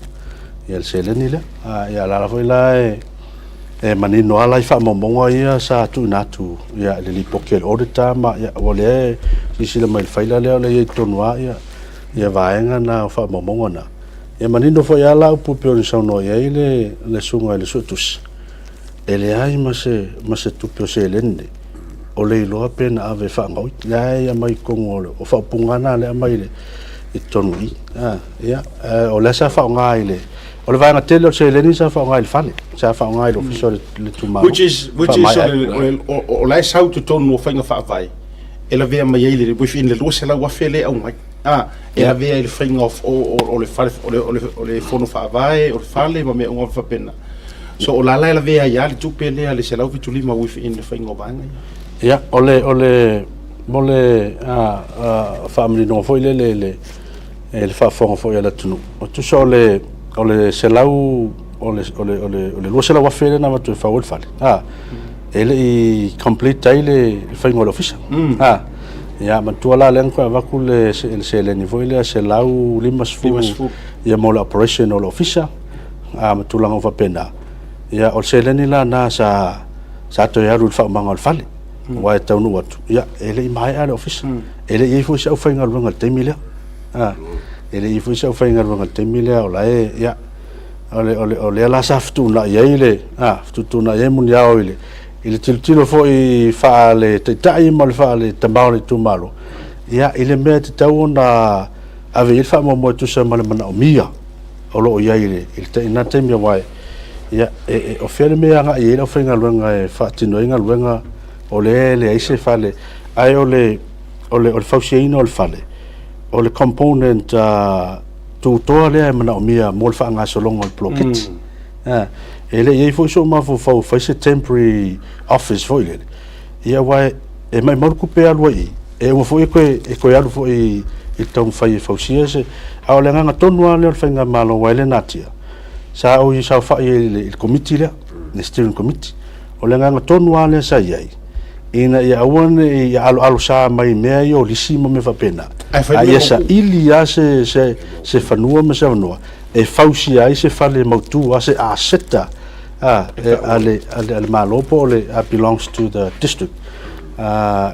ia se le ni le ia la foi la e mani no ala fa momonga ia sa tu natu ia le lipokel auditor ma ia ole si le mai faila le tonwa ia vaenga na fa momonga na e manino foi ala pu pe o sono ia le sunga le sotus ele ai ma se tu pe se lende o le lo pena ave fa ngoi ia mai kongo o fa pungana le mai le i tonui ia o le sa fa ngai le o le vanga tele se le ni sa fa ngai fale sa fa ngai lo fiso le tuma which is o le sa tu tonu fa nga fa vai ela vea mai ele le bush in le lo se la wa fele au mai ela vea il fringa of o le fale o le fono fa vai o fale ma me un fa pena so o la ela vea ya le tu pele le se la vi tu lima with in le fringa vanga ya ole mole family no foi le fa fo la tunu o tu so le se la ole lo se la wa fele na ma tu fa o fale ele i complete taile fringa lo fisa ya matuala len ko vakule se le niveau ile se lau limasfu ya mola operational officer matulanga of pena ya o se le ni la na sa to ya ru fa mangal fale wa tau watu ya ele i mai ala officer ele i fu sa fa ngal ngal temile ele i fu sa fa ngal ngal temile o la ya ole la saftu na ya ile tu na ye mun ya ile i le tilo fo i fa le tai mo le fa le tamao le tumalo ia i le mea te tau na ave il fa mo tu sa mala mana o mia o lo ia ile il te na te mia wai ia o fele mea nga i le ofenga luenga e fa tino inga luenga o le ai se fa le ai o le fausiaina o le fale o le component tu toa le mana o mia mo le fa nga solongo le blokit ele ia foi so ma fo se temporary office foi le ia wai e mai mo ku pe alu i e mo foi ko alu foi i tong fai fausia se a le nga tonu ale o fenga malo wai le natia sa o i sa fa il committee le steering committee o le nga tonu ale sa ia ina ia one ia alu sa mai mea yo lisi mo me fa pena ia sa ili ya se fanua me sa fanua e fausia ai se fale mautu a se aseta ale malopo le belongs to the district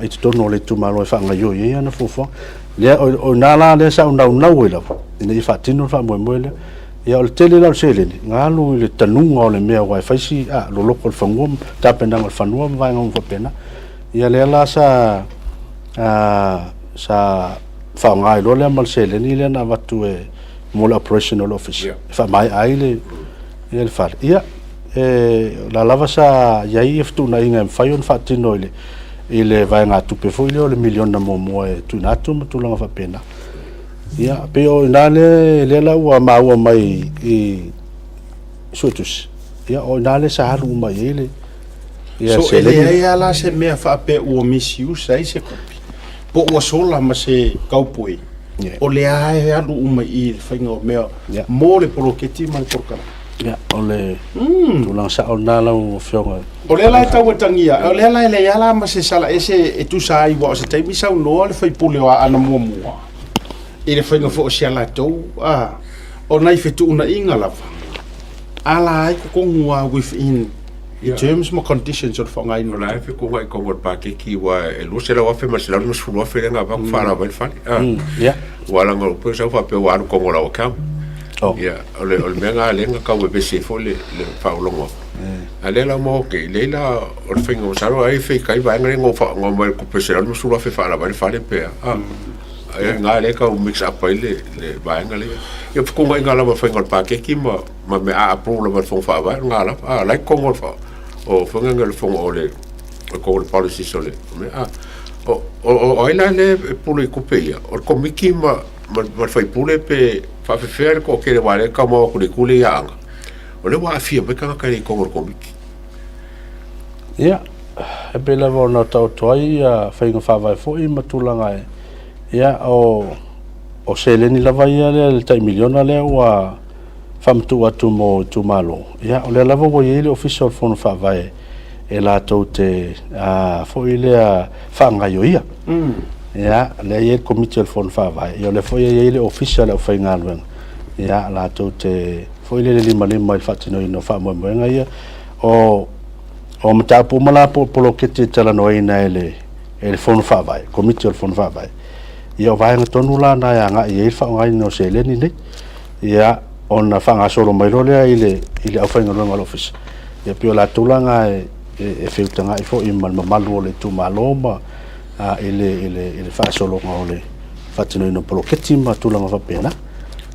it don't know le tu malo fa nga yo ia na fofo le o nala le sa una wela ina i fa tino fa mo le ia o tele la sele ngalu le tanunga o le mea wa fa si lo loko fa ngom ta pena ngol fa no va ngom fa pena ia le la sa fa ngai lo le mal sele ni le na vatu e mo operational office fa mai ai le fa ia la lava sa iai eftu na inga fai on fa tino ile vai nga tupe foi le milion na mo e tu na tu langa fa pena ia pe o na le la wa ma wa mai i sotus ia o na le sa halu mai ele ia so ele ia la se me fa pe o misiu sai se kopi po o sola ma se kaupoi o le ai alu mai i fa ngo me mo le proketi ma porkala ya ole tulang sa ona la o fionga o le la tau tangia o le la ya la ma se sala ese e tu sai wa se tai mi sa no le fai pule wa ana mo ile fai no fo sia la to o nai fe tu una inga la ala ai ko ngua within in terms of conditions of fonga ino la fe ko ko wat pa ke ki wa e lo se la wa fe ma se la no su lo fe nga ba fa la ba fa ya wala ngo po sa fa pe wa ko ngo la o kam ya ole menga lenga ka we be se fo le fa longo ale la mo ke le la o fingo sa ro ai fe kai va ngo fa ngo mo ko pe se la no su lo fe fa la ba fa le pe nga le ka mix up le ba nga le yo ko nga la ba fa ngol pa ke ki ma me a pro la ba fo fa ba nga la la ko ngol fa o fa nga le fo ole ko le policy sole me o ila le pour le couper o ko mi ki ma fai pule pe fa fe ko ke le wale ka mo ko le kule ya o le wa fi be ka ka le ko mi ya e be la vo no to toi fa nga fa vai fo i matulanga ia o sele ni lava ia le tai miliona le wa famtu atu mo tu malo ia o le lava wo ile official phone fa vai e la to te fo ile fa nga yo ia ia le ia committee phone fa vai ia le fo ile official o fa ngalwen ia la to te fo ile le lima il fatino no fa mo nga ia o mata po mala po lo ke te tala no ina ele phone fa vai committee phone fa vai ia vai nga tonu la na ya nga ia fa nga no se le ni ne ia ona fa nga solo mai le ile au fa nga no office ia pio la tulanga e fe tanga i fo i mal malu le tu maloma ile fa solo nga ole fa tino no polo keti ma tulanga fa pena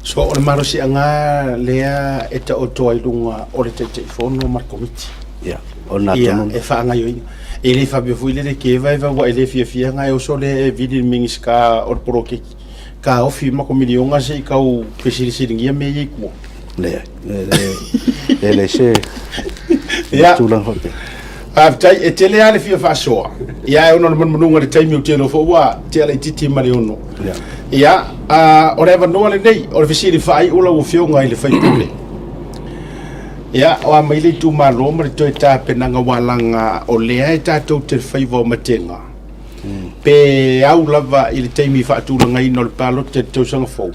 so o maro si anga lea eta o to ai lunga o le te fono mar committee ia ona tonu e fa nga yo ele fa be fuile le ke vai va ele fia nga o so le vidi mingis ka o poro ke ka o fi ma ko milionga se ka o pesili ngia me ye ko le se ya tulang hote tai e tele ale fia fa so ya ono manunga le time o telo fo wa tele titi mari ono ya o le no le nei o pesili fa ai o la o fionga ile fa pule ya o mai le tu malo ma to ta penanga walanga o le ai ta to te faivo matenga pe au lava il taimi fa tu langa ino le palo te to sanga fo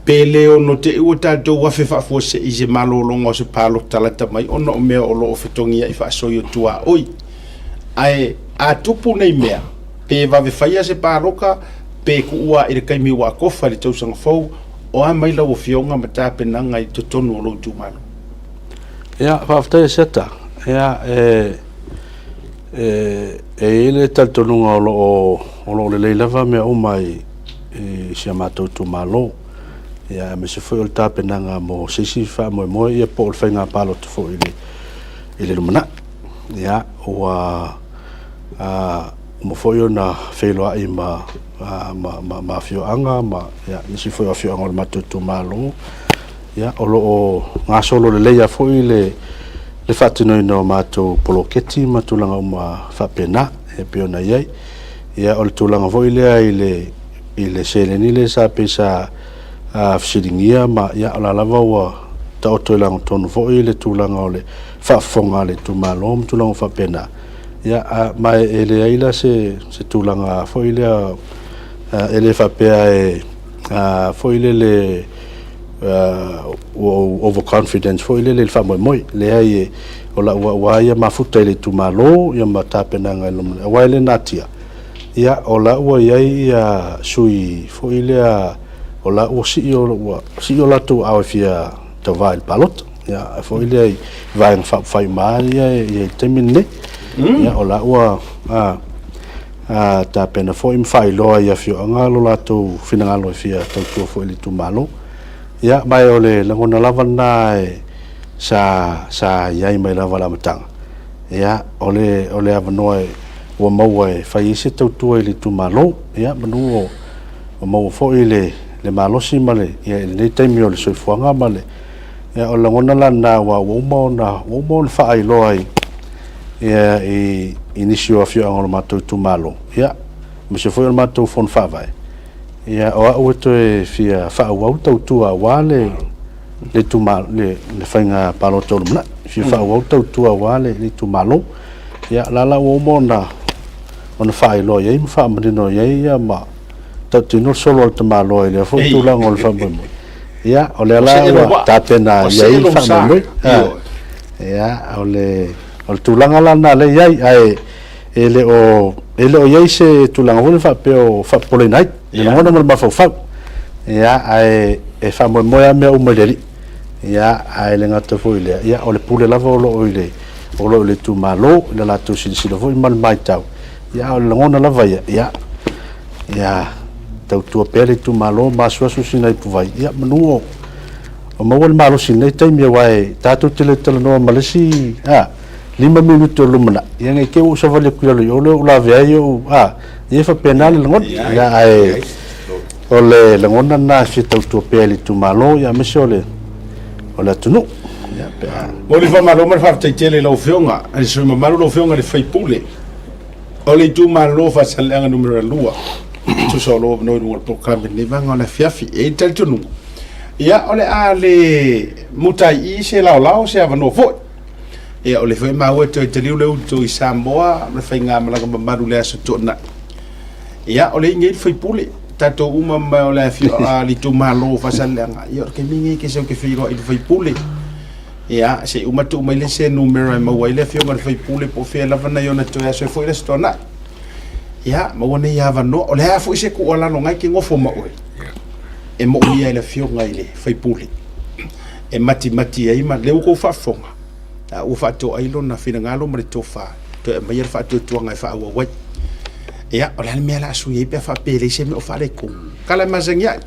pe le ono te o ta to wa fe fa fo se ise malo longo se palo talata mai ono me o lo fetongia i fa so yo tua oi ai a tupu nei mea pe va ve faia se paroka pe ku ua i kai mi wa ko fa le to sanga fo o a mai la o fionga mata penanga i to tonu lo tu malo ia fa fta seta ia le taltonunga o lo le leilava mea o mai sia mātou tu malo ia me se foi o le tāpenanga mo sisi wha moe ia po o le whainga palo tu fo i le rumana ia ua mo foi o na whailoa i ma whioanga ma ia nisi foi o whioanga o le mātou tu malo ia o lo o ngā solo le leia foi le whatinoi no mātou poloketi ma tūlanga o ma whapena e piona iai ia o le tūlanga foi lea i le seleni le sa pesa fisiringia ma ia o la lava ua ta oto ilang tonu foi le tūlanga o le whafonga le tūmalo ma tūlanga o whapena ia mai e le aila se tūlanga foi lea e le whapea foi le overconfidence foi le fa moi le ai o la wa ia mafuta le tu malo ia mata penanga le wa le natia ia o la wa ia sui foi le o la o si o la tu au fia to vai palot ia foi le vai fa mai ia temine ia o la wa ta pena foi fai lo ia fio ngalo la tu finangalo fia to foi le tu malo ia mai ole la ngona lava nai sa ia mai lava la matanga ia ole avanoe o mau e fai se tautua i le tumalo ia manu o mau fo i le malosi male ia le taimi o le soifuanga male ia o la ngona lana wa o mau fa ai lo ai ia i inisio afio angolo matou tumalo ia me se foi o matou fon fa vai ia o to e fia fa au tautua wale le tuma le fainga paloto na fia fa au tautua wale le tumalo ia la o mona ona fa ilo ia fa mrino ia ma tatino solo te malo ile fo tu la ngol fa mo ia ole la ta pena ia fa mo ia ole tu la ngala na le ia ai ele o ia se tu la ngol fa pe o fa polenai le ngona mo ma fa ia ai e fa mo ia me o modeli ia ai le ngata fo ile ia ole pule la vo lo ile o lo le tu malo le la tu si lo vo mal mai tau ia ole ngona la va ia tau tua pele tu malo ma so sina i puvai ia manu o mo le malo sina tai me wai tatu tele no malesi 5 minuto lumana ia ngai ke o sa vale ku lo o la vea yo ia fa penal ngot ia ai ole le ngona na si tau tua pele tu malo ia me sole ole tunu ia pe o le fa malo ma fa tele lo fionga ai so ma malo lo fionga le fai pule ole tu malo fa salanga numero lua tu solo no no programme ni vanga na fiafi e tel tunu ia ole ale mutai i se lao se ava no fo ia ole foi ma o te liu leu tu Samoa me fai nga mala ka maru le aso tona ia ole ngai foi pule tato uma ma ole fi ali tu malo fa salanga ia ke mingi ke se ke firo i foi pule ia se uma tu mai le se numero ma wa ile fio ma foi pule po fe la vana yo na to aso foi le stona ia ma wona ia va no ole afu se ku ola no ngai ke ngofo ma o e mo ia ile fio ngai le foi pule e mati ai ma le ko fa fonga o fa to ai lo na fina ngalo ma to fa to e mai fa to ngai fa wa wa ia ole me la su ye pe fa pele se me o fa le ku kala ma zengia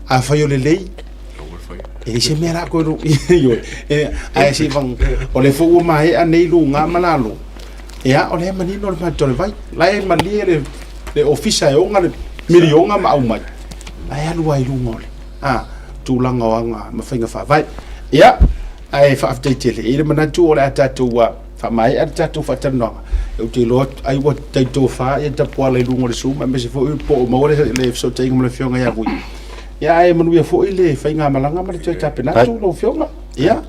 a fa yo le lei e se me la ko yo e ai si van ole fu mai a nei lu nga malalo ia ole mani no ma to vai la e mali le ofisa yo nga milionga ma au mai ai alu ai lu ngole tu langa wanga ma finga fa vai ia ai fa afte tele ile mana tu ola tatu wa fa mai ar tatu fa tano eu te lot ai wa te to fa e ta po le lu ngole su ma me se fo po ma le so te ngom le fionga ya gu ia ai manu ia fo ile fa nga malanga ma te ta pena tu lo fionga ia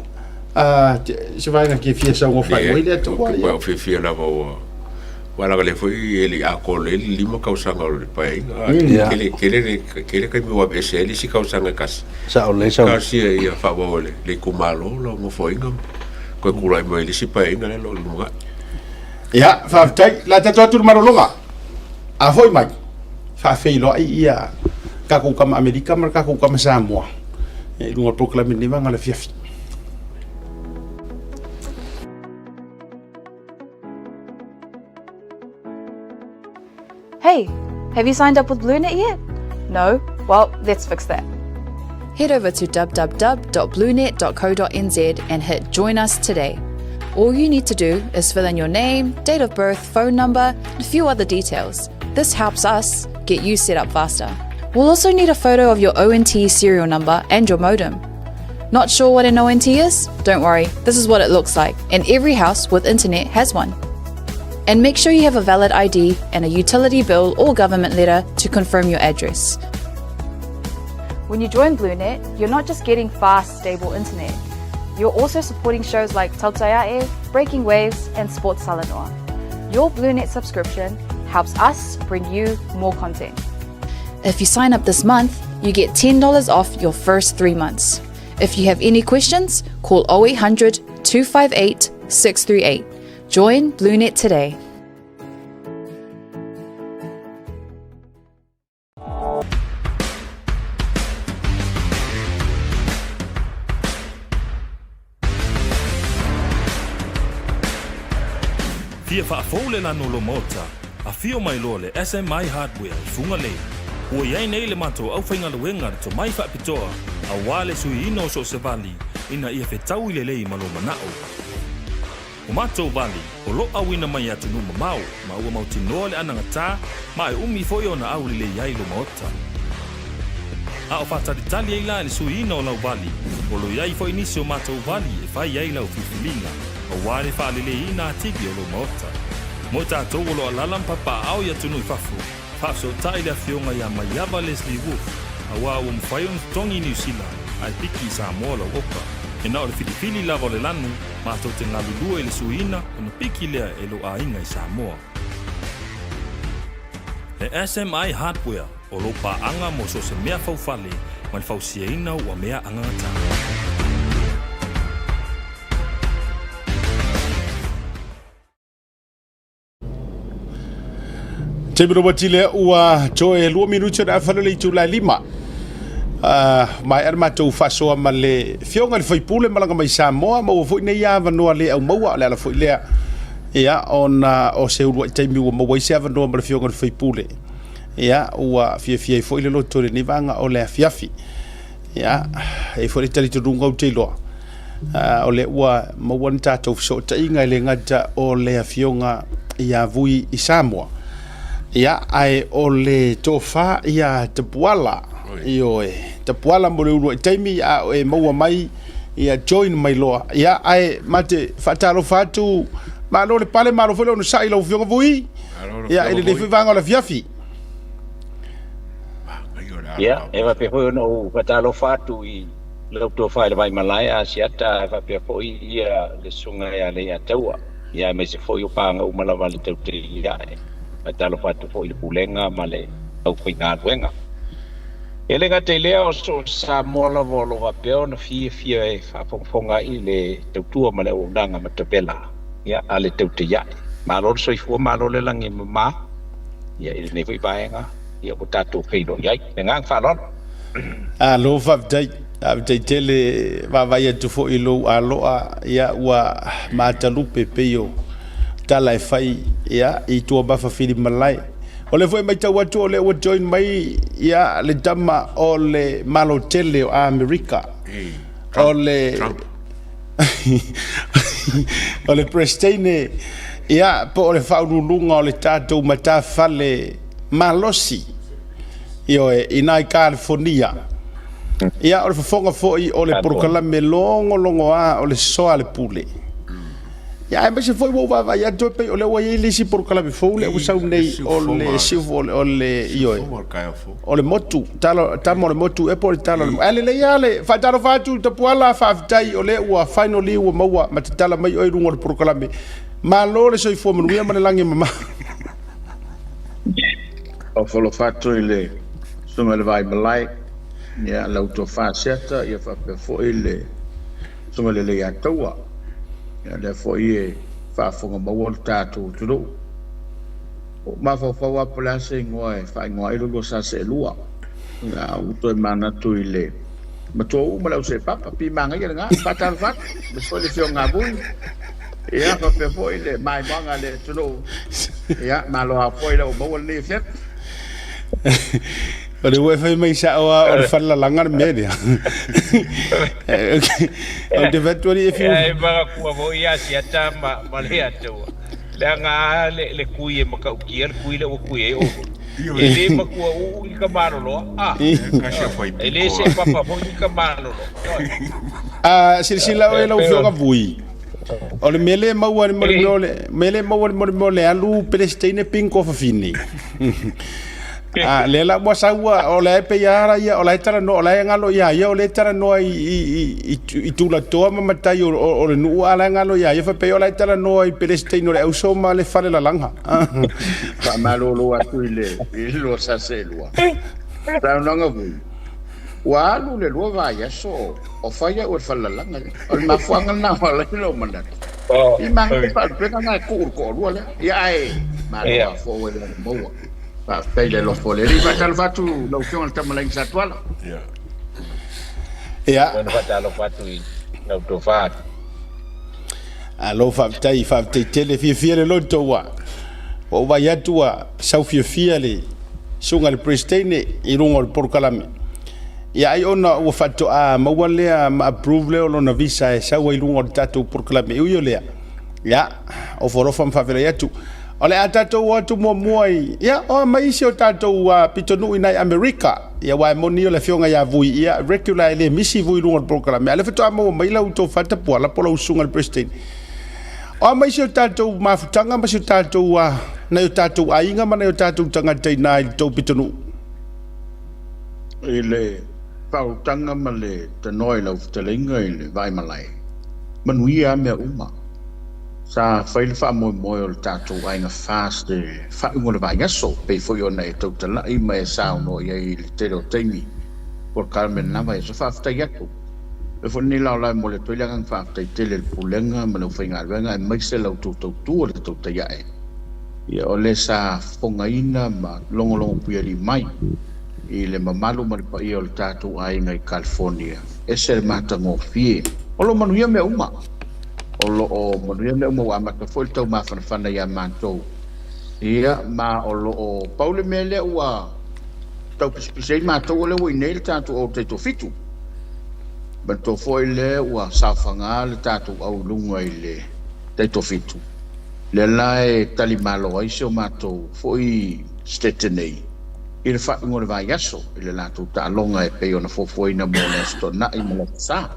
se vai na ke fia sa ngo fa ile to wa fia la vo wala le foi ele a col ele lima causanga le pai ele kai mo ese ele si causanga kas sa o le sa kasi ia favole le kumalo lo mo foi ngam ko kula mo ele si pai ngale lo lunga ia fa tai la ta tu marolonga a foi mai fa feilo ia ka ku kama amerika mar ka ku kama Samoa e lunga proclame ni manga le fiafi Have you signed up with BlueNet yet? No? Well, let's fix that. Head over to www.bluenet.co.nz and hit Join Us today. All you need to do is fill in your name, date of birth, phone number, and a few other details. This helps us get you set up faster. We'll also need a photo of your ONT serial number and your modem. Not sure what an ONT is? Don't worry, this is what it looks like, and every house with internet has one. And make sure you have a valid ID and a utility bill or government letter to confirm your address. When you join BlueNet, you're not just getting fast, stable internet. You're also supporting shows like Tautaiae, Breaking Waves, and Sports Salanoa. Your BlueNet subscription helps us bring you more content. If you sign up this month, you get $10 off your first 3 months. If you have any questions, call 0800 258 638. Join BlueNet today. Fia whaafole lano lo mota, a fio mai lo le SMI Hardware I funga le. Ua iai nei le mato au whainga le wenga to mai whaapitoa, a wale sui ino so se vali, ina ia whetau I le lei malo manao. O mato vali, o lo awina mai atu numa mau, ma ua mautinoa le anangata, ma e umi foi ona au le iai lo maota. A o whataritali ai la le sui ino lau vali, o lo iai foi nisi o mato vali e whai iai lau fifilinga, o wale whaalele ina atigi o lo maota. Mo tātou o lo alalam papa au ia tunu I whafu, whafso tai le fionga ia maiava Leslie Wolf, a wā o mwhai on tongi New Zealand, ai piki Samoa lau opa. E nao le filifili lava o le lanu, mātou te ngalulua I le suina, o na piki lea e lo ainga I Samoa. Le SMI Hardware, o lo paanga mo so se mea faufale, ma le fausiaina ua mea angata. Te miro watile ua joe lua minuto na whanale I tūlai lima. Mai ar mātou whasoa ma le fionga le whaipule malanga mai Samoa, ma ua fwoi nei awa noa le au maua, le ala fwoi lea. Ia, o se urua I taimi ua maua isi awa noa ma le fionga le whaipule. Ia, ua fia fwoi le loto le nivanga o le afiafi. Ia, e fwoi le tali turunga u te loa. O le ua maua ni tātou so tainga le ngata o le fionga ia vui I Samoa. Ia, ai o le tofa ia te puala. Io te puala mo le urua I taimi a e maua mai ia join mai loa. Ia, ai mate whataro whatu ma lo le pale ma lo whele ono sai lau fionga vui. Ia, ele le whiwanga o le fiafi. Ia, e wape hoi ono whataro whatu I lau tofa le vai malaya a siata e wape hoi ia le sunga ia le ia taua. Ia, me se hoi o panga umalawa le tau te ia e. Talo fatu fo I pulenga ma le au whainga ruenga. E le ngate lea o so Samoa la volo wa peo na fia e whawhonga I le tautua ma le o nanga ma te pela. Ia a le tau te iai. Ma lor so I fua ma lor le langi ma. Ia I le nefu I baenga. Ia ko tātou wheiro iai. Le ngang whalon. A lo whaptai. Avtai tele wawai atu fo I lo a loa. Ia ua mātalupe peio. Tala e whai ia I tua bafa whiri malai. O le fwoi mai tau atu o le ua join mai ia le dama o le malo tele o Amerika. O le o le prestene ia po o le whaurulunga o le tātou mata whale malosi. Io e inai California. Ia o le whafonga fwoi o le porokalame longo a o le soa le pule. Ya e se foi wo va ya to pe o le wa ile si por kala be fo le usau nei o le si o le io o le motu tamo le motu e por talo ale le ya le fa taro fa tu te poala fa tai o le wa finally o maua ma te tala mai o rungo por kala me ma lo le so fo mo ia ma le langi mama o fo lo fatto ile sunga le vai malai ya l'auto fa seta ia fa pe fo ile sunga le ya toa ya le fo ie fa fonga maua tātou tulu o ma fa wa place ngoi fa ngoi lo sa se lua ya uto e mana tu ile ma to u ma se papa pi manga ia nga fatal fat me so le fio nga bui ya fa pe fo ile mai manga le tulu ya ma lo a fo ile o mo le fet o le wifi mai sa o le falla langa me dia o te vettori e fiu e ba ku vo ia si ata ma le atu le nga le kui e maka ukier kui le kui e o ele ma ku u ka marolo ele se papa fo ka marolo silsila o e lau fioga vui o le mele maua le alu pelesteine pinko fafini le la mo saua o le pe yara ia o le tara no o le ngalo ia o le tara no i tula toa mamatai o le nu ala ngalo ia fa pe o le tara no i pelesteine o le uso ma le fale la langa pa malolo atu ile lo sa selua ta nanga vu wa lu le lo va ya so o faya o fale la langa o ma fuanga na wala lo manda i mang pa pe nga ku ko lo le ia e ma lo fo we le mo pa pele lo foleri va tal fatu lo fion tama la insatuala bueno va lo fatu no to fat alo fa tai tele fi le loto wa o va ya tua sau fi le sunga le prestene i rungo le porkalame ya ai ona o fatu a mawale ma approve le ona visa e sau i rungo le tatu porkalame u yo le ya o forofam fa vele ya tu ole atato watu moai ya o mai se o tato wa pitonu ina America ya wa moni le fionga ya vui ya regular le misi vui lunga program ale feto mo mai la uto fata pola pola usunga president o mai se o tato mafutanga ma se o tato wa na o tato ainga ma na o tato tanga te na to pitonu ile pau tanga ma le te noi la utelinga ile vai malai manuia me uma sa fail fa mo o tato ai na fast fa ngol vai aso pe fo yo na to tala I mai sa no ye te lo temi por Carmen na vai so fa sta yato e fo ni la mo le to ya kan fa te le pulenga ma no fa ngal venga mai se lo to te ya e ya ole sa fonga ina ma longo pieri mai I le mamalu ma pa I o tato ai ngai California ese mata ngo fie o lo manu ya me uma o lo o mo mo wa ma ka foi tau ma fana ya manto ia ma o lo o Paulo mele wa tau pisei ma to le wi nei tanto o te to fitu ba to foi le wa sa fanga le tanto au lunga ile te to fitu le lai tali malo ai so ma to foi stetene il fa ngore vai aso ile la to ta longa e pe ona fo foi na mo sto na I mo sa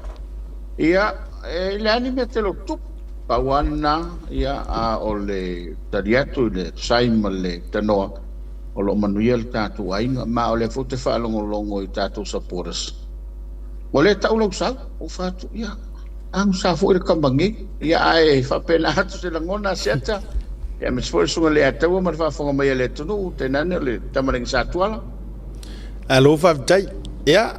ia le anime te lo tup pawana ia a ole tariatu le saima le tanoa o lo manuel tatu ainga ma ole fote fa longo I tatu saporas ole ta ulo sa o fatu ia ang sa fo le kambangi ia ai fa pela hatu se langona seta ia me sfo sunga le atu ma fa fonga mai le tunu tenane le tamaring satuala alo fa tai ia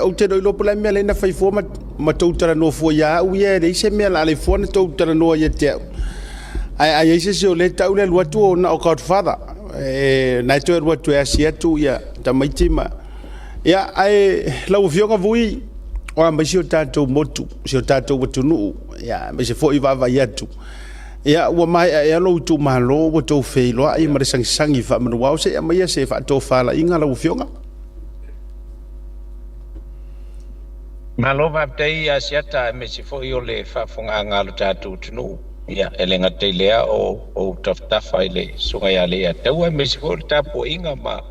o te doi lopo la mea le na fai fo ma tautara no fo ya u ye le se mea la le fo na tautara no ye te ai se o le tau le luatu o na o Godfather na to e luatu e sia tu ya tamaitima ya ai lau fionga vui o ma si o tatou motu si o tatou watunu ya me se fo I va ya tu ya wa mai e lo tu malo wo to fe lo ai ma sangi fa ma wa se ma ya se fa to fa la inga lau fionga Malova tei asiata me si fo yo le fa fonga ngalo tatu tunu ya elenga telea o taftafa ile sunga ya le ya tawa me si fo tapo inga ma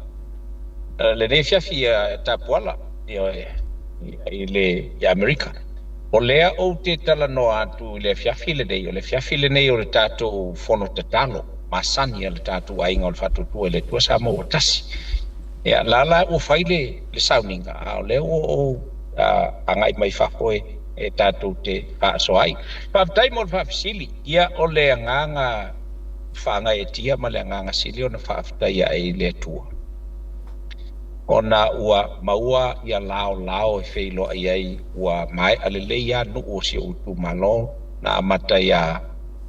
le ne fia tapoala yo ile ya America o lea o te tala no atu le fia file de yo le fia file ne yo le tatu fono tatano masani le tatu ainga o fatu tu le tu sa mo tasi ya lala o faile le sauninga a le o angai mai fafoe e tatu te so ai pa tai mo fa sili ia o le nganga fanga e tia ma le nganga sili ona fa tai ai le tua ona ua maua ia lao e feilo ai ua mai ale le ia no o se o tu malo na mata ia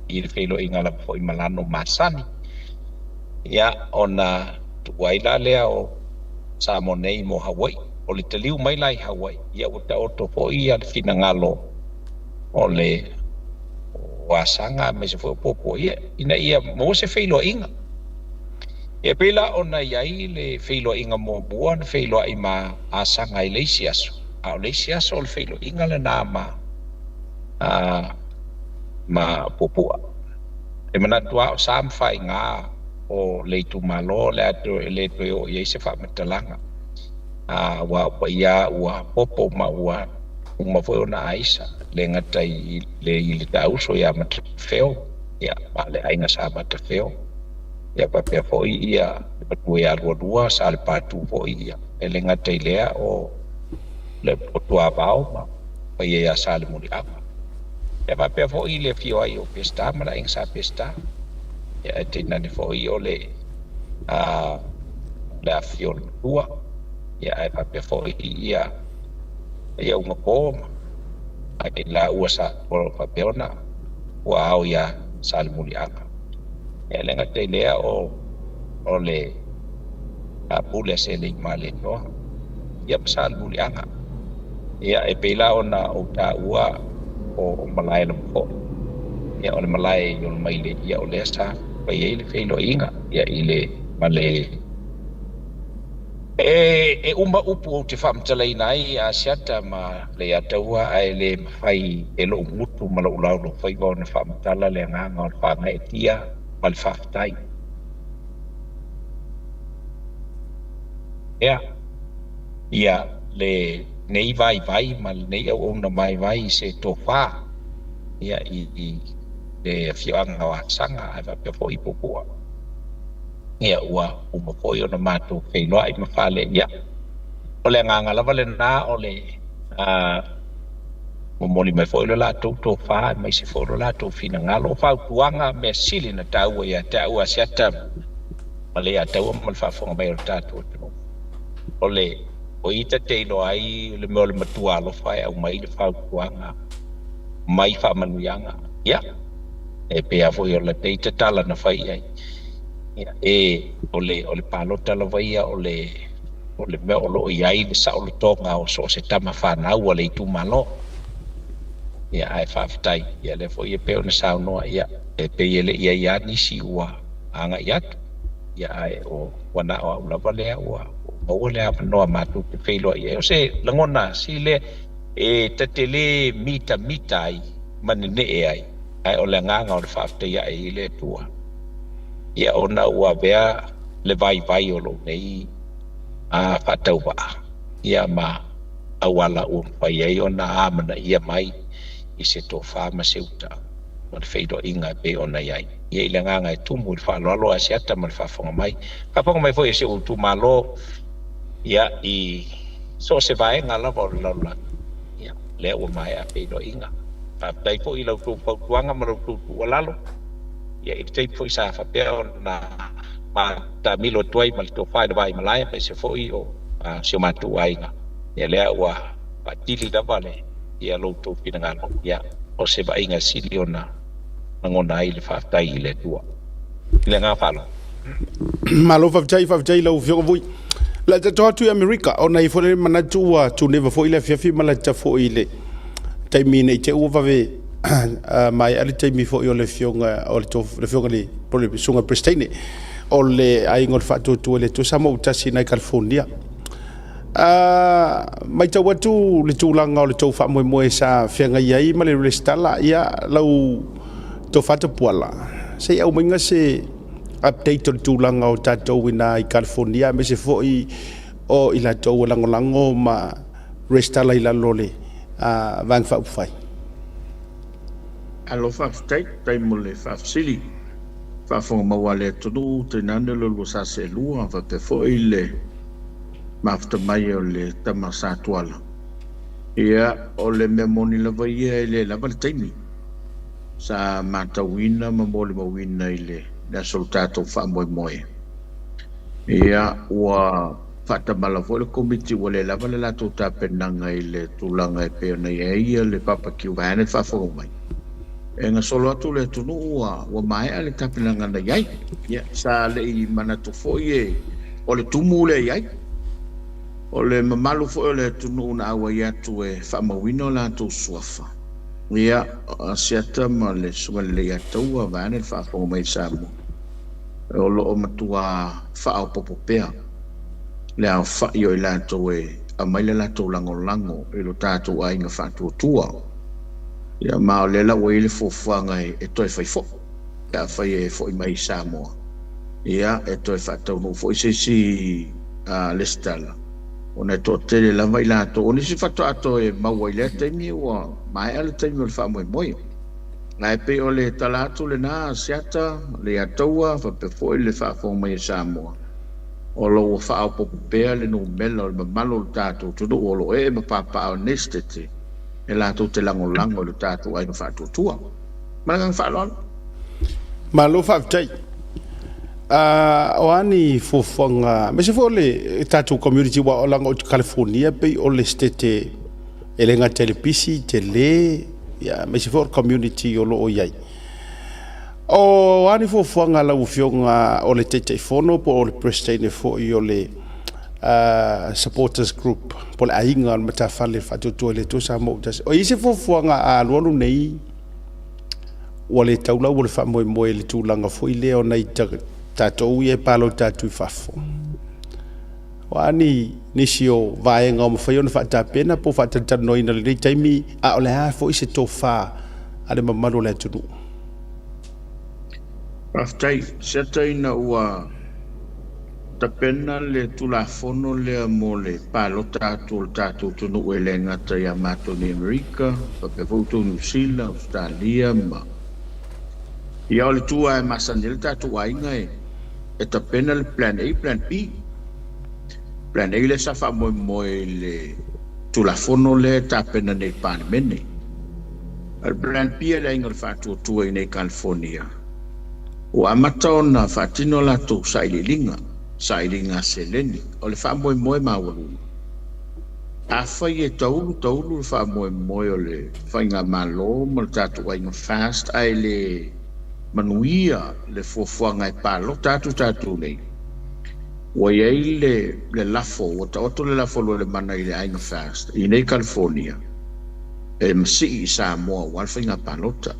I feilo ingala fo I malano masani ia ona tuaila le o sa monei mo Hawaii o le taliu mai lai Hawaii ia o ta oto po ia le fina ngalo o le wasanga me se fo popo ia ina ia mo se feilo inga E pela ona iai le feilo inga mo buan feilo i ma asanga i leisi aso. A leisi aso le feilo inga le na ma popua. E mana tua o sam fai ngā o le tu malo le atu le tu o iai se fa matalanga. Wa ia ua popo ma ua uma foi ona aisa le ngata i le tauso ia matafeo ia ma le ainga sa matafeo. Ia papea foi ia patua ia rua sa le patu foi ia ele ngata ilea o le potua vao ma pa ia sa le muli ama ia papea foi le fio ai o pesta ma la insa pesta ia tina ni foi o le la fio tua ia ai papea foi ia unga poma ai la uasa o papea ona ua au ia sa le muli ama e lenga te lea o le pule se le male no ia pasal bulianga ia e pela ona o ta ua o malai lo ko ia o le malai yo mai le ia o le sa pa ia le felo inga ia ile male e umba upu te fam tele nai a siata ma le ataua ai le fai e lo mutu ma lo lo fai go na fam tala le nga ngor fa ngai tia mal faftai ia le nei vai mal nei o na vai se tofa ia i le fianga wa sanga ava pe foi popua ia ua uma foi ona matu feilo ai ma fale ia o le nganga lava le na o le moli mai foi la to fa mai se foi la to fina ngalo fa tuanga me sili na tau ia tau asiata male ya tau mal fa fonga mai ta to ole o ita te no ai le mole matua lo fa au mai le fa tuanga mai fa manuanga ia e pe a foi la te tala na fa ia e ole palota la vaia ole me o iai le sa o tonga o so se tama fa na o le tu malo ia ai fa ftai ia le foi pe ona sa no ia e pe ele ia nisi ua anga ia ia ai o wana o la vale o le no matu pe feilo ia o se langona si le e tetele mita ai manene ai o le nganga o fa ftai ia e le tua ia ona ua vea le vai o lo nei a fatau ba ia ma awala o pai ai ona amana ia mai i se to fa ma seuta ma feido inga pe ona ia le nganga tu mu fa lo asiata ma fa fonga mai foi se tu malo ia i so se vai ngala vo la ia le o mai a feido inga pa dai po i lo tu tuanga ma lo tu lalo ia i te foi sa fa pe na ma ta milo tuai mal to fa vai malai pe se foi o se matu ai nga ia le wa pa tili da vale ia lo to pinanga ia o se vai nga siliona ngona ai le fa tai le tua le nga fa lo malo fa chai lo fio voi la te to America o nei fo manatu tu never foi le fi mala ta foi le tai mine te u va ve mai ali te mi fo yo le fionga o le fionga le problema sunga prestine o le ai ngol fa tu le tu samo tasi na California mai tau watu le tūlanga o le tau wha moe sa whianga iai ma le restala ia lau tau whata puala sei au mainga se update o le tūlanga o tātou ina i California me se foi o ila tau langolango ma restala ila lole vang wha upwhai alo whaftai tai mo le whafsili whafonga maua le tonu te nane lo sa se lua wa te foi le mafta mai o le tama sa tuala ia o le memoni lava ia le lava le taimi sa matawina ma mole mawina ile na soltato fa moe ia ua fata mala fo le komiti wale lava le lato ta penanga ile tulanga e pe na ia le papa ki vane fa fo mai e nga solo atu le tunu ua mai ale ta penanga na ia ia sa le i mana to fo ye o le tumu le ia o le mamalu fo o le tunu na awa ia tu e whamawino la tu suafa. Ia asiata ma le sunga le ia taua vane whafonga mai Samoa. o loo matua whaau popopea. Lea o whai o i lātou e a mai le lātou lango e lo tātou ai ngā whātua tua. Ia mao le la wei le fofuanga e toi whaifo. Ia whai e fo i mai Samoa. Ia e toi whātau no fo i si le stala. O nei tō tere lava i lātou. O nisi whātua ato e maua i le taimi ua mai ale taimi o le whāmoe moe. Ngai pe o le talatu le nā siata, le ataua, whapefo i le whāfonga mai Samoa. O lo o whao popopea le no mela o le mamalo le tātou tudu o lo e mapapa o nestete e lātou te lango le tātou ai no whātua tua. Manangang whaalon? Malo whaafitai. O ani fofonga, me se fo le tātou community wa o langa o California pe o le stete e le ngā telepisi, tele, ya me se fo community o lo o iai. O ani fofonga la ufionga o le tete fono po o le prestane fo i o le supporters group po le ainga o matawhale whatutua le tosa mo utase. O ise fofonga a luanu nei o le taula o le whamoe moe le tūlanga fo i leo nei tātou i e palo tātou i whafo. O ani nisi o vaenga o mawhai o na whaatapena po whaatatanoina le taimi a o le hafo i se tō wha a le mamaro le atunu. Aftai, setaina ua tapena le tulafono lea mo le palo tātou tunu e le ngata ia mato ni Amerika, papevuto New Zealand, Australia, ma. Ia o le tua e masanele tātou ainga e tapena le plan A, plan B. Plan A le safa moe le tulafono le tapena nei panemene. Al plan B le inga le whātua tua i nei California. O amata na whatino la tō sailinga seleni, o le whamoe mawaru. A whai e taulu le whamoe o le whainga malo, ma le tātou ainga fast, ai le manuia le fuafuanga e palo, tātou nei. O iei le lafo, o taoto le lafo le mana i le ainga fast, i nei California. E masi i Samoa, wal whainga palota.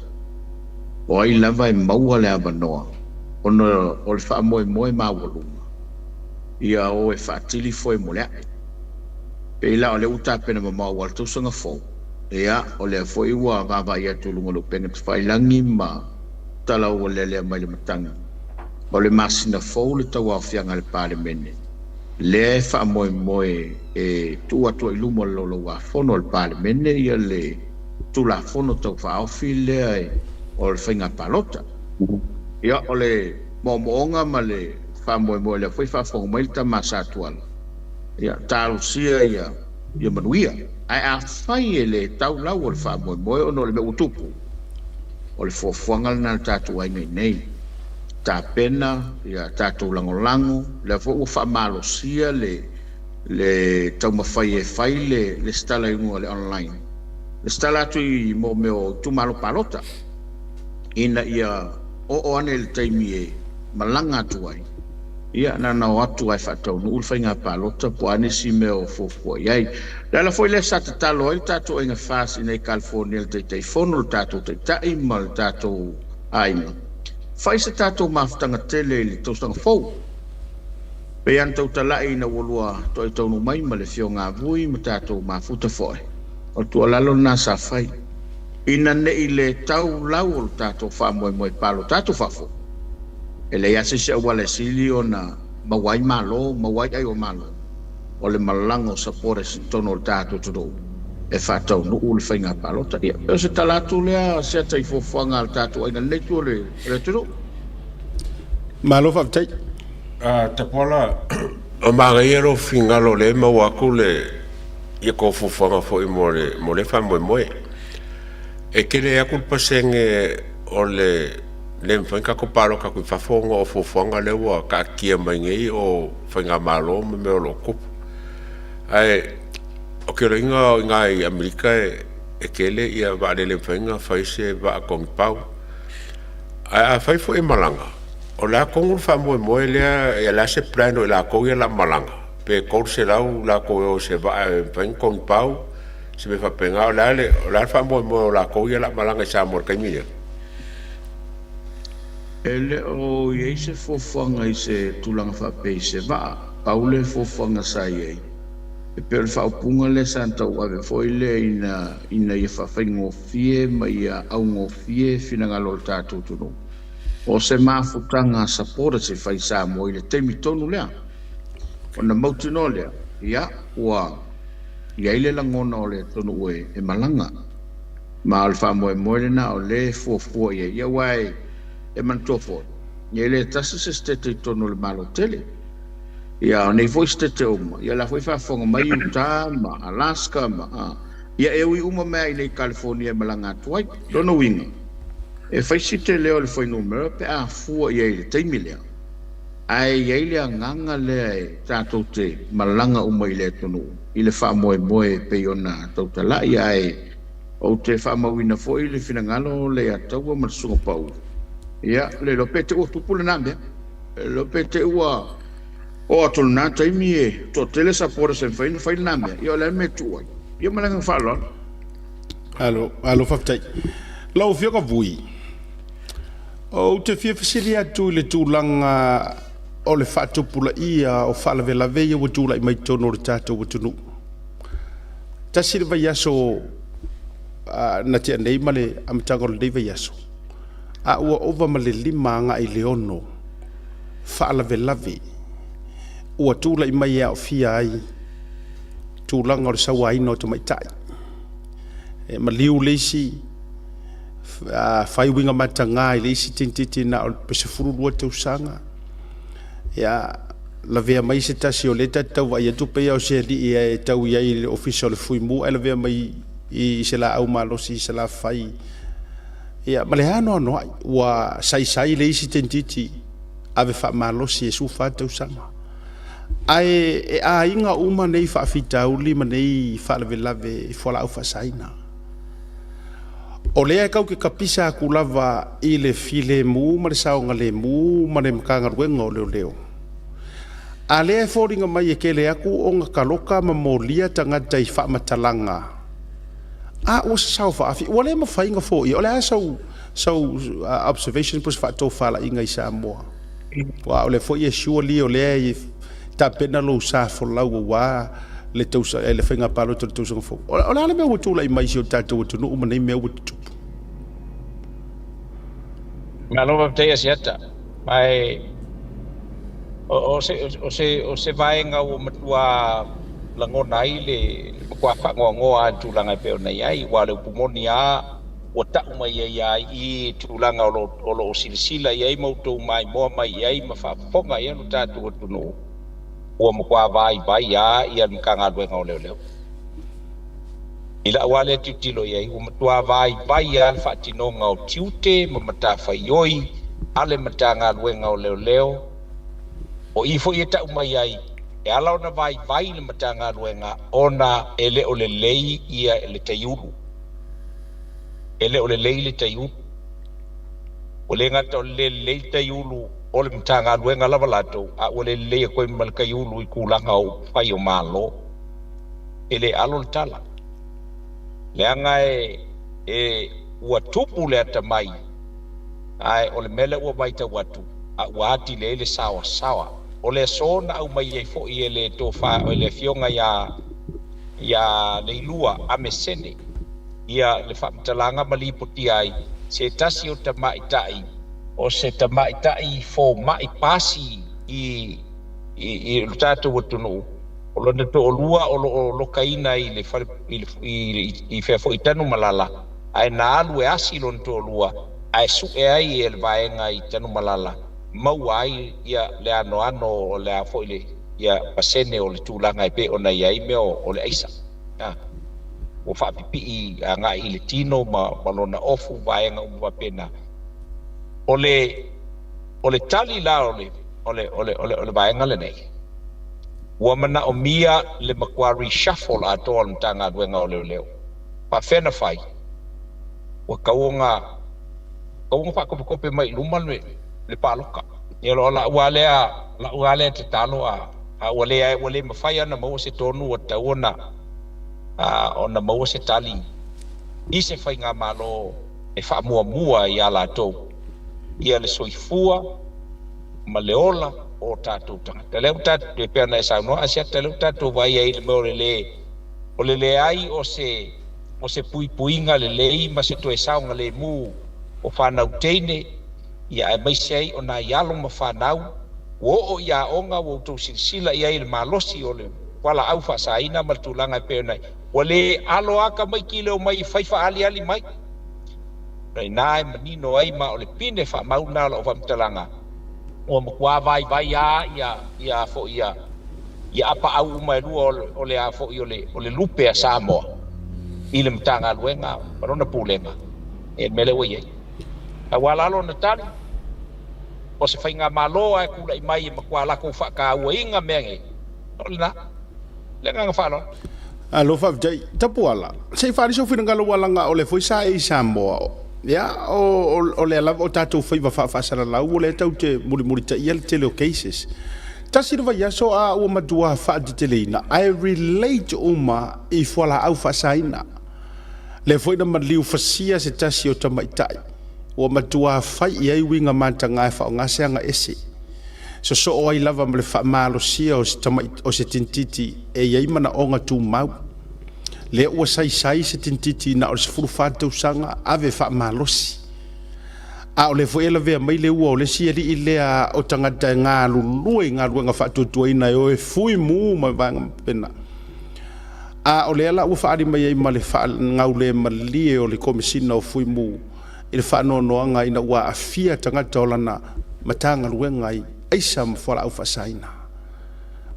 O ai lava e maua le abanoa, o le whamoe mawalunga. Ia o e whaatili fo e molea. Pe ila o le utapena mamau wal tausanga fo. Ia o le fo iwa vava ia tulunga lo penga whailangi ma tala o le lea mai le matanga. O le masina fo le tau au fianga le pale mene. Le whamoe e tua i lumo lolo wa fono le pale mene ia le tula fono tau whaofi lea e o le whainga palota. Ia o le moonga ma le whamoe le whai whafonga mai le tamasa atuala. Ia tālu sia ia manuia. Ai a whai e le tau lau o le whamoe ono le me utupu. O le fofuanga na tātou ai nei. Tā pena, ia tātou langolango, le fo whamalo sia le tau mawhai e whai le stala ingoa le online. Le stala atu i mo meo tumalo palota. Ina ia o ane le taimi e malanga atu ai. Ia nana o atu ai whatau nu ulwhainga palota po ane si meo fofua iai. Lala foi le sata talo ai tātou inga whasi nei California le tei fono le tātou tei taima le tātou aima. Whai se tātou mawhtanga tele le taustanga fau. Pe antau talai na walua toi taunu mai ma le fio ngā vui ma tātou mawhuta foe. O tua lalo nā sa whai. Ina nei le tau lau o tātou whamoe palo tātou whafo. E le ase se awale sili o na mawai malo, mawai ai o malo. O le malango sapore si tono o tātou tudou. E whatau nu ule whainga palota. Ia, peo se talatu lea se atai fofuanga al tātou aina netu o le tudou. Malo whaftai. Te pola, o māngaiero whingalo le mawaku le ia ko fofuanga fo i mo le whamoe. E kere aku pasenge o le mwhainga ko paro ka kui whafonga o fofuanga lewa ka kia mai ngei o whainga malo me meo lo kupu. Ai, o ke ringa o ngai Amerika e kele ia vare le mwhainga whaise wa a kongi pau. Ai, a whaifo e malanga. O la kongu whamoe lea e la se plano e la kongi la malanga. Pe kou se lau la koe o se wa a mwhainga kongi pau. Se me whapenga o la le, o la whamoe o la koe la malanga sa mor kaimia. Ele o iei se fofonga i se tulanga whapei se waa, paule fofonga sa iei. E pere whaupunga le santa ua foi le ina ia whawhaingo fie ma ia aungo fie finangalo le tātou tunu. O se mafutanga sapora se whai sa mo i le teimi tonu lea. O na mautino lea, ia ua ia ile langona o le tonu ue e malanga. Ma alfa moe moe na o le fuafua ia wai e mantofo. Ia le tasa se stete tonu le malo tele. Ia o nei foi stete uma. Ia la foi whafonga mai Utah ma Alaska ma. Ia e ui uma mea i nei California malanga tuai. Dono winga. E whaisite leo le foi numero pe a fua ia i le teimi lea. Ai ia i lea nganga lea e tātou te malanga uma i le tonu. I le wha moe moe pe ona tauta la ia e o te wha mawina foi le finangalo le ataua marsunga pau. Ia le lopete ua tupule nambea. Lopete ua o atol na taimi e to tele sapora se faina faina nambea. Ia le me tuai. Ia malanga whalon. Alo whaftai. Lau whioka vui. O te whia whasiri atu le tūlanga o le whaatupula ia o whalawelawe ia wa tūla i mai tono o le tātou wa tunu. Tasiri vai aso na te anei male amatanga o le dei vai aso. A ua ova ma le lima nga i le ono whaalawelawe. Ua tūla i mai au fia ai tūlanga o le sawa ino to mai tai. Ma liu leisi fai winga matanga i leisi tintiti na o pesefuru lua te usanga. Ia la vea mai se tasi o leta tau vai atu pea o se li e tau iai le ofisa o le fuimu. E la vea mai i se la au malosi se la fai. Ia ma le hano ano ai ua sai leisi tintiti ave wha malosi e sufa te usanga. Ai e a inga uma nei wha fitauli ma nei wha lave i whala au wha saina. O lea kau ke kapisa aku lava i le file mu, ma le saonga le mu, ma le makanga ruenga o leo leo. A lea e fōringa mai e kele aku o ngā kaloka ma molia tangata i wha matalanga. A o sa sau wha afi, o lea ma whainga fō i, o lea sau observation pus wha tō whala inga i sa moa. Wa o le fō i e shua li o lea i ta pena lo sa folau wa le tausa e le whainga palo te tausa ngā fō. O lea le mea watula i mai si o tātou watunu o manei mea watutupu. Ngā loa ptea siata. Mai o se vaenga o matua langona ai le kua whangoa tūlanga peo nei ai wa le upumoni a o tau mai ai i tūlanga o lo silisila i ai mautou mai moa mai i ai ma whafonga i anu tātou watunu ua mkua vai a i anu ka ngā duenga o leo leo. Ila wale tutilo i ai ua matua vai a le whaatinonga o tiute ma mata whaioi ale mata ngā duenga o leo leo o ifo i tau mai ai e ala ona vai le mata ngā duenga ona ele o le lei ia le teiuru. Ele o le lei le teiuru. O le ngata o le lei teiuru o le mata ngā duenga lava lato a o le lei koe malka iulu i kulanga o whai o malo. Ele alo le tala. Le anga e ua tupu le ata mai ai o le mele ua maita watu a ua ati le sawa. O le sona au mai ei fo i ele tofa o le fionga ya le ilua a mesene ia le whamatalanga malipoti ai se tasi o ta maitai o se ta maitai fo mai pasi i lutato watunu o lo neto o lua o lo kaina i le i fea fo i tanu malala ai na alu e asi lo neto o lua ai su e ai e le vaenga i tanu malala mau ai ia le ano o le a fo i le ia pasene o le tūlanga i pe o na iai me o le aisa. O whaapipi i a ngā i le tino ma lona ofu vaenga umwa pena. O le tali la o le vaenga le nei. Ua mana o mia le makua reshuffle a toa le mtanga duenga o leo leo. Pa whena whai. Ua kaunga whakapakope mai luma le paloka. Ia lo la ualea te talo a wale mawhai ana maua se tonu o tauna ona maua se tali i se whai ngā malo e wha mua i ala tau ia le soifua ma le ola o tātou tangata. Leo tātou te pēna e saunoa, asia te leo tātou vai ai le meo le le ai o se puipuinga le lei ma se toe saunga le mu o whanau teine ia e maise ai o nā ialo ma whanau o ia onga o tau silsila ia i le malosi o le wala au whasaina ma tūlanga e pēna o le alo aka mai ki leo mai whaifa ali mai Rai nai manino ai ma o le pine wha mauna o whamtalanga o makua vai ia fo ia apa au mai lua o le a fo o le lupe a Samoa i le mtanga luenga marona pulema e mele o iei a walalo na tali o se whainga maloa e kula i mai makua lako whaka ua inga mengi o le na le nganga whalo alo fa jai tapuala sei fari so fina ngalo walanga o le foi sa i Samoa ya o le ala o tatou fai va fa sala la o le tau te muri ta ia te cases tasiro va ya so a o madua fa di telena I relate uma I fola au fa saina le foi na maliu fasia se tasio tamaitai o madua fai ia winga mantanga fa nga senga ese so o I lava me fa malo sia o tamai o se tintiti e ia mana onga tu mau le ua sai se tintiti na o se furu whātau sanga ave wha malosi. A o le fo ela vea mai le ua o le siari I lea o tangata ngā lulue ngā ruenga whātutua ina e o e fui mū mai vanga pena. A o le ala ua whaari mai ei ma le wha ngau le malie o le komisina o fui mū I le wha noanga ina ua afia tangata o lana matanga ruenga I aisa mwhala au whasaina.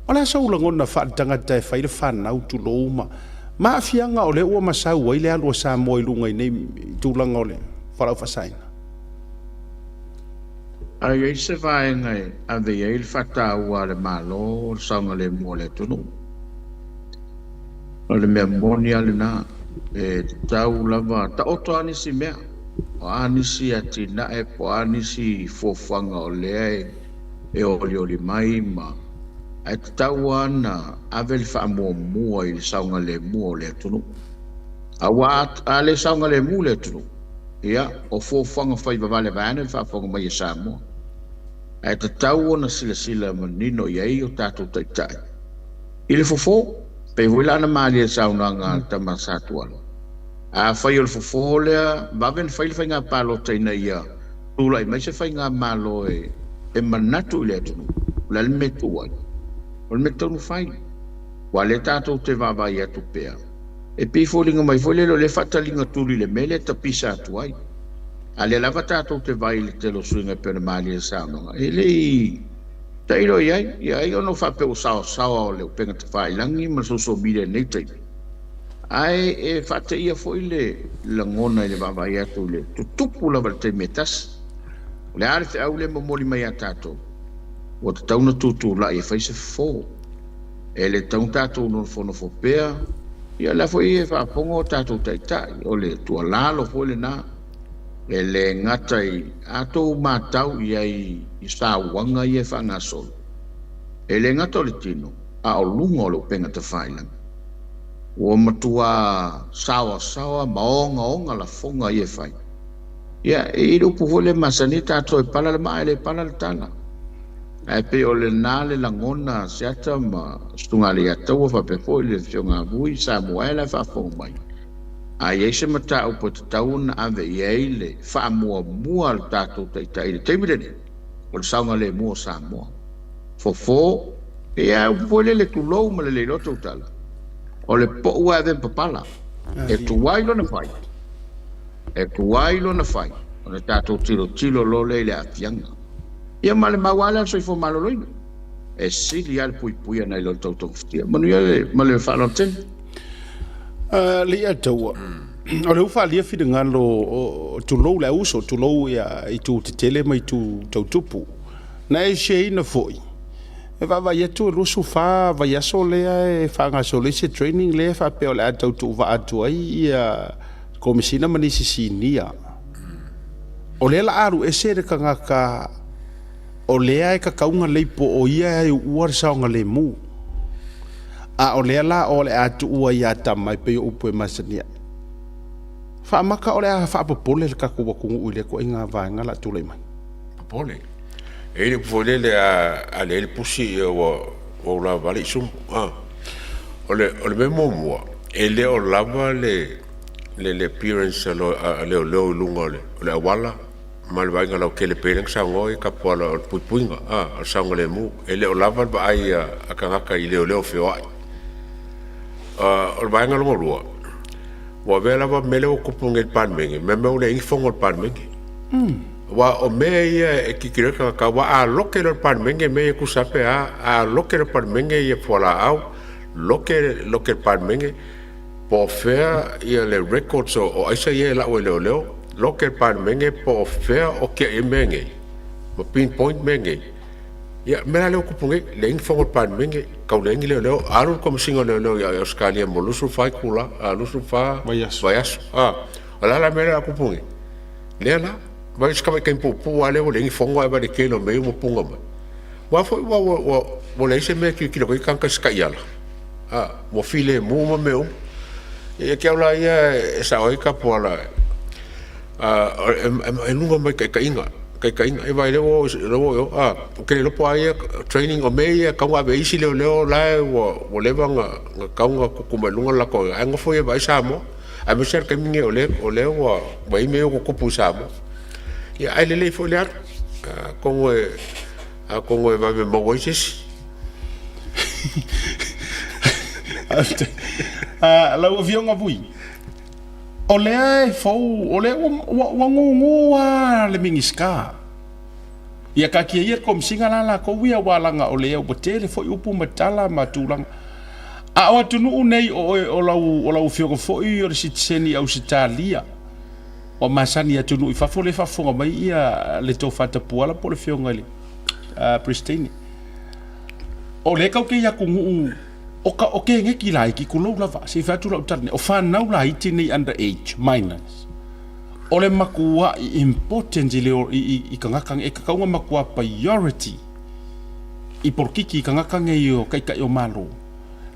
O le asa ulangona wha tangata e whaile whanau tu lo uma ma fianga o le ua masau ai le alu sa mo I lunga nei tūlanga o le wharau whasaina. Ai ei se vaenga a vei ei le whatau le malo o saunga le mua le tunu. O le mea moni ale na e tau lava ta oto anisi mea. O anisi ati na e po anisi fofanga o lea e oli mai ma ai tau ana ave le wha mua I le saunga le mua le tunu. A le saunga le mua le tunu. Ia, o fōwhanga whai wawale vāne le whawhanga mai e Samoa. Ai tau ana sila manino iei o tātou taitai. I le fofo, pe huila ana maali e saunanga tamasatuala. A whai o le fofo lea, wawen whai le whai ngā pālo taina ia. Tūla I mai se whai ngā mālo e manatu I le tunu. Lale me tuai. O me tonu fai. Wa le tātou te wawai atu pēa. E pi fōlinga mai fōlelo le whatalinga tūri le mele ta pisa atu ai. A le lava tātou te vai le telo suinga pēna maali e saunanga. E le ta iro iai. Iai ono whape o sawa o leo penga te whailangi ma soso mire nei tei. Ai e whate ia fōi le langona I le wawai atu le tutupu lava le te metas. Le are te au le mamoli mai a tātou. O te tauna tūtū la I whai se fō. E le taun tātou non whono whopea. Ia la fo I e whapongo tātou taitai. O le tua lalo fo le nā. E le ngatai atou mātau I sāwanga I e whangasol. E le ngata o le tino. A o lunga o le penga te whailang. O matua sawa maonga la fonga I e whai. Ia e rupu fo le masani tātou e pala le maa le pala le tana. Ai pe o le nā le langona seata ma stunga le atau fa pe foi le fionga vui Samuela fa fo mai. Ai se mata o po tauna ave ye le fa mua al tato tai le temire. O saunga le mo Samoa. Fo e a po le tulo ma le roto tala. O le po ua de papala. E tu wailo na fai. O le tato tilo lo le afianga. Ia male mawala so fo maloloina. E sili al pui ana ilo tautou ftia. Manu ia male whanoten. Li atua. O le ufa lia fide ngalo tulou le uso, tulou ia I tu te tele mai tu tautupu. Na e she ina foi. E va ia tu lusu fa va ia so lea e fa nga so le se training le fa pe o le tautu va atu ai ia komisina manisi sinia. O le la aru e se re kangaka o lea e kakaunga leipo o ia e uar saonga le mu. A o lea la o le atu ua ia tamai pe upo e masania. Wha maka o lea wha apopole le kaku wakungu ui le ko inga vaenga la tule mai. pole e le fole le a le pusi o la vale sum o le memo mo e le o lava le appearance le lunga le wala mal vai ngala ke le peleng sa ngoi ka pola o puinga sa ngole mu e le o lava ba ai a kanga i le feo o vai ngala mo wa vela va mele o kupunge pan menge me le infongo pan menge wa o me e kikire ka wa a loke le pan menge me ku sape a loke le pan menge ye pola au loke pan menge po fea ia le records o aisa ye la o leo loke pan menge po fea o ke e menge mo pinpoint menge ya me le kupunge le infongo pan menge ka le ngi leo aru kom singo leo ya Australia mo lusu fai kula lusu fa vayas ala la mera kupunge le la vai skama ke pu ale o le infongo ba de kelo me mo punga ma wa fo wa le se me ki lo kan ka ska yala mo file mo meu e ke ala ia sa oi ka pola e nunga mai ka inga e vai leo yo ke lo po ai training o me ka wa be isi leo la o le vanga ka nga ku malunga la ko anga foi vai sa mo a me ser ka minge o le wa vai me ko ku sa mo ya ai le foi le como e vai me mo isis la o vionga vui o le fou o le wangungu le mingiska ia ka kia ia kom singa la ko wia walanga o le o botele fo upu matala matulang a o tunu nei o lau fiogo fo i o sitseni au sitalia o masani atunu i fafo le fafo mai ia le to fata puala po le fionga le pristine o le kau ke ia kungu o ke ngeki lai ki kulo lava se fatu la utane o fa nau la iti nei underage minors o le makua important i kangakang e kakaunga makua priority i porkiki kangakang e o kai o malo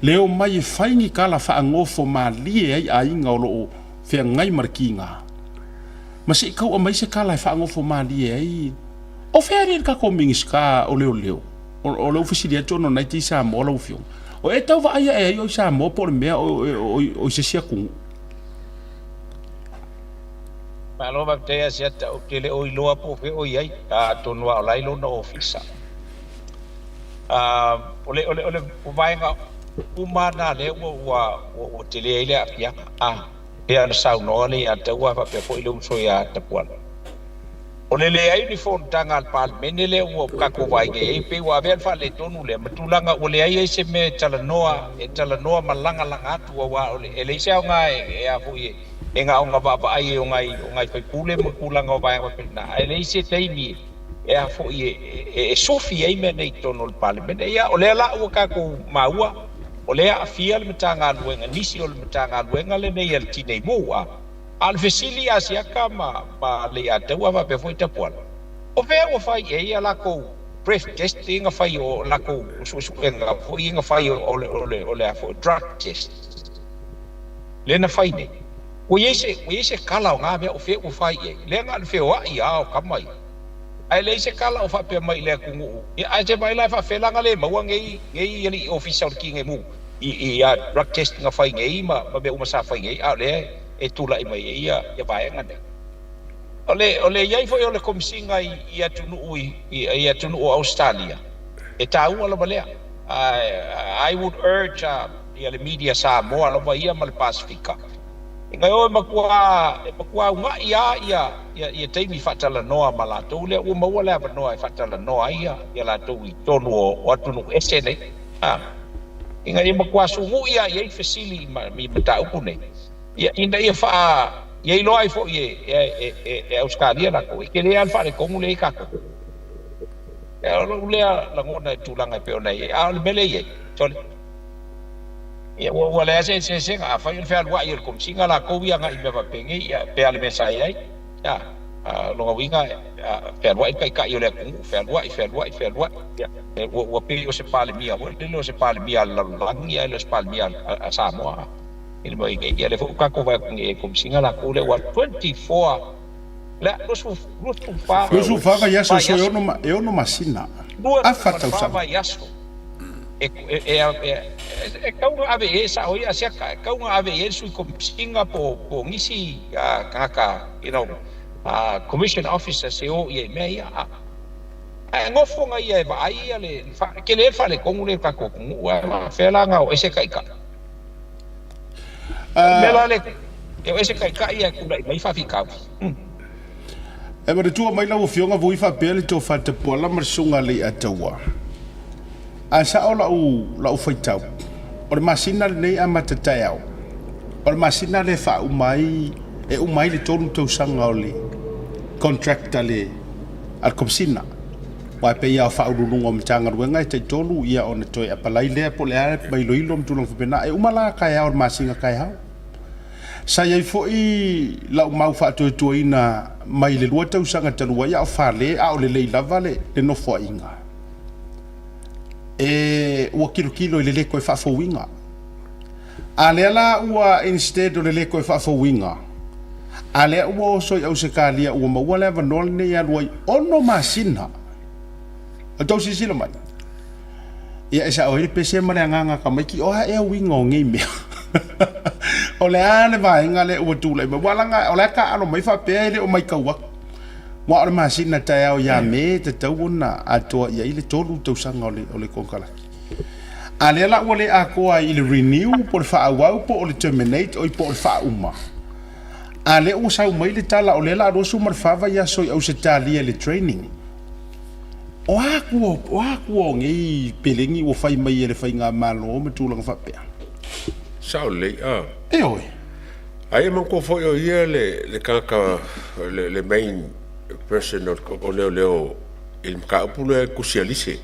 leo mai e faingi kala fa angofo malie ai ainga o lo fea ngai markinga ma se kau o mai se kala fa angofo malie ai o fea rin ka komingiska o leo o leo fisilia tono naiti sa mo lo fiong o e tau vai e o sa mo por mea o se sia ku malo va te sia ta o kele o iloa po fe o ai a tonu a lai lo no ofisa ole o vai nga umana le o tele ile apia e ana sau no le a te wa pe fo ile so ya te puan ole le ai ni fon tanga pal menele o ka ko vai ge pe wa vel fa le tonu le matulanga ole ai se me tala noa malanga langa tu wa ole ele se nga e a fu e nga nga ba ai o ngai pe kule mo kulanga o vai pe na ele se teimi e a fu e sofi ai me nei tonu pal men ia ole la o ka ko maua ole a fia le matanga luenga nisi o le matanga luenga le nei el tinei mo al fesili asiaka ma le atua va pe foi tapuan o ve o fai e ala ko breath testing a fai o la ko su enga foi nga fai ole a fo drug test le na fai ne o yese kala nga be o fe o fai e le nga fe o ia o kamai ai le se kala o fa pe mai le ku e a je mai la fa fe la nga le ma wa ngei ali official ki nge mu i drug testing a fai ngei ma be o ma sa fai ngei a le e tula i mai ia vai ngane ole ia foi ole komisinga ia tunu o Australia e tau ala balea I would urge ia le media sa mo ala ia mal Pacifica ngai o makua nga ia teimi fatala noa malato le o mawala ba noa fatala noa ia la to i tonu o tunu esene ngai makua sungu ia fesili mi mata upune ia inda ia fa ia lo ai fo e Australia la ko ke le alfa le ko le ka ko e lo le la ngona tu langa pe ona ia al mele ia tole ia wa le se a fa il fa wa il kom singa la ko ia nga i me va penge ia pe al me sai ai ya lo winga pe wa ka ia le ko fe wa ia wa pe o se pale mia wa le se pale mia la langia le se pale mia a Samoa il mai che le fu ka ko va kom singa la ko le wa 24 la Lusu fa ya so eu no masina. A fata usa. Kau ave esa oi asia kau ave yesu kom singa po ngisi kaka commission officer se o ye me ya ngofo nga ye ba ai ale ke le fa le kong le ka ko wa fela nga o ese kai ka mela le ese kai ka ia ku mai fa fika e ma tu mai la fionga vui fa pele to fa te pola marsunga le atawa asa ola u faitau o le masina nei a matatai au o le masina le fa umai le tonu tau sanga o le contractor le al komsina wa pe ia fa urunga mtanga ruenga te tonu ia ona toi apalai le po le are mai loilo mtulong fupena umala kai au masinga kai au sa ia foi la mau fa to ina mai le lua tau sanga talua ia fa le au le lava le no fo inga ua kilo i le leko e whaafowinga. A lea la ua instead o le leko e whaafowinga. A lea ua oso i au se kālia ua maua lea vanole ne ia luai ono masina. A tau sisila mai. Ia esa o ele pese mare nganga ka maiki oha ea winga o ngei mea. O le ale vaenga le ua tūlai. Ma walanga o lea ka alo mai whapea ele o mai kauak. Wa o masina tai au ya me te tau na atoa ia ile tolu tau sanga o le konkala. A le la wale a koa i le renew po le whaawau po o le terminate o i po o le whauma. A le o sau mai le tala o le la rosu mar whawa ia soi au se talia le training. O haku o ngei pelengi o whai mai e le whai ngā malo o me tūlanga whapea. Sao le E oi. Ai man ko foi o ia le kaka le main person o leo il maka upule kusialise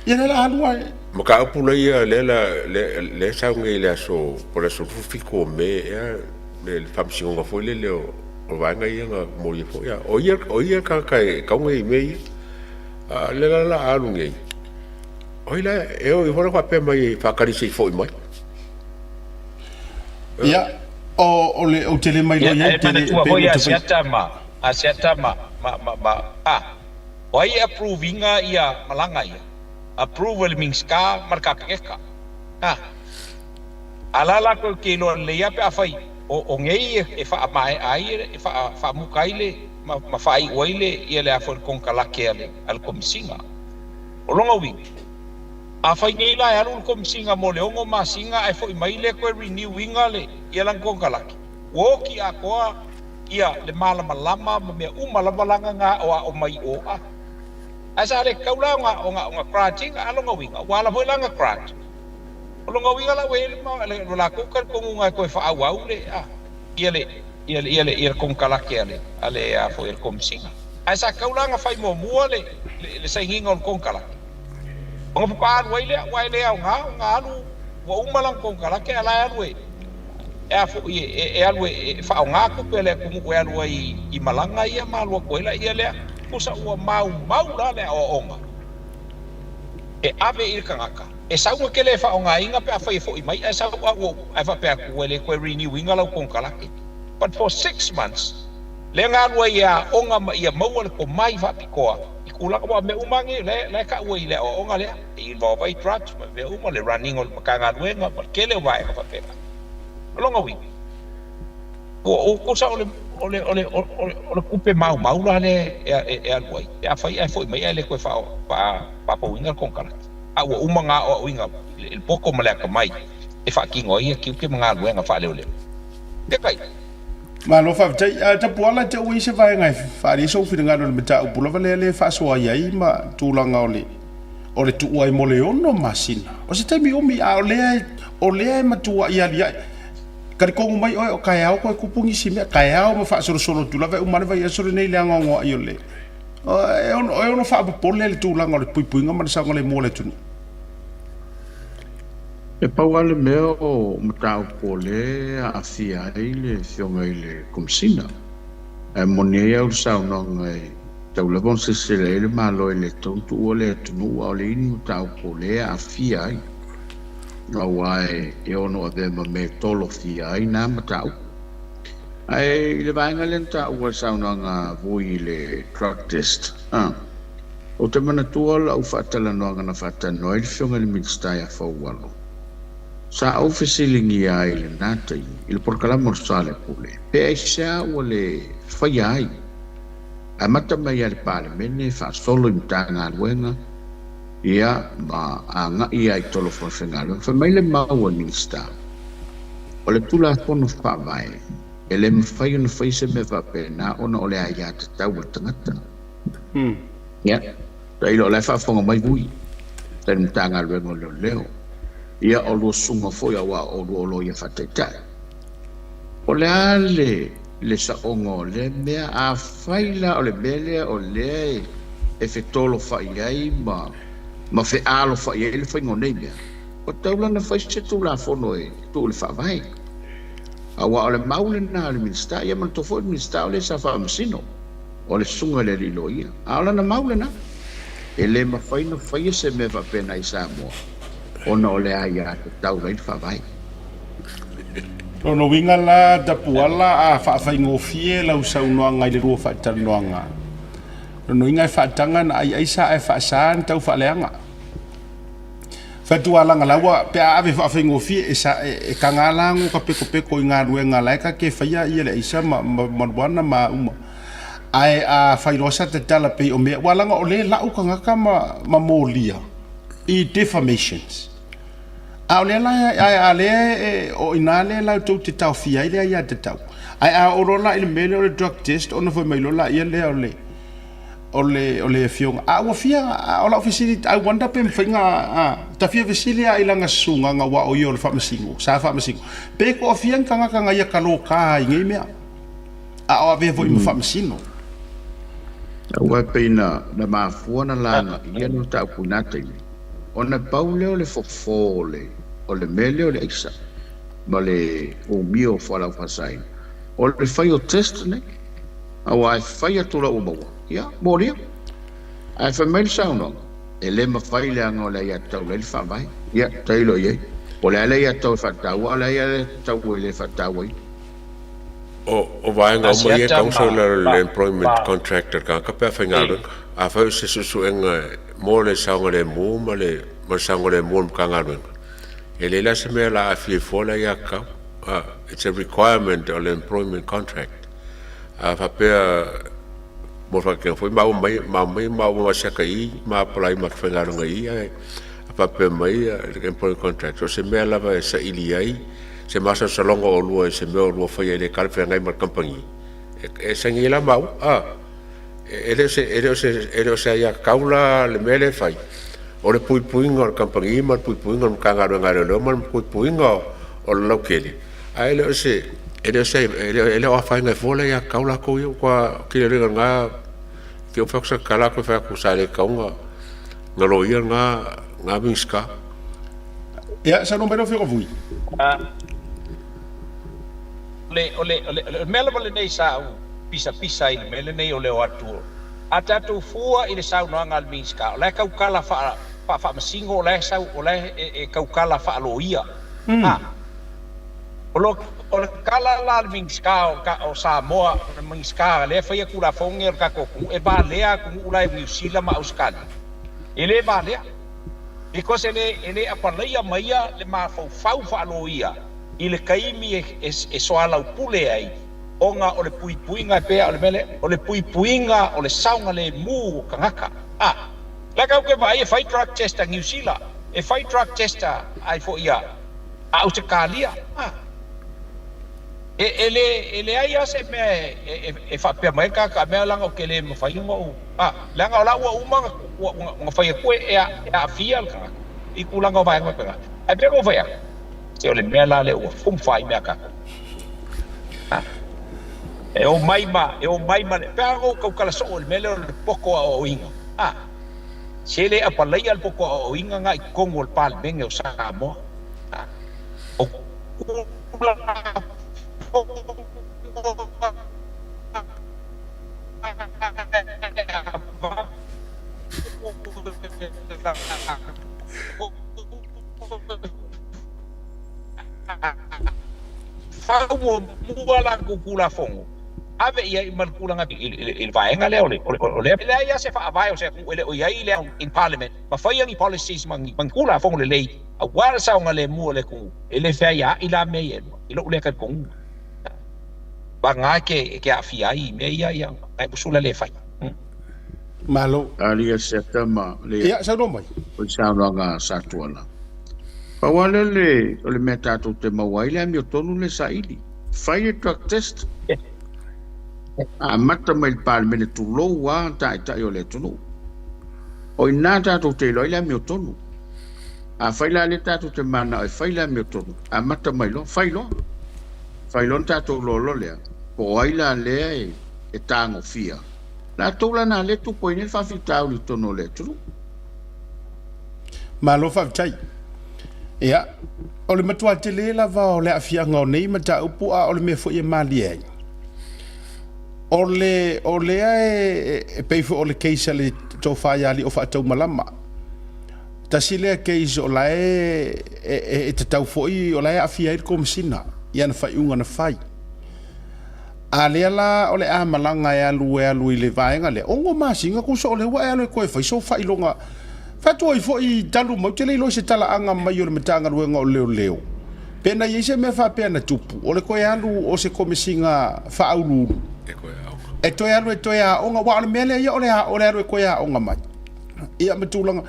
ia la alua maka upule ia le saunga le so por eso fiko me le famsinga foi le leo o vanga ia mo ia foi o ia ka ngai me le la alunga oi la eu vou lá para mai fakari sei foi mai ia o le o tele mai lo ia tele foi asiata ma oi approvinga ia malanga ia approval means ka marka keka alala ko ke lo le ia pe afai o ngei e fa mai ai e fa mukaile ma fai oile ia le afol kon kala ke ale al komsinga o longa wi afai ngei la al komsinga mo le ongo masinga ai foi mai le ko renewinga le ia lang kon kala o ki a ko ia le malama me malanga nga o mai o asa le kaulanga o crunching alonga winga wala voilanga crunch olonga winga la wel ma le la ko nga ko fa au le ia kon kala ke ale a foi el komsinga asa kaulanga fai mo le sainga on kon kala o pa waile nga lu wa malang kon kala ke ala we alwe fa nga ko pele ko mo alwe I malanga ia malwa ko ila ia le usa ua mau la le o onga ave I kangaka sa ua ke le fa nga inga pe fa fo mai sa ua ai fa pe ko le ko renewing ala ko kala but for 6 months le nga alwe ia onga ia mau ko mai fa pikoa ikula ko me umangi le ka ua ile o onga le involve trucks me uma le running on makanga wenga ke le vai fa pe longa wi o sa ole kupe mau la le alwai ai foi mai ele ko fa pa winga kon kala o umanga o winga il poco male ka mai e fa kingo ia ki ke manga wenga fa le te kai ma lo fa te pola te wi se vai ngai fa ri so fi ngalo le meta o pulo le fa so ai ma tu langa ole tu ai mole ono masina o se te mi o le ma tu ia kari kongu mai o kaiao ko kupungi sime kaiao ma fa solo tu lava umane vai solo nei le ngo ai ole o no fa pole le tu langa le puipuinga ma sa ngale mole tu e pauale me o mata pole a fia ile fionga ile komsina e monia o sa no ngai tau le bon se le malo ile tu ole tu o le ni mata pole a fia Awai e ono de me tolo fia ai na matau Ai le vaenga lenta ua saunanga vui le drug test. O te mana tuala au whaatalanoanga na whaatanoa i le whiunga le ministai a whaualo. Sa au fesilingi ai le nātai i le porkalama o sale pule. Pe ai sea ua le whaia ai. A mata mai a le pāle mene whaasolo i mtanga aluenga ia ma a ngai ai tolo whawhengaluenga. Whamai le maua ministai. O le tula tono whawai. E le mwhai na whaise me whapena ona o le aia te tau a tangata. Ia. Ta ilo le whawhonga mai vui. Tēn mtanga aluenga leo leo. Ia o lua sunga foi awa o lua olo ia whateitai. O le ale le saongo le mea a whaila o le mele o le e whetolo whai ai ma whe alo whai ai le whaingo nei mea. O taulana whai se tu la whono e tu le whawai. Awa o le maule na le minsta ia man tofo le minsta o le sa whamasino o le sunga le rilo ia. Aola na maule na. E le ma whaino whai se me whapena i Samoa. Ona o le aia te tau rei whawai. Ono winga la tapuala a whaafai lau saunoanga i le rua whaatanoanga. Ono inga e whaatanga na ai aisa e whaasaan tau whaaleanga. Whatualanga laua pe a ave whaafai ngofie e kangalango ka peko i ngā ruenga laika ke whaia i le aisa maruana ma uma. Ai a whairosa te tala pe o mea walanga o le lau kangaka ma mōlia i defamations. A le la le o ina le la tu te tau fia ile ia te tau. Ai a orola ile mele o le drug test ona foi mai lola ia le o le fiong. A o fia o la ofisili I wonder pe mfinga ta fia visilia ila nga sunga nga wa o yo le famasingo. Sa famasingo. Pe ko fia kanga ia kaloka ngai mea. A o ave foi mo famasino. Ua peina na mafuana langa ia no tau punata i. Ona paule o le fofole, o le mele o le eisa, ma le o mio whalau whasai. O le whai o test ne, au ai whai atura o maua. Ia, mōria. Ai whamail saunonga. E le ma whai leanga o le ia tau le whamai. Ia, tailo iei. O le ale ia tau whatau, o le ia tau i le whatau i. O vaenga o mai e councilor le employment contractor ka pea whaingarunga. A whau se susuenga mō le saunga le mō ma le saunga le mō mkangarunga. E le la se mea la a fie fola ia kau. It's a requirement o le employment contract. A whapea mō whakea fwoi mau mai masaka i, ma palai ma whaingarunga i. A whapea mai le employment contract. O se mea lava e sa ili ai. Se masa salonga o lua e se mea o lua whaia le kalwhea ngai mar kampangi. E sangi la mau, ele se ia kaula le mele fai. O le puipuinga o le kampangi, mar puipuinga o le kangaruenga leo, mar puipuinga o le laukele. A ele o awhai ngai fola ia kaula kou iu kwa kile ringa ngā ki o whaksa kala koe whaka kusare kaunga ngā loia ngā minska. Ia, sa no mero whio vui. Le mele wale nei sa au pisa i le mele nei o leo atu. A tatu fua i le sau noanga al minska. O le kaukala wha masingo o le sau o le e kaukala wha aloia. O le kala la al minska o Samoa o minska le whaia kura fonge o kakoku e ba lea kumu ulai Niusila ma auskali. E le ba lea. Because ele apalaia maia le mafau whaaloia i le kaimi e soalau pule ai o ngā o le puipuinga pea o le mele o le puipuinga o le saunga le mū kangaka. La kau ke vai e whai drug tester New Zealand e whai drug tester ai fo ia a au te kālia. Ele ai ase mea e whapea mai ka mea langa o ke le mawhainga o. Langa o la ua umanga nga whaia koe e a fia alka i kulanga o vai ngā pera. Ai pera ko whaia. Se o le mea la le ua fumwhai mea kaka. E o maima le pera ko kaukala so o le mele o le poko a o inga. Se le apalai al poko a o inga nga i kongo le pal menge o Samoa. O kulanga fa mua la kukula fongo ave ia I malkula nga il vaenga le ole ia se fa vai o se ele o ia ile in parliament ma fa ia policies mangkula fongo le lei a wala sa nga le mua le ku ele fa ia ila me ilo le ka kong ba nga ke afia I me ia ai busula le fa malo alia setama le ia sa no mai o sa nga sa tuala pa wala le o le meta to te mawai le mi tonu le saili fire truck test a mata mai parliament tu lo wa ta o le tonu o inata to te lo le mi tonu a faila le ta to te mana e faila mi tonu a mata mai lo failon ta to lo le po aila le e tango fia la tola na le tu poine fa fitau li tono le tru malo fa tai ia o le matua te le la va o le afia ngo nei mata upu a o le me fo e mali ai o le e pe fo o le keisa le to fa ya li o fa tau malama ta sile keisa o la e te tau fo I o la afia I ko msina ia na fa unga na fai a le ala o le a malanga e alu I le vaenga le ongo masinga ku so le wa alu ko e fai so fai longa fa to I fo I talu mo te le lo se tala anga mai o le matanga luenga o leo pena I se me fa pena tupu o le ko e alu o se komisinga fa aulu e to alu e to ya onga wa le mele ia o le alu ko ya onga mai ia matulanga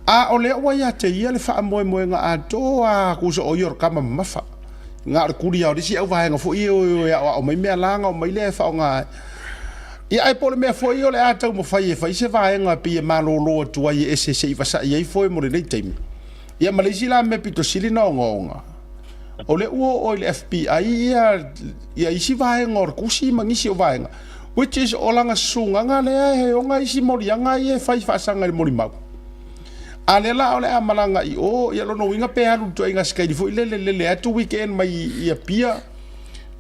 a o le wa ya te ia le fa mo nga a to a ku so o yor kama mafa nga ar kuri au disi au vaenga fo I o mai mea langa o mai le fa nga ia ai pole mea fo I o le ata mo fai se vaenga pi malolo tu ai ese se va sa ia fo mo le time ia malisi la me pito sili no ngonga o le o le FBI ia isi vaenga or kusi mangisi o vaenga which is olanga sunga nga le he o nga isi mori nga ia fai fa sanga le mori mau ale la ole amalanga I o ia lo no winga pe alu to inga skai fo le atu weekend mai ia pia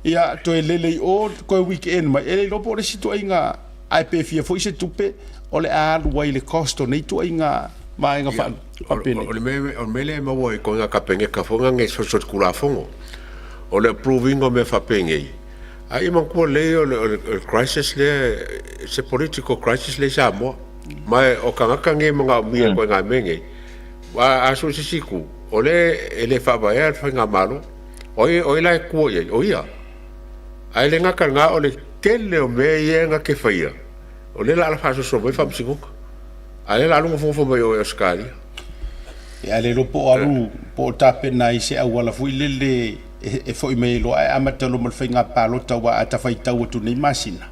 ia to le o ko weekend mai ele lo po le situ inga ai pe fia fo se tupe ole alu wai le costo nei to inga mai inga fa apene o mele ma wo ko nga kapenge ka fo nga so kula fongo ole proving o me fa penge ai man ko le o crisis le se political crisis le samo mai o kanga nge mga mi ko nga menge wa aso siku ole ele fa ba ya fa nga malo o la ku ye o ia ai le nga kanga ole tele o me ye nga ke fa ia ole la fa so bo fa msiku ai la lu fo ba yo skali ya le lo po alu po tape na ise a wala fu le e fo me lo ai amata lo mal fa nga palo ta wa ata fa ta tu nei masina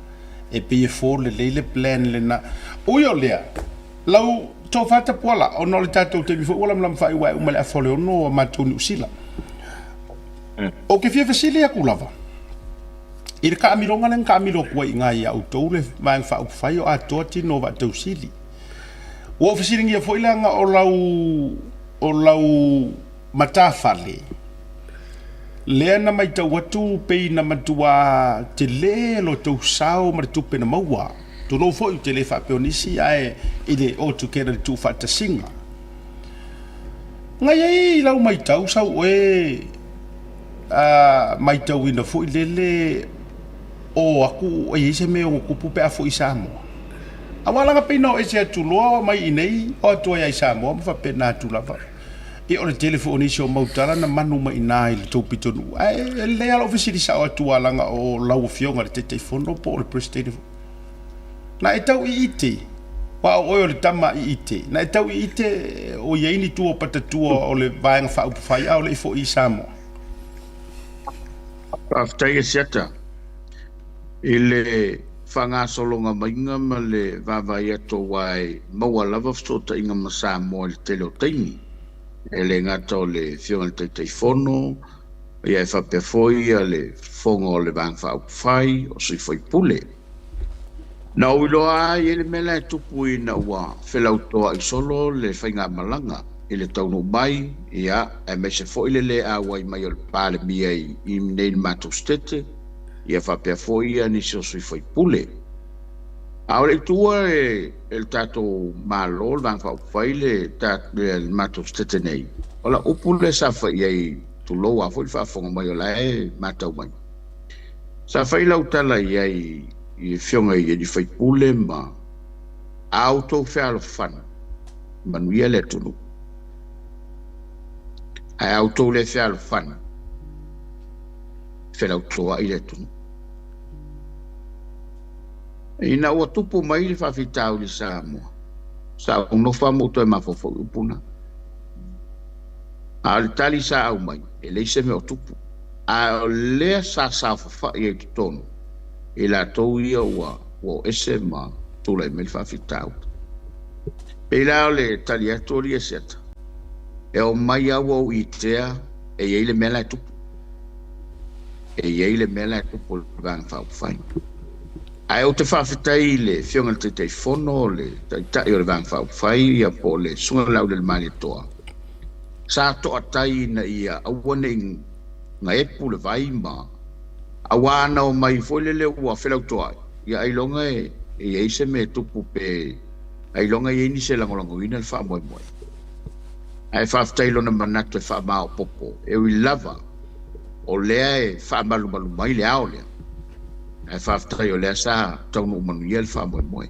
e pe fo le plan le na uyo lea lau to fata pola o no le tatou te bifo wala mlam fai wa umale afole o no matuni usila o ke fia fasile aku lava ir ka amironga len ka amiro ko inga ia auto le mai fa fai o atoti no va te usili o fasile ngia foi langa o lau matafale le na mai tau watu pe na matua te le lo tau sao ma tu pe na maua tu no foi te le fa peonisi ai ile o tu kera tu fa ta singa ngai ai lau mai tau sau e mai tau ina foi le o aku e se me o kupu pe afo isamo awala nga pe no e se tu lo mai inei o tu ai isamo ma fa pe na tu lava e o le telefoni so mautala na manu mai nai le topi tonu ai le ala ofisi sa o tu alanga o lau fionga te telefono po le president na etau I ite wa o le tama I ite na etau I ite o ye ni tu o patatu o le vaenga fa u fai o le fo I samo after ye seta ile fanga solonga mainga ma le vavaia to wai maua lava fsota inga masa mo le telo taimi ele ngato le fiona te fono ia fa pe foi le fongo le bang fa fai o si foi pule na ulo ai ele mela tu puina wa felauto ai solo le fainga malanga ele tau mai ia e me se foi le a wai mai o pale mi ai I nei matustete ia fa pe foi ani so si foi pule ahora tua el tato malo bang fa fai le tat el matustete nei ola upule sa fa ia tu lo a foi fa fonga mai o lai matau mai sa fai lau tala i fionga i di fai pule ma auto fa fan manuia le tunu ai auto le fa fan fa lau toa i le tunu ina o tupu mai le fa fitau li sa mo sa no fa mo to ma fo puna al tali sa au mai ele se me o tupu a le sa fa e tono e la to ia o ese ma tu le me fa fitau e la le tali atori set e o mai au itea e ele me la tupu e ele me la tupu van fa fai ai o te whawhitai le whionga te whono le tai o le vang whawhai ia po le sunga lau le mani toa. Sa toa tai na ia awane nga epu le vai ma awana o mai fwele le ua whelau toa ia ailonga e eise me tupu pe ailonga e ni se langolango ina le wha moe moe. Ai whawhitai lona manatu e wha mao popo e ui lava o lea e wha malu malu mai le ao lea. Ai whaftai o lea sa taunu manuia le wha moe moe.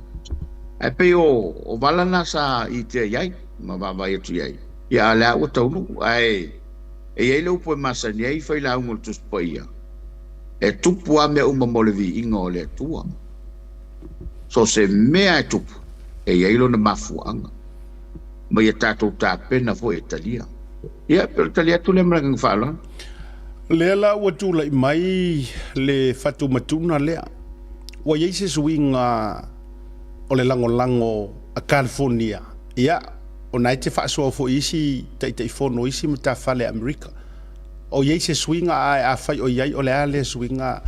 Ai pe o valana sa i te iai, ma wawai atu iai. Ia lea ua taunu, ai e iai leu poe masani ai whai la ungo le tuspa ia. E tupu a mea uma molevi inga o lea tua. So se mea e tupu, e iai lo na mafuanga. Ma ia tātou tā pena fo e talia. Ia, pero talia tu le mrangang whala. Lea la ua tūla i mai le whatu matuna lea. Wa iei se suinga o le lango a California. Ia, o nai te whaasua fo isi tai whono isi ma ta whale Amerika. O iei se suinga a whai o iei o le a le suinga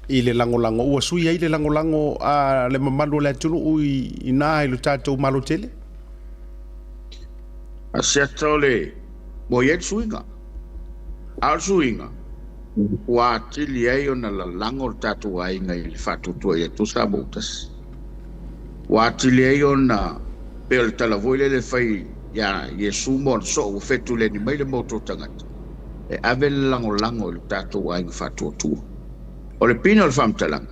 i le lango. Ua sui iei le lango a le mamalu le atunu ui i nā i lo tātou malo tele. A seta o le, mo iei suinga. Al suinga. Wa tili ai ona la lango tatu ai ngai le fatu to e tu sa botas wa tili ai ona pel tala voile le fai ya yesu mon so fetu le ni mai le moto tangat e ave lango le tatu ai fatu tu o le pino le fam talang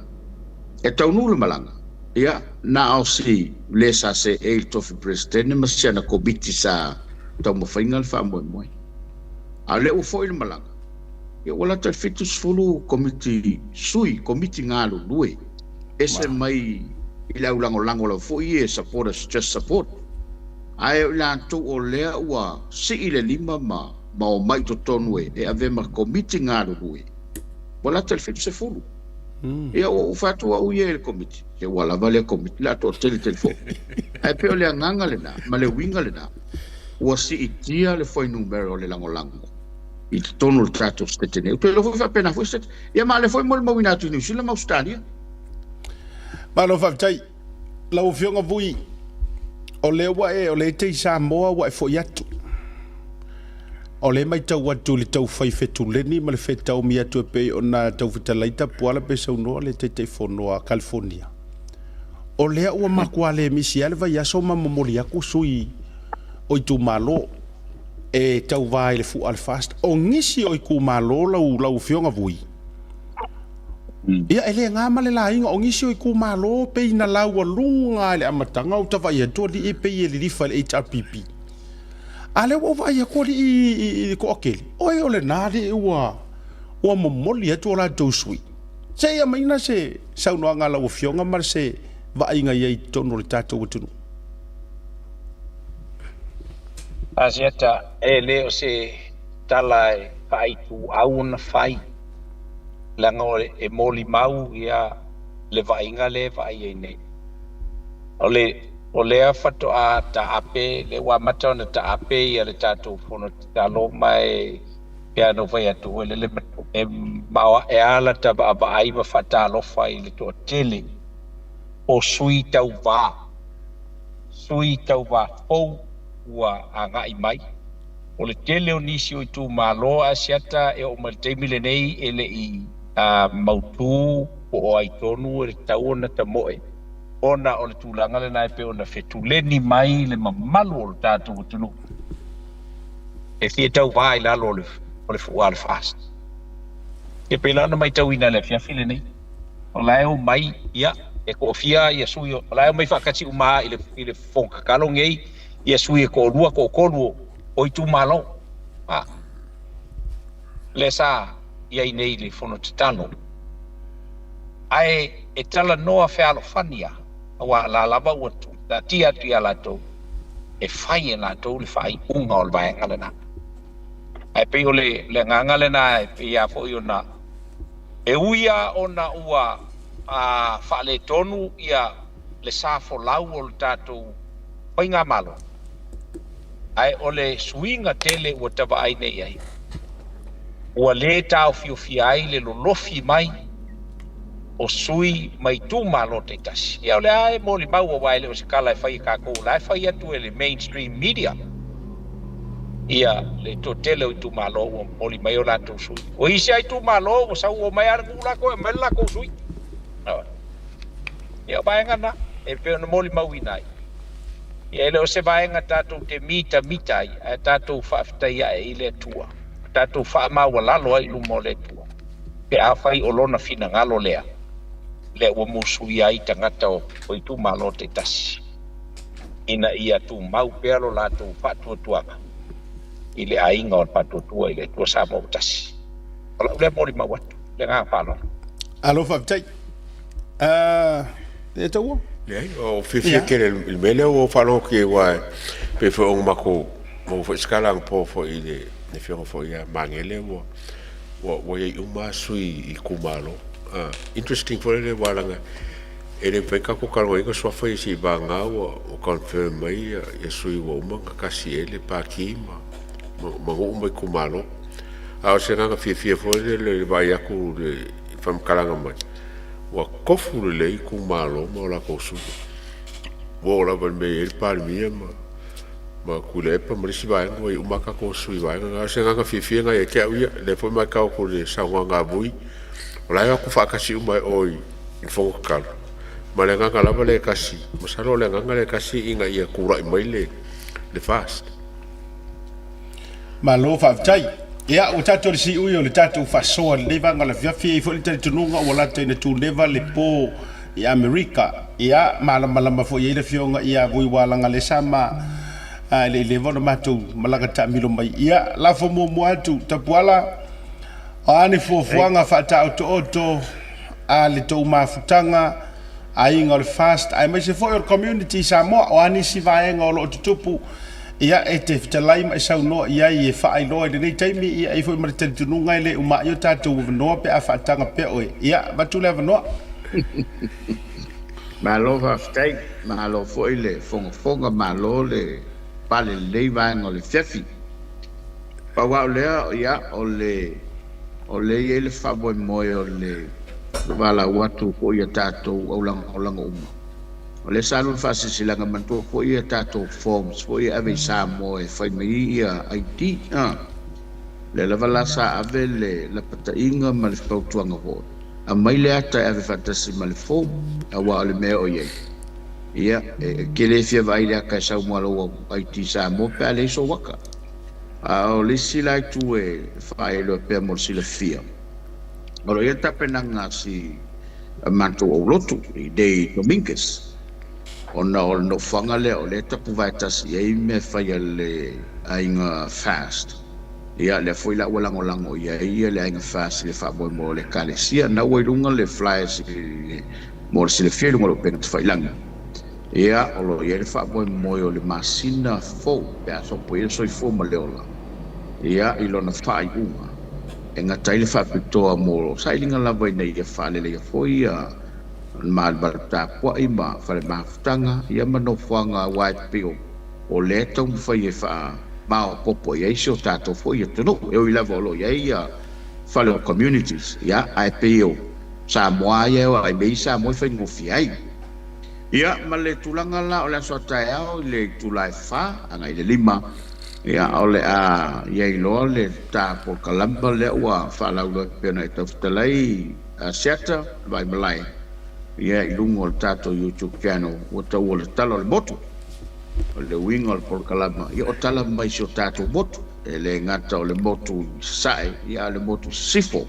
e taunu le malanga ya na osi le sa se e to fi president ma sia na kobiti sa to mo final fam mo ale u foi le malanga. Ia wala te fitu sfulu komiti ngalo lue. Ese mai ila lango la foi e support us just support. Ai la tu o lea ua si ile lima ma o mai to tonwe e ave ma komiti ngalo lue. Wala te fitu sfulu. Ia o fatu au ye komiti. Ia wala vale komiti la to telefon. Ai pe le nganga le na, ma le winga le na. Ua si itia le foi numero le lango. I tono le trato stetene. Pe lo fa pena foi stet. Ia ma le foi mo mawina tu ni sila ma Australia. Ma lo fa tai. La o fionga vui. O le wa o le te Samoa wa fo yatu. O le mai tau watu le tau fai fetu leni ma le fetau mi atu pe ona tau vitalaita puala pe sau noa le te fonoa California. O le ua makua le misi ale vai aso ma momoli aku sui o itu malo e tau vai le fu al fast o ngisi o ku malo lau fionga vui. Ia ele nga male la inga o ngisi o ku malo pe ina lau lunga le amatanga o tava ia to di pe ye li fa le HRPP. Ale o vai ko li ko okeli. O le nadi ua momoli atu la to sui. Se ia maina se sau no nga lau fionga mar se va inga ye tono le tato utunu. Asiata leo se talai fai tu au na fai langa e moli mau ia le vainga le vai nei o le fato a ta ape le wa mata na ta ape ia le tato fono ta lo mai pia no vai atu le e mawa e ala ta ba ai ma fata lo fai le to tele o sui tau va fou ua anga i mai o le tele o nisi o i tu malo asiata e o malteimi le nei ele i mautu o ai tonu e tau na ta moe ona o le tūlanga le nai pe ona fetu leni mai le mamalu o le tātou utunu e fie tau vai lalo o le fuua le fast ke pela na mai tauina le fia file nei o lai o mai ia e ko fia ia sui o lai o mai fakati uma ile fonka kalo ngei ia sui ko lua ko kolu o itu malo le sa ia nei le fono tano ai e tala noa fe alo fania wa la lava o da tia la to e fai na to le fai unga o vai ngala ai pe ole le nganga le na e pe ya fo yo na e uia ona ua a fa le tonu ia le sa fo lau o tato pai nga malo ai ole swinga tele o tava ai nei ai ua le tau fi ai le lofi mai o sui mai tu malo te tasi ia ole ai moli mau o vai le o se kala e fai ka ko la fai atu le mainstream media ia le to tele o tu malo o moli mai o la tu sui o isi ai tu malo o sa o mai ar gula ko mai la ko sui ia vai ngana e pe no moli mau inai ia le o se vai ngata tu te mita ai a tatu fa ia e ile tua tatu fa ma wala lo ai lu mole tua pe a fai o lona fina ngalo lea le o musu ia i tangata o tu malo te tasi ina ia tu mau pelo la tu fatu tuanga ile ainga o patu tua ile tua sa mo tasi ola le mori ma watu le nga palo alo fa tai e tau le o fifi ke le mele o falo ke wa pe fo o mako mo fo skala po fo ile ne fo ia mangele wo ye uma sui i kumalo interesting for le walanga ele peka ko kalo e ko so fa isi banga o confirm mai ye sui wo manga kasi ele pa kima mo mo kumalo a se nga fifi fo le vai aku le fam kalanga mai wa kofu le kumalo mo la ko su wo la ban me el palmia ma kulepa mo si vai ngoi uma ka ko sui vai nga se nga fifi nga e ke uia le fo mai ka ko le sa nga bui ola ya ku fa kasi uma oi in fo ka ma le nga la le kasi mo sa lo le nga le kasi inga ia kura mai le fast ma lo fa tai ia o tato si uio le tato fa so le va nga le fiafi fo le tato nunga o la tene tu leva le po ia america ia mala fo ia le fionga ia vui wala nga le sama le vono matu malaga ta milo mai ia la fo mo atu tapuala ani fo fuanga fa ta auto le to mafutanga ai ngol fast ai me se fo your community sa mo ani si vai ngol tupu ia e te fitalai mai sau no ia e fa ai lo le taimi ia e fo mar te tununga le uma yo tatu no pe a fa tanga pe o ia batu le no ma lo fa stai ma lo fo ile fonga ma lo le pale le vai ngol fiafi pa wa le ia o le ele fa bo mo o le wala watu ko ia tatu o lang uma o le salun fa se silanga mantu ko ia tatu forms ko ia ave sa mo e fa mai ia ID le la vala sa ave le la pata inga ma le pau tuanga ho a mai le ata ave fantasi ma le form a wa le me o ia ke le fia vai le ka sa mo lo ID sa mo pe le so waka o le sila tu e fa lo pe mo sila fia o ia tapenanga si mantu o lotu i dei domingues ona o no fanga le o le tapu vai tasi e me fai le ainga fast ia le foi la wala ngolango ia le ainga fast le fa bo mo le kalesia na o lunga le flyers mo le fia mo le pen fai lang ia o lo ia le fa bo mo le masina fo pe so po ia so fo mo le ola ia i lona fai uma e ngata ile fa pitoa mo sai linga la vai nei e fa le fo ia mal barta po ima fa ma ftanga ia mano fanga white pio o le tong fa ia fa ma popo ia iso tato fo ia tono e o ila volo ia fa le communities ia ai pio sa moa ia ai be sa mo fa ngofi ai ia ma le tulanga la o le so tai au le tulai fa anga ile lima ia ole ia ilo le ta po kalamba le wa fa la lo pena toftalai seta vai malai ia ilungo le tato YouTube channel o tau o le talo le motu o le wingo le por kalama ia o tala mai si o tato motu e le ngata o le motu sae ia le motu sifo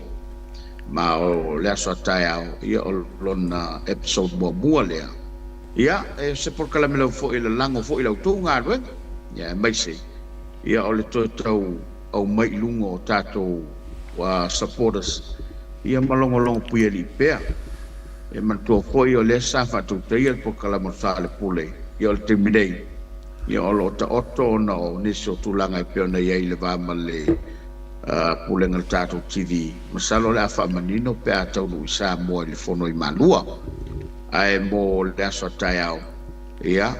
ma o le aso atai au ia o lona episode mua lea ia e se por kala melo fo ile lango fo ile tu nga re ia mai se ia o le tau au mai lungo tato wa supporters ia malongo pui li pea e man to fo ia le safa tu te ia por kala mo sale pule ia o te midei ia o lo ta otto na o niso tulanga e peo na ia ile va male pule ngal tato TV masalo le afa manino pe atau no isa mo le fono i malua ai mo le aso taiao ia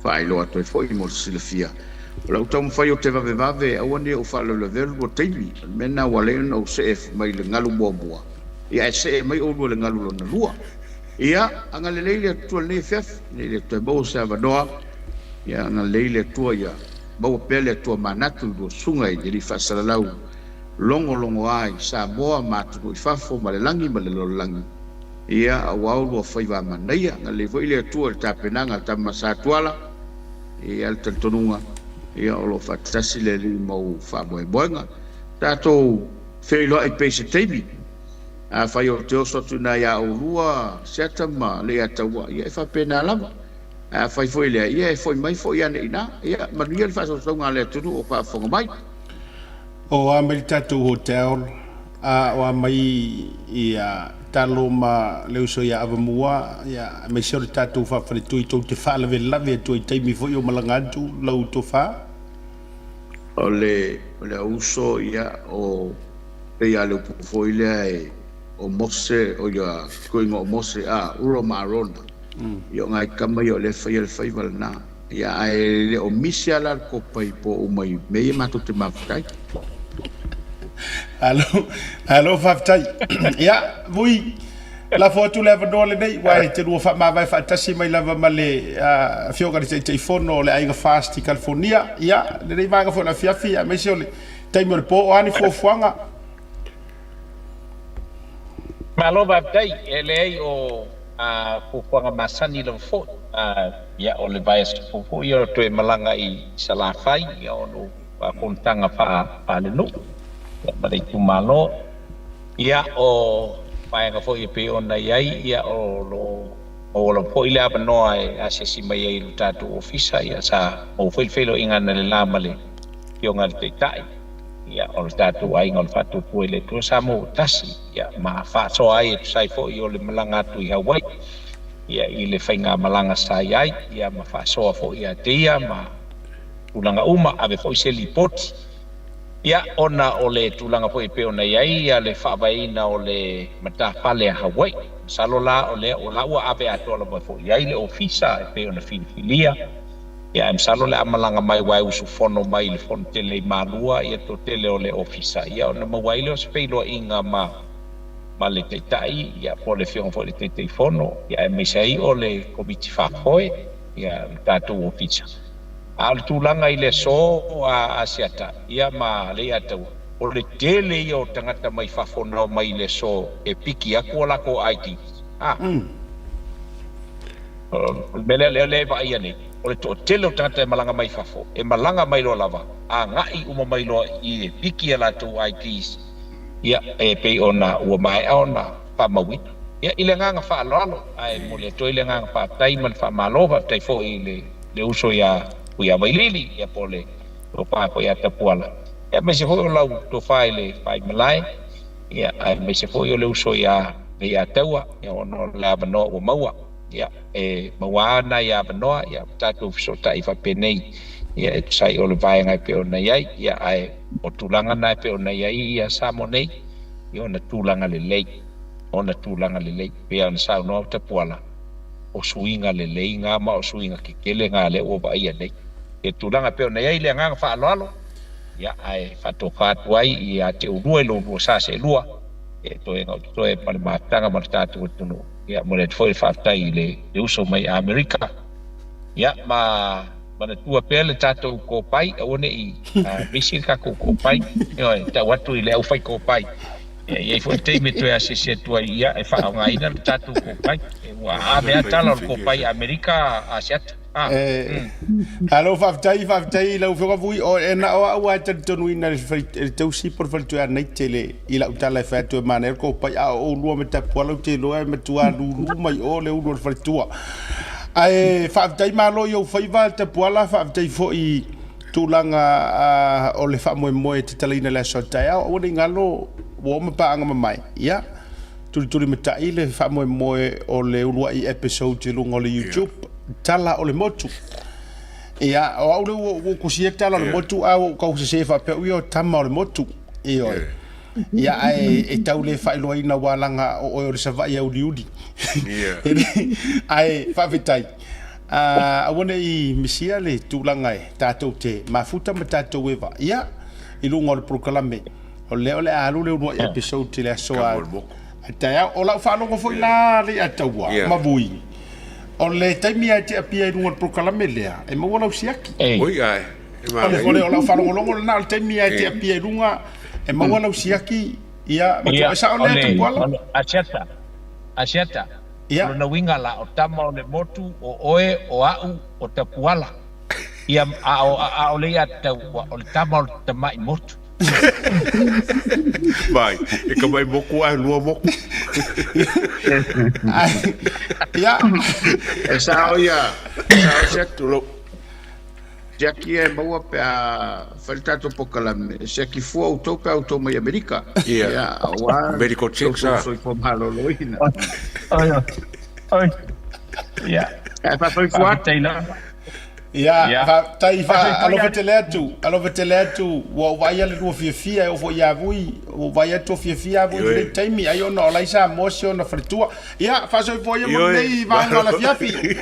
fai lo ato foi mo silfia la utam fai o te vave au ne o fa le velo o teimi mena wale no sef mai le ngalu boa ia se mai o le ngalu na lua ia anga le le tu le fef le te bo sa vadoa ia anga le tu ia bo pele tu manatu do sunga i di fasalalau longo ai sa boa matu i fafo ma le langi ma le langi ia awau lo fai va manaia na le foi le tu ta penanga ta masatuala ia al tonunga ia o lo fatasi le mo fa boenga tato feilo ai pese tebi a fai o te oso tuna ia o lua setama le atawa ia fa pena lava a fai foi le ia foi mai foi ana ina ia manuel fa so nga le tu o pa fonga mai o Ameritatu Hotel o mai ia taloma le so ia avamua ia me sore tatu fa fa tu te fa le lave tu te mi foi o malangantu lau to fa o le uso ia o ia le foi le o mose o ia koinga o mose uro marona yo ngai kama yo le fai valna ia ai le o misiala ko pai po o mai me matu te maftai Alo faftai ia vui la foto le vadole nei wai te ru fa ma vai fa tasi mai lava male fioga de te fono le ainga fast California ia le nei vanga fo la fiafi me se le taimo le po ani fo fuanga malo faftai ele o fo fuanga masani le fo ia o le vai fo ia to malanga i sala fai ia o no pa kontanga pa le no Bari kumalo ia o pai nga fo i pe ona iai ia o lo po ile apa noa e asesi mai ai tatu ofisa ia sa o felo inga na le lamale yo ngal te tai ia o tatu ai ngol fatu puele to sa mo tasi ia ma fa so ai sai fo i o le malanga tu i Hawaii ia i le fainga malanga sai ai ia ma fa so fo ia tia ma ulanga uma ave fo se lipoti ia ona o le tulanga po i pe ona iai ia le whaawaina o le matapale a Hawaii. Salola o le o laua ave atola mo fo iai le ofisa e pe ona filifilia. Ia salo le amalanga mai wai usu fono mai le fono tele malua ia to tele o le ofisa. Ia ona mawai le o spelo inga ma le teitai ia po le fiong fo le teitei fono. Ia mesai o le komiti whakoe ia tatu ofisa. Al tulanga ile so a siata ia ma le atu o le tele yo tangata mai fafona mai le so e piki aku la ko IT bele le va ia ni o le tele tangata malanga mai fafo e malanga mai lo lava a ngai uma mai lo i piki la tu IT ia e pe ona o mai ona pa mawi ia ile nga fa lolo ai mo le to ile nga fa tai man fa malova tai fo ile le uso ya Uia mailili ia pole o pa po ia tapuala ia me se foi lau to fai malai ia ai me se foi o le uso ia ia taua ia ono la bano o maua ia e maua na ia bano ia tatu so tai fa penei ia e sai o le vai ngai pe ona ia ai o tulanga na pe ona ia samonei ia ona tulanga le lei pe ona sa no tapuala o suinga le nga ma o suinga ki kele nga le o ba ia nei e tulanga pe ona ia le nga fa alo ia ai fa to fa tuai ia te urua lo sa se lua e to e pa ma tanga ma tatu tunu ia mo le foi fa tai le uso mai America ia ma na tua pele tatu ko pai one i visin ka ko pai ia ta watu ile au fai ko pai e foi te me to asisi tua ia e fa nga ina tatu ko pai wa ave atala ko pai America asiat Alo faftai lau whaka vui o e na o awa te tonu ina le tau si por faltu a nei tele i la utala e whatu e mana ko pai a o lua me tapu alau te loa e matua lulu mai o le ulu faltua ai faftai malo yo whaiva tapu ala faftai fo i tūlanga o le wha moe te talina le sotai au o ne ngalo o ma paanga mai ia turi matai le wha moe o le ulua i episode te lunga o le YouTube tala o le motu ia o au le o kusia tala o le motu au kau se fa pe o tama o le motu ia ia e tau le fa ilo ina walanga o le sava ia uliudi ai fa vitai a wona i misia le tulanga e tatou te mafuta ma tatou eva ia i lunga o le proklame o le alu le no episode te le soa atai o la fa longo foi la le ataua mabui o le taimi a te apia i lunga o le proklame lea e mawala usiaki oi ai o le o la fa longo na le taimi a te apia i lunga e mawala usiaki ia ma sa o le ataua asiata ia na winga la o tama o le motu o oe o au o tapuala ia o le ata o le tama o tamai motu vai e ka mai moku ai lua moku ia e sa o setulo Jackie e maua pe a faltato pokalame Jackie fu auto pe auto mai Amerika ia medical check sa foi pomalo loina oi ia fa foi fuerte ia fa tai fa alo veteletu o vai ale no fia o foi avui o vai ato fia voi le taimi ai ono la isa mocio na fritua ia fa so foi mo nei va no la fiafi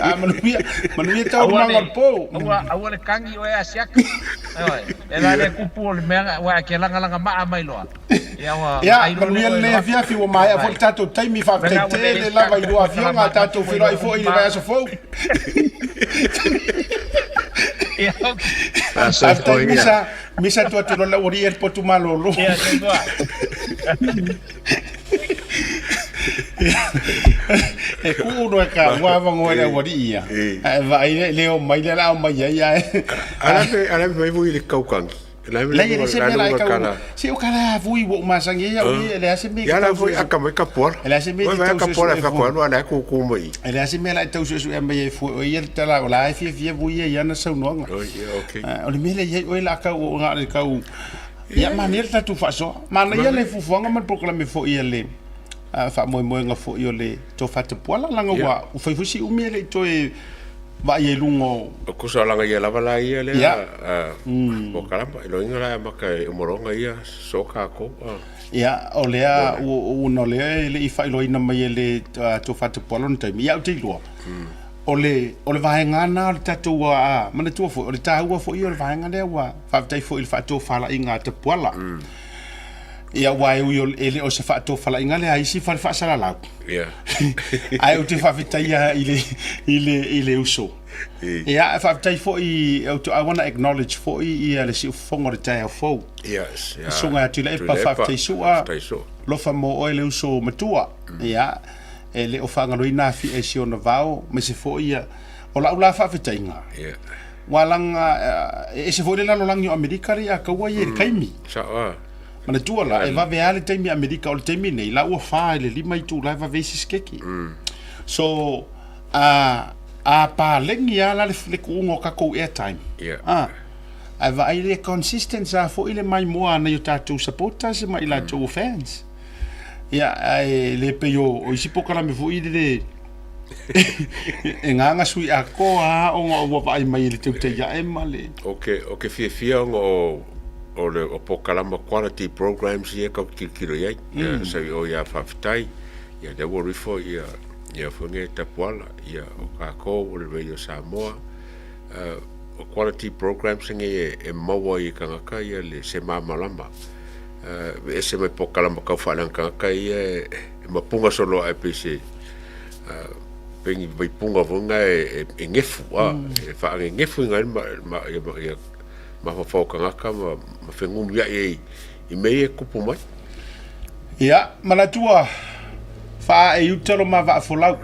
manuia tau mangol po au le kangi o e siak e la le kupu le mea wa ke langa ma mai loa ia manuia le fiafi o mai a foi tato taimi fa tele la vai do avion a tato filo ai foi le vai so fo misa tua tu la ori el potu malolo e kuno e ka wa vango le ori ia vai leo mai le la mai ia ala me voi le kaukangi la se me la ka si o kala vui wo masangi ia o le ase me ya la voi aka mai ka por le ase me ka por fa ko no ana ku mai le ase me la tau su e me fu o ia tala o la fi vui ia na sau no okay o le mele ia o la ka o nga le ka ia manel ta tu fa so mana ia le fu fonga man proclame fo ia le fa mo nga fo ia le to fa te pola langa wa o fa fusi o me le to e va ye lungo ko sa langa ia lava la ia le o kalamba lo inga ma ka moronga ia so ka ko ia o le o no le i fa lo ina mai le to fa te polon te ia te lo o le vai ngana o tatu wa mana tu fo o le taua fo ia o vai ngana wa fa tai fo il fa to fa la inga te pola ia wai o ele o se fa to fa la inga le ai si fa sala la ia ai o te fa vita ia ile uso ia fa tai fo I want to acknowledge fo ia le si fongo de tai fo yes so nga tu le pa fa tai so lo fa mo o ele uso matua ia ele o fa ngalo ina fi e si ona vao me se fo ia o la fa vita inga ia walanga e se fo le la langi Amerika ri a ka wa ye kaimi sa mana tua la e va veale taimi Amerika o le taimi nei la ua fa le lima I tu la va vesi skeki so a pa lengi ala le kuungo ka ko airtime a va ai le consistence a fo ile mai moa na yo tatu supporters ma ila tu fans ia ai le peyo o isi pokala me fo ile e nganga sui a ko a o va ai mai le tu te ya emale okay fia o le o pokalama quality programs ia ka kilo ia sa o ia fafitai ia de wo rifo ia funge tapuala ia o ka ko o le radio Samoa o quality programs nge e mawa I kanga ia le se mamalama e se me pokalama ka falang kanga ia e mapunga solo APC pengi vai punga vonga e ngefu e fa ngefu ngai ma fa kanga ma fengu ya I me kupu mai ia malatua fa e utelo ma va folau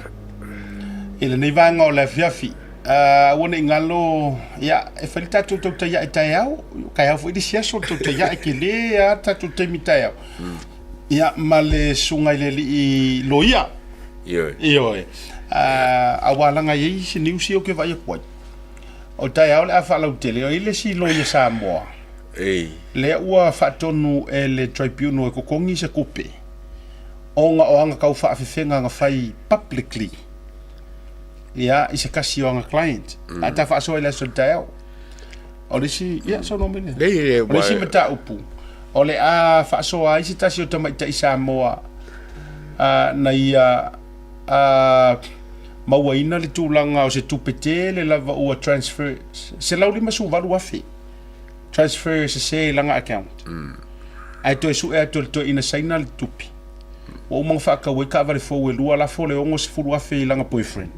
ele nei vanga o le fiafi Wana ingalo ya e falita tu tu ya itayao kaya fu di sia so tu ya ekele ya ta tu te mitayao ya male sungai le i loia iyo awala nga yi si niu si o ke vai ko o tayao le afa la tele o ile si loia Samoa le ua fa tonu le tribunal ko kongi se kupe onga oanga kau fa afenga nga fai publicly ya isa kasi yung client ata fa so ila so tayo o si ya so no mene o si mata upu o le a fa so ai si tasi o tama ita Samoa na ia mawaina le tulanga o se tupete le lava ua transfer se lauli masu valu afi transfer se langa account ai to su e to ina saina le tupi o mo fa ka we ka vale fo we lua la fo le ongo se fu afi langa boyfriend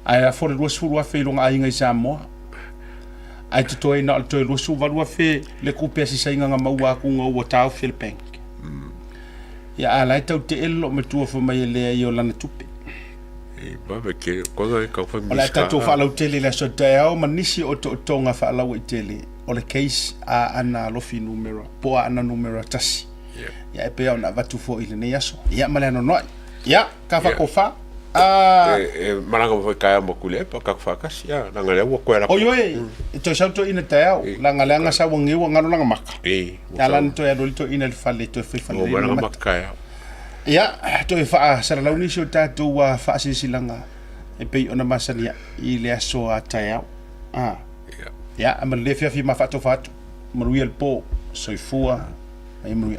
ai a fore luas furu afe longa ainga i Samoa ai te toi na toi luas valu afe le kupe si sainga nga maua kunga ua tau Philippine ya ala tau te elo me tua fo mai le yo lana tupe ba be ke ko ga ka fa mi ska to fa la tele la so tao manisi o to nga fa la tele o le case a ana lofi numero po ana numero tasi ya pe ona va tu fo ile ne yaso ya malano no ya ka fa ko fa maranga foi kaya mo kule pa ka fa kas ya na ngale wo ko era o yo to sa to ina tao la ngale nga sa wongi wo ngalo nga maka ya lan to ya do to ina falle to fe falle mo maka ya to fa sa la uni so ta to wa fa si silanga e pe ona masania i le so ataya ya ama le fi ma fa to fa mo riel po so fua ai mo